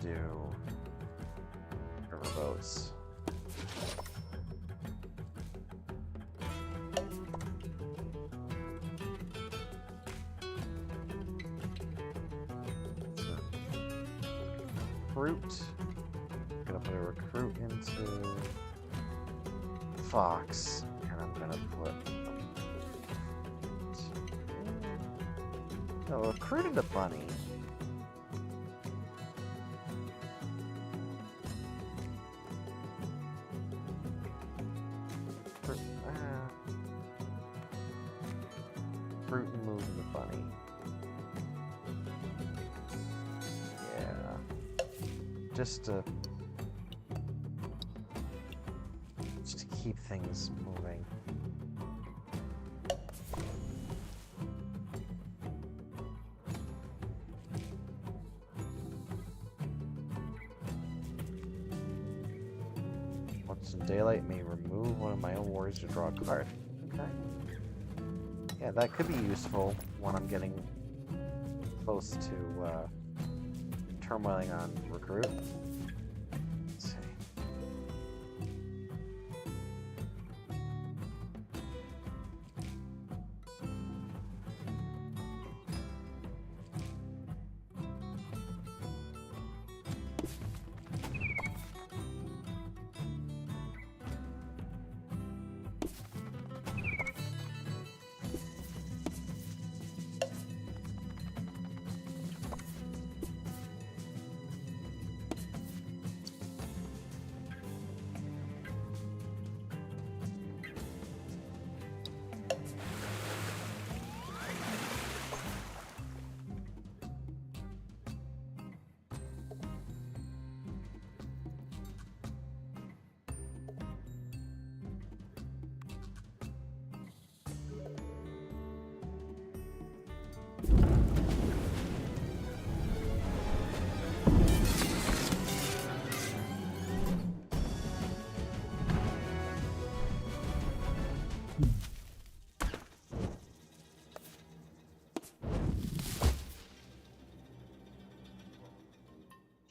do riverboats. Recruit. Gonna put a recruit into Fox, and I'm gonna put no recruit into Bunny. Fruit and move into Bunny. Yeah. Just to keep things moving. Once in daylight, may remove one of my own warriors to draw a card. Okay. Yeah, that could be useful when I'm getting close to turmoiling on recruit. Let's see.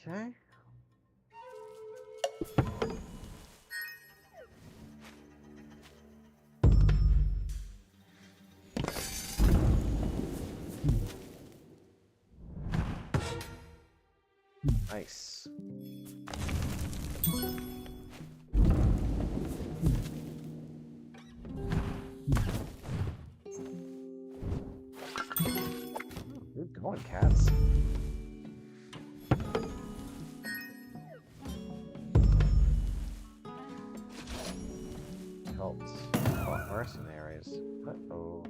Okay. Nice. Good going, cats. Helps. Oh, mercenaries. Uh-oh.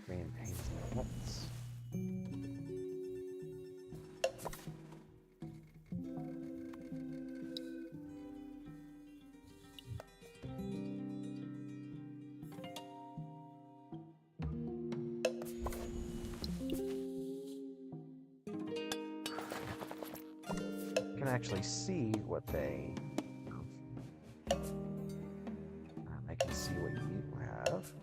Green paint nuts. Can actually see what they. I can see what you have.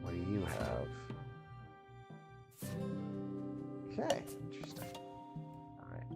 What do you have? Okay, interesting. All right.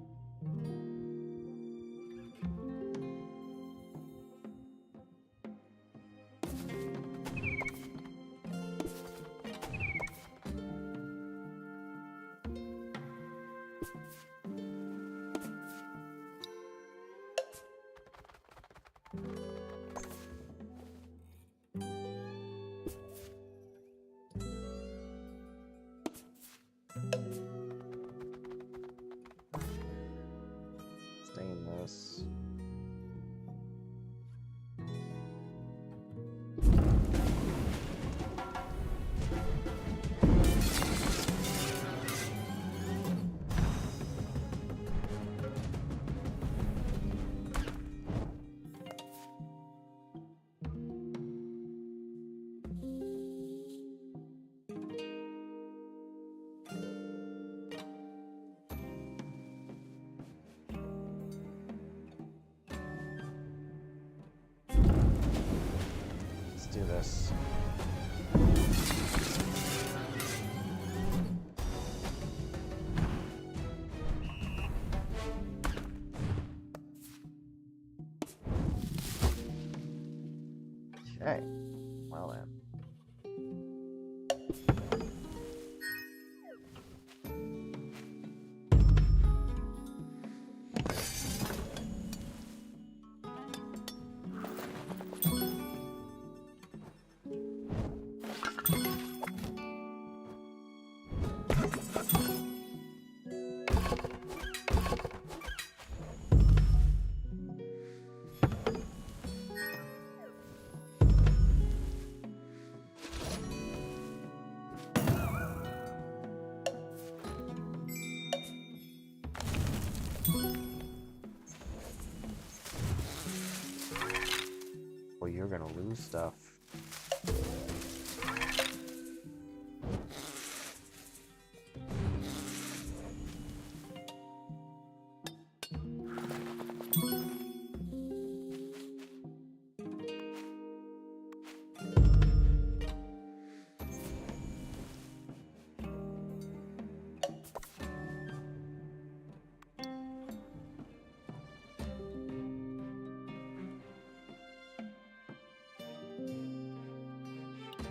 do this. Okay. Well then. Well, you're gonna lose stuff.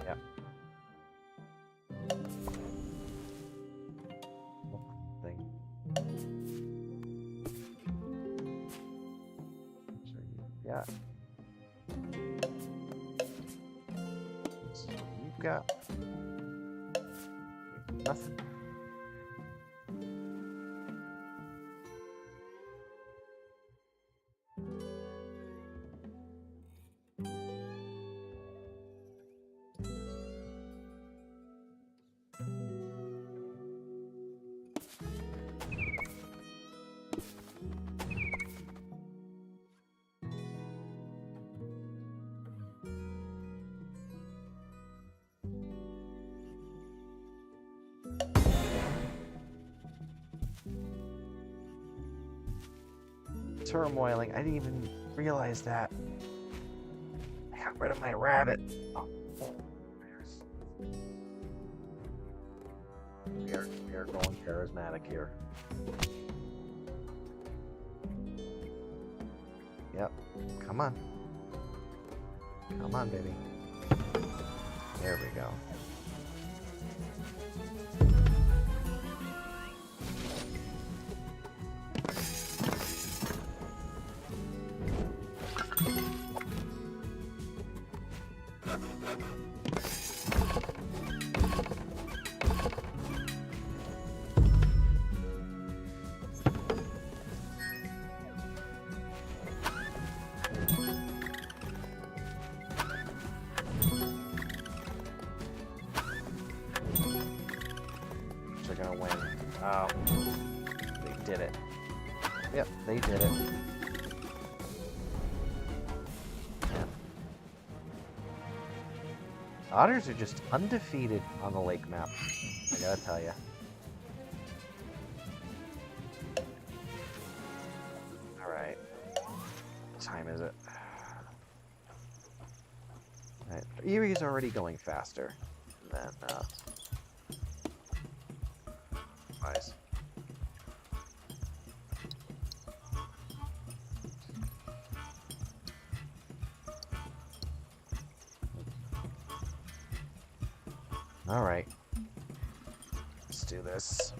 Yep. Thing. So yeah. So you've got nothing. Turmoiling. I didn't even realize that. I got rid of my rabbit. Oh. We are going charismatic here. Yep. Come on. Come on, baby. There we go. They're gonna win. Oh, they did it. Yep, they did it. Man. Otters are just undefeated on the lake map. I gotta tell you. All right. What time is it? All right. Erie's already going faster than Nice. All right. Let's do this.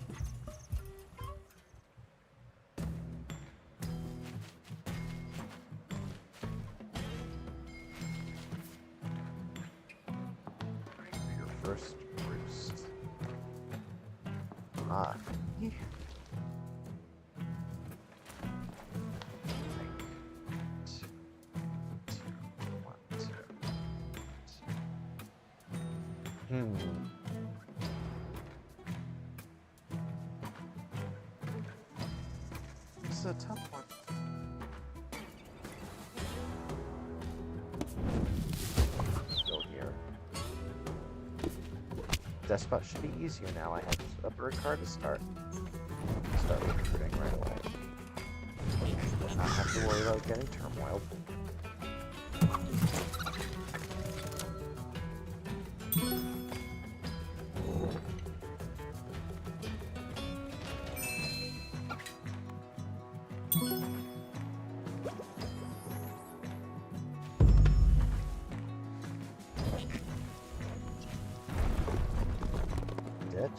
Your first roost. Ah. This is a tough one. Go here. Despot should be easier now. I have a bird card to start recruiting right away. Will not have to worry about getting turmoiled.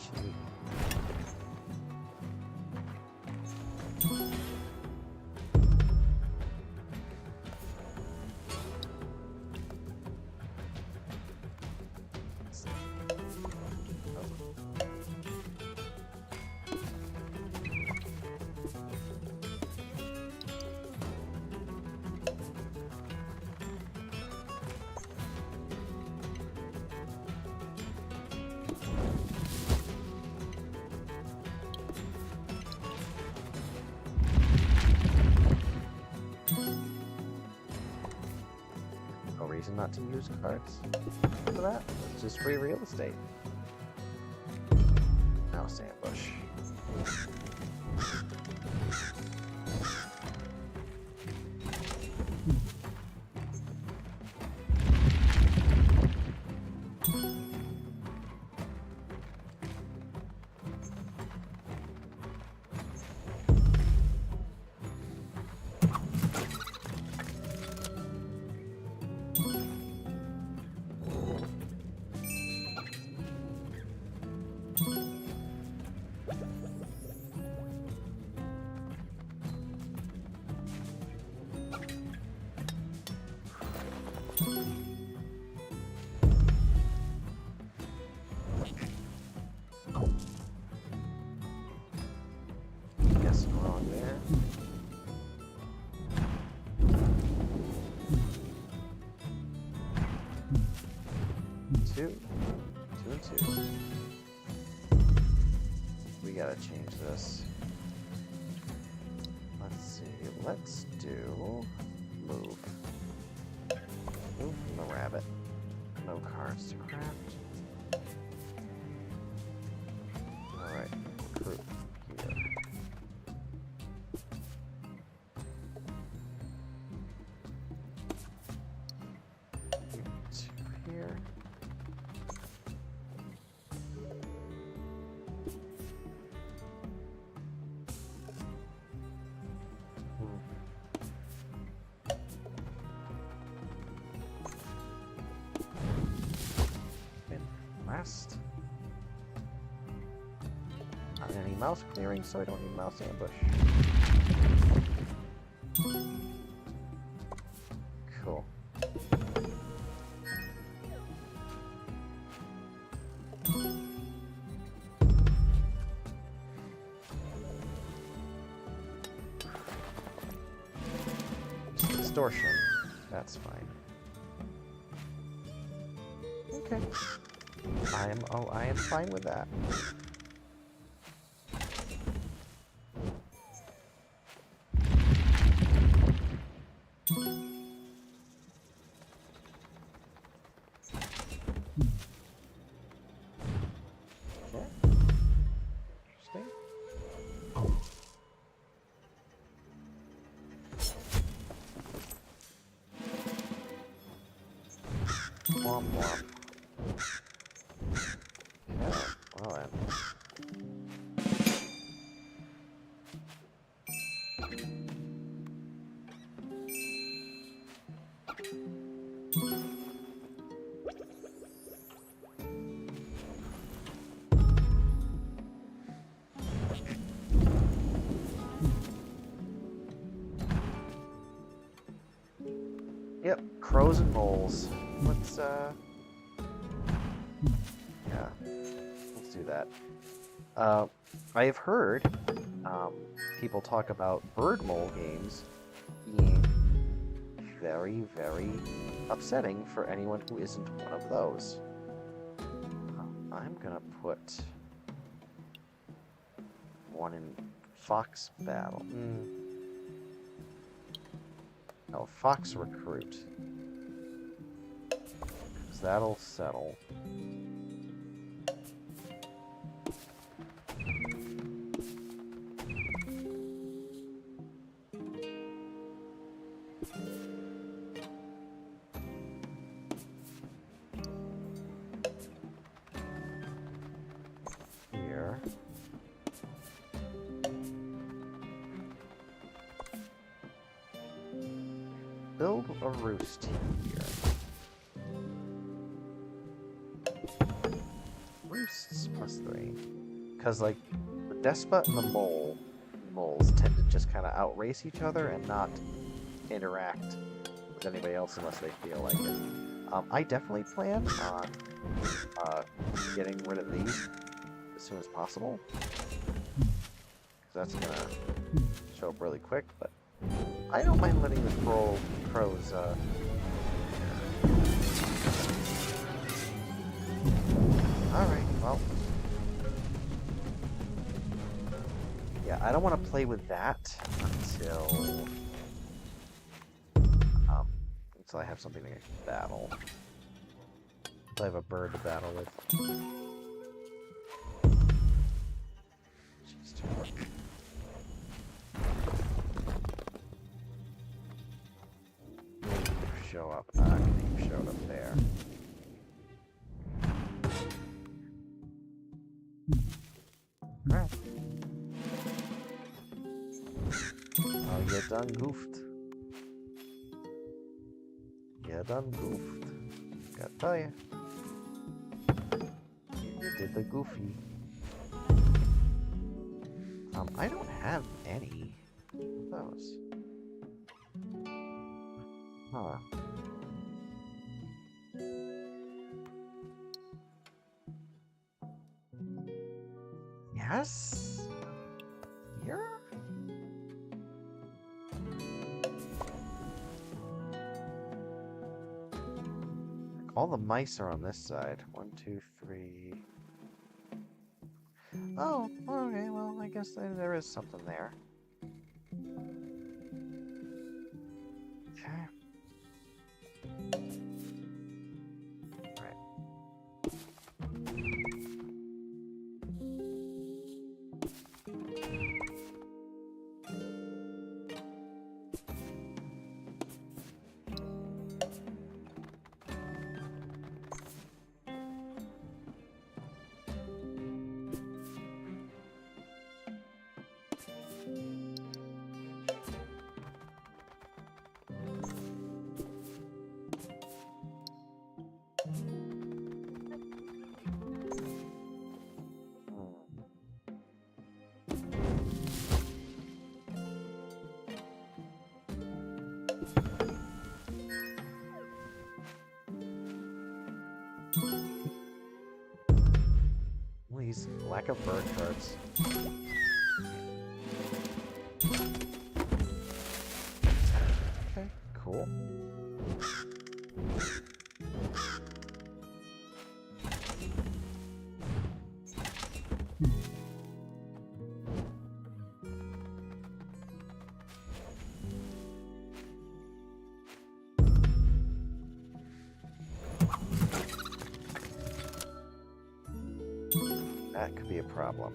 Gee. No reason not to use cards for that. It's just free real estate. Mouse ambush. Guess I'm wrong there. Two and two. We gotta change this. Let's see. Let's do move. Move from the rabbit. No cards to craft. Alright, recruit here. Two here. Last. Not any mouse clearing, so I don't need mouse ambush. Cool. Distortion. That's fine. Okay. I am fine with that. Okay. Interesting. Womp womp. Well then. Yep, crows and moles. Let's yeah, let's do that. I have heard people talk about bird mole games being very, very upsetting for anyone who isn't one of those. I'm gonna put one in fox battle. No, fox recruit. 'Cause that'll settle. Here. Build a roost here. Boosts +3. Because, like, the Despot and the moles tend to just kind of outrace each other and not interact with anybody else unless they feel like it. I definitely plan on getting rid of these as soon as possible. Because that's going to show up really quick, but I don't mind letting the crows Alright, well. Yeah, I don't want to play with that until I have something to battle. Until I have a bird to battle with. Jeez, show up. You showed up there. Alright. Oh, you done goofed. You done goofed. Gotta tell you. You did the goofy. I don't have any of those. Huh. Yes? Here? All the mice are on this side. 1, 2, 3. Oh, okay, well, I guess there is something there. Okay. Right. Please, lack of bird cards. Okay, cool. That could be a problem.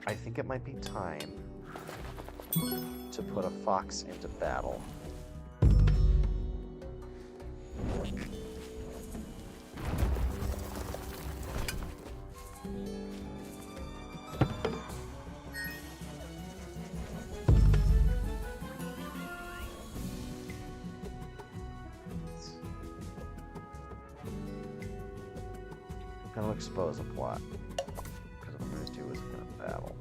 I think it might be time to put a fox into battle. I'm gonna expose a plot, because what I'm gonna do is I'm gonna battle.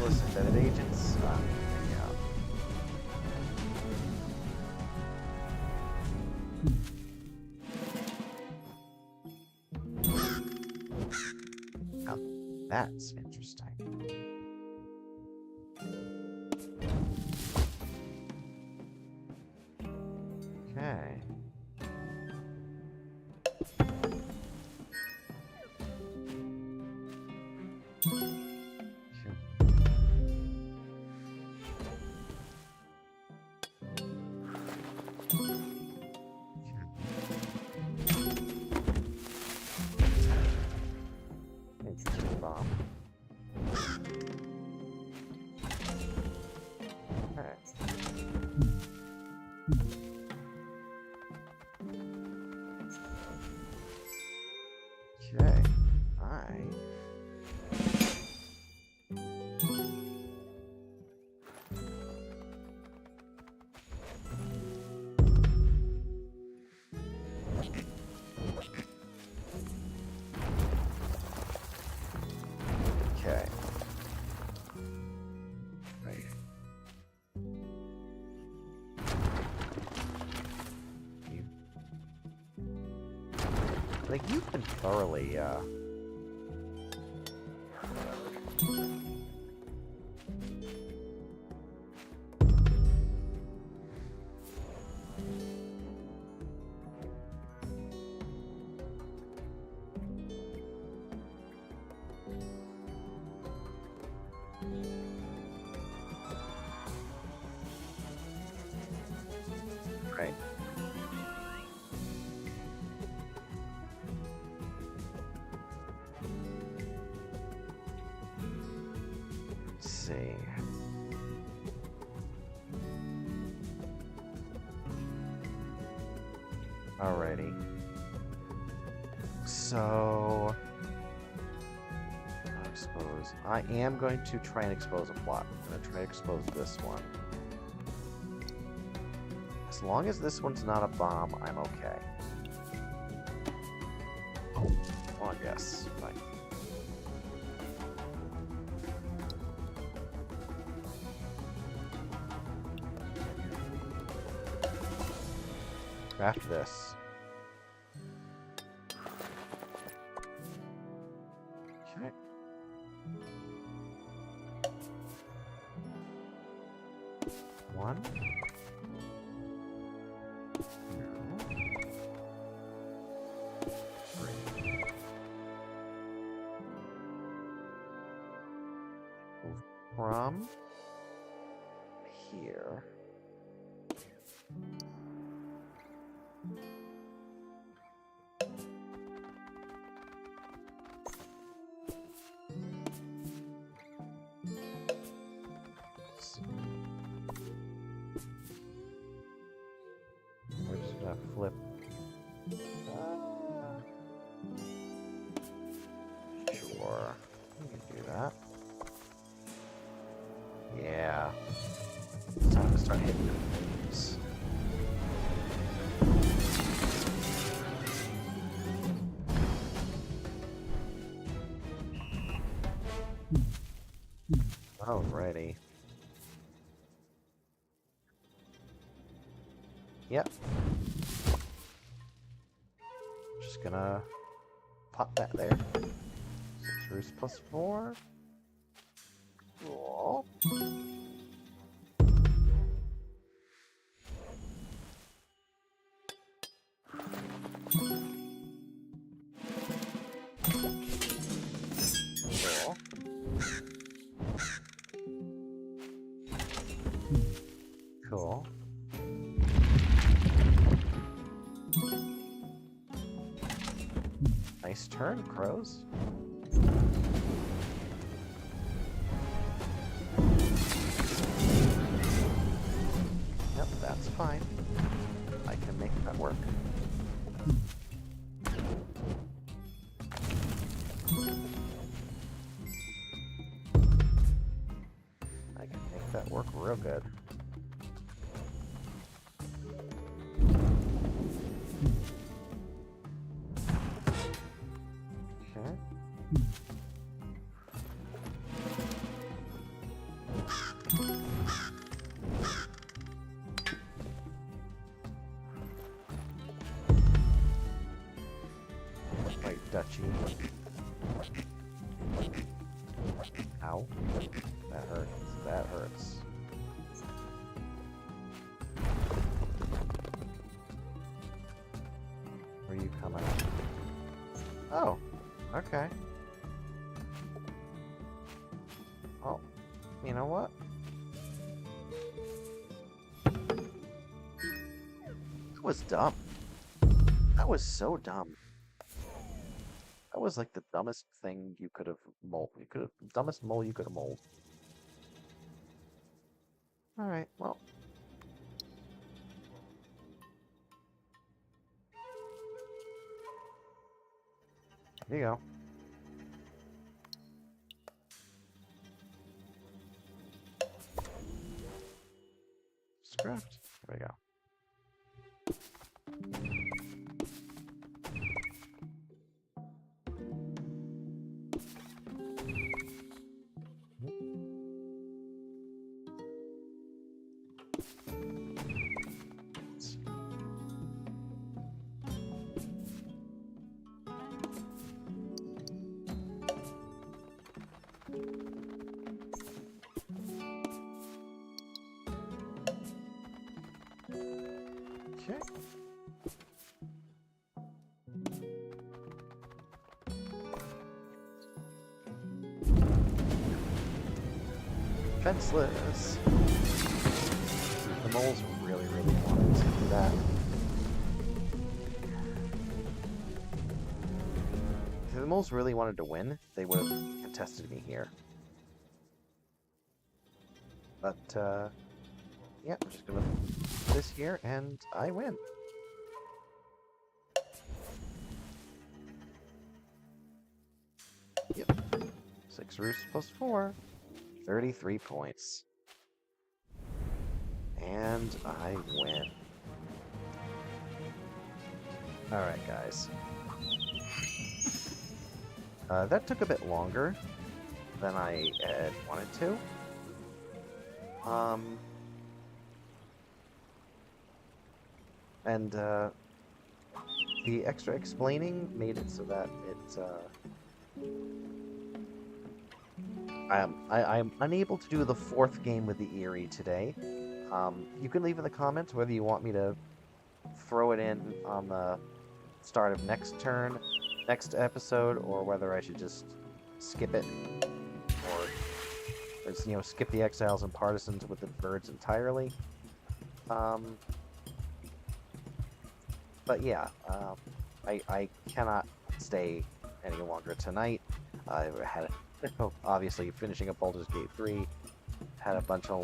Synthetic agents? Yeah. That's interesting. Okay. Interesting bomb. Okay. Okay. Alright. Okay. Right. You... Like, you've been thoroughly, right. Let's see. Alrighty. So, I suppose I am going to try and expose a plot. I'm going to try to expose this one. As long as this one's not a bomb, I'm okay. Well, I guess. Fine. After this. Okay. One. From here. We're just gonna flip. Sure, we can do that. Yeah. It's time to start hitting them things. Alrighty. Yep. Just gonna pop that there. 6 roost plus 4. Cool. Cool. Nice turn, crows. Yep, that's fine. I can make that work. I can make that work real good. Okay. White duchy. That hurts. That hurts. Where are you coming? Oh, okay. Oh, you know what? That was dumb. That was so dumb. That was like the dumbest thing you could have mold. Dumbest mole you could have molded. All right, well. There you go. Script. There we go. Okay. Fenceless. The moles really wanted to do that. If the moles really wanted to win, they would have contested me here. But, yeah, I'm just gonna put this here, and I win. Yep. 6 roosts plus 4. 33 points. And I win. Alright, guys. That took a bit longer than I had wanted to. And the extra explaining made it so that I am unable to do the 4th game with the Eyrie today. You can leave in the comments whether you want me to throw it in on the start of next episode, or whether I should just skip it, or you know, skip the exiles and partisans with the birds entirely. But yeah, I cannot stay any longer tonight. I had obviously finishing up Baldur's Gate 3, had a bunch of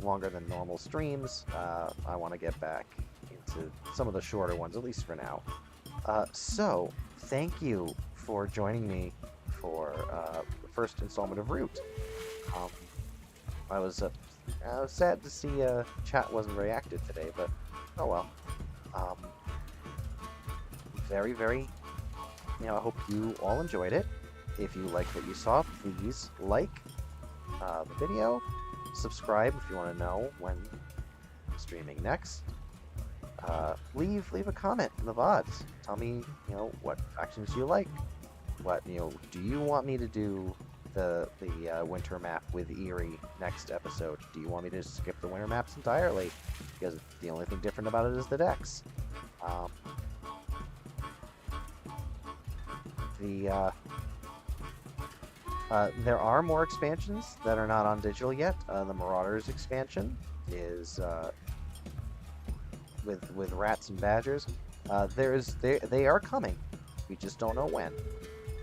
longer than normal streams. I want to get back into some of the shorter ones, at least for now. So, thank you for joining me for the first installment of Root. I was sad to see chat wasn't very active today, but oh well. Very, you know, I hope you all enjoyed it. If you liked what you saw, please like the video, subscribe if you want to know when I'm streaming next. Leave a comment in the VODs. Tell me, you know, what factions you like. What, you know, do you want me to do the winter map with Eyrie next episode? Do you want me to skip the winter maps entirely? Because the only thing different about it is the decks. There are more expansions that are not on digital yet. The Marauders expansion is with rats and badgers. They are coming. We just don't know when.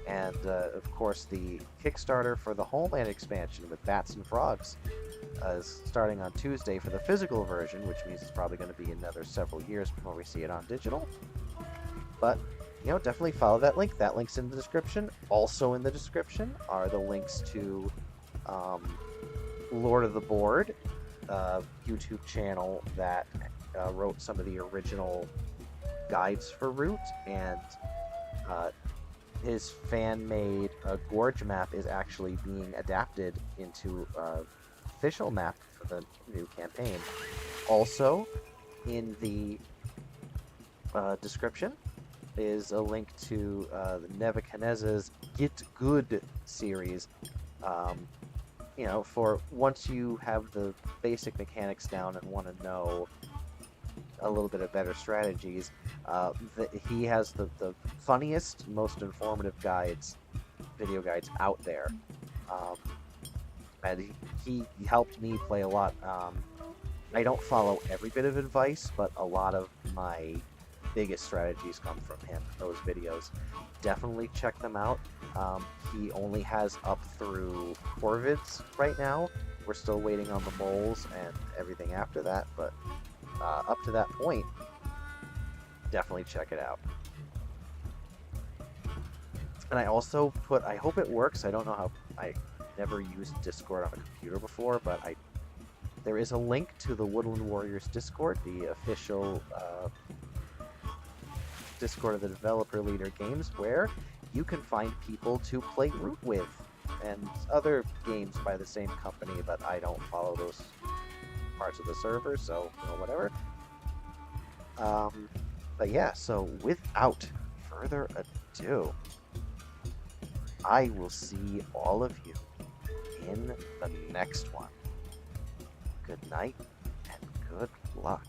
And of course, the Kickstarter for the Homeland expansion with bats and frogs is starting on Tuesday for the physical version, which means it's probably going to be another several years before we see it on digital. But you know, definitely follow that link. That link's in the description. Also in the description are the links to Lord of the Board, YouTube channel that wrote some of the original guides for Root, and his fan-made Gorge map is actually being adapted into official map for the new campaign. Also, in the description is a link to the Nebuchadnezzar's Get Good series you know, for once you have the basic mechanics down and want to know a little bit of better strategies, he has the funniest, most informative video guides out there. Um, and he helped me play a lot. I don't follow every bit of advice, but a lot of my biggest strategies come from him, those videos. Definitely check them out. He only has up through Corvids right now. We're still waiting on the moles and everything after that, but up to that point, definitely check it out. And I also I hope it works. I don't know how, I never used Discord on a computer before, but there is a link to the Woodland Warriors Discord, the official Discord of the developer Leader Games, where you can find people to play Root with, and other games by the same company, but I don't follow those parts of the server, so you know, whatever. But yeah, so without further ado, I will see all of you in the next one. Good night and good luck.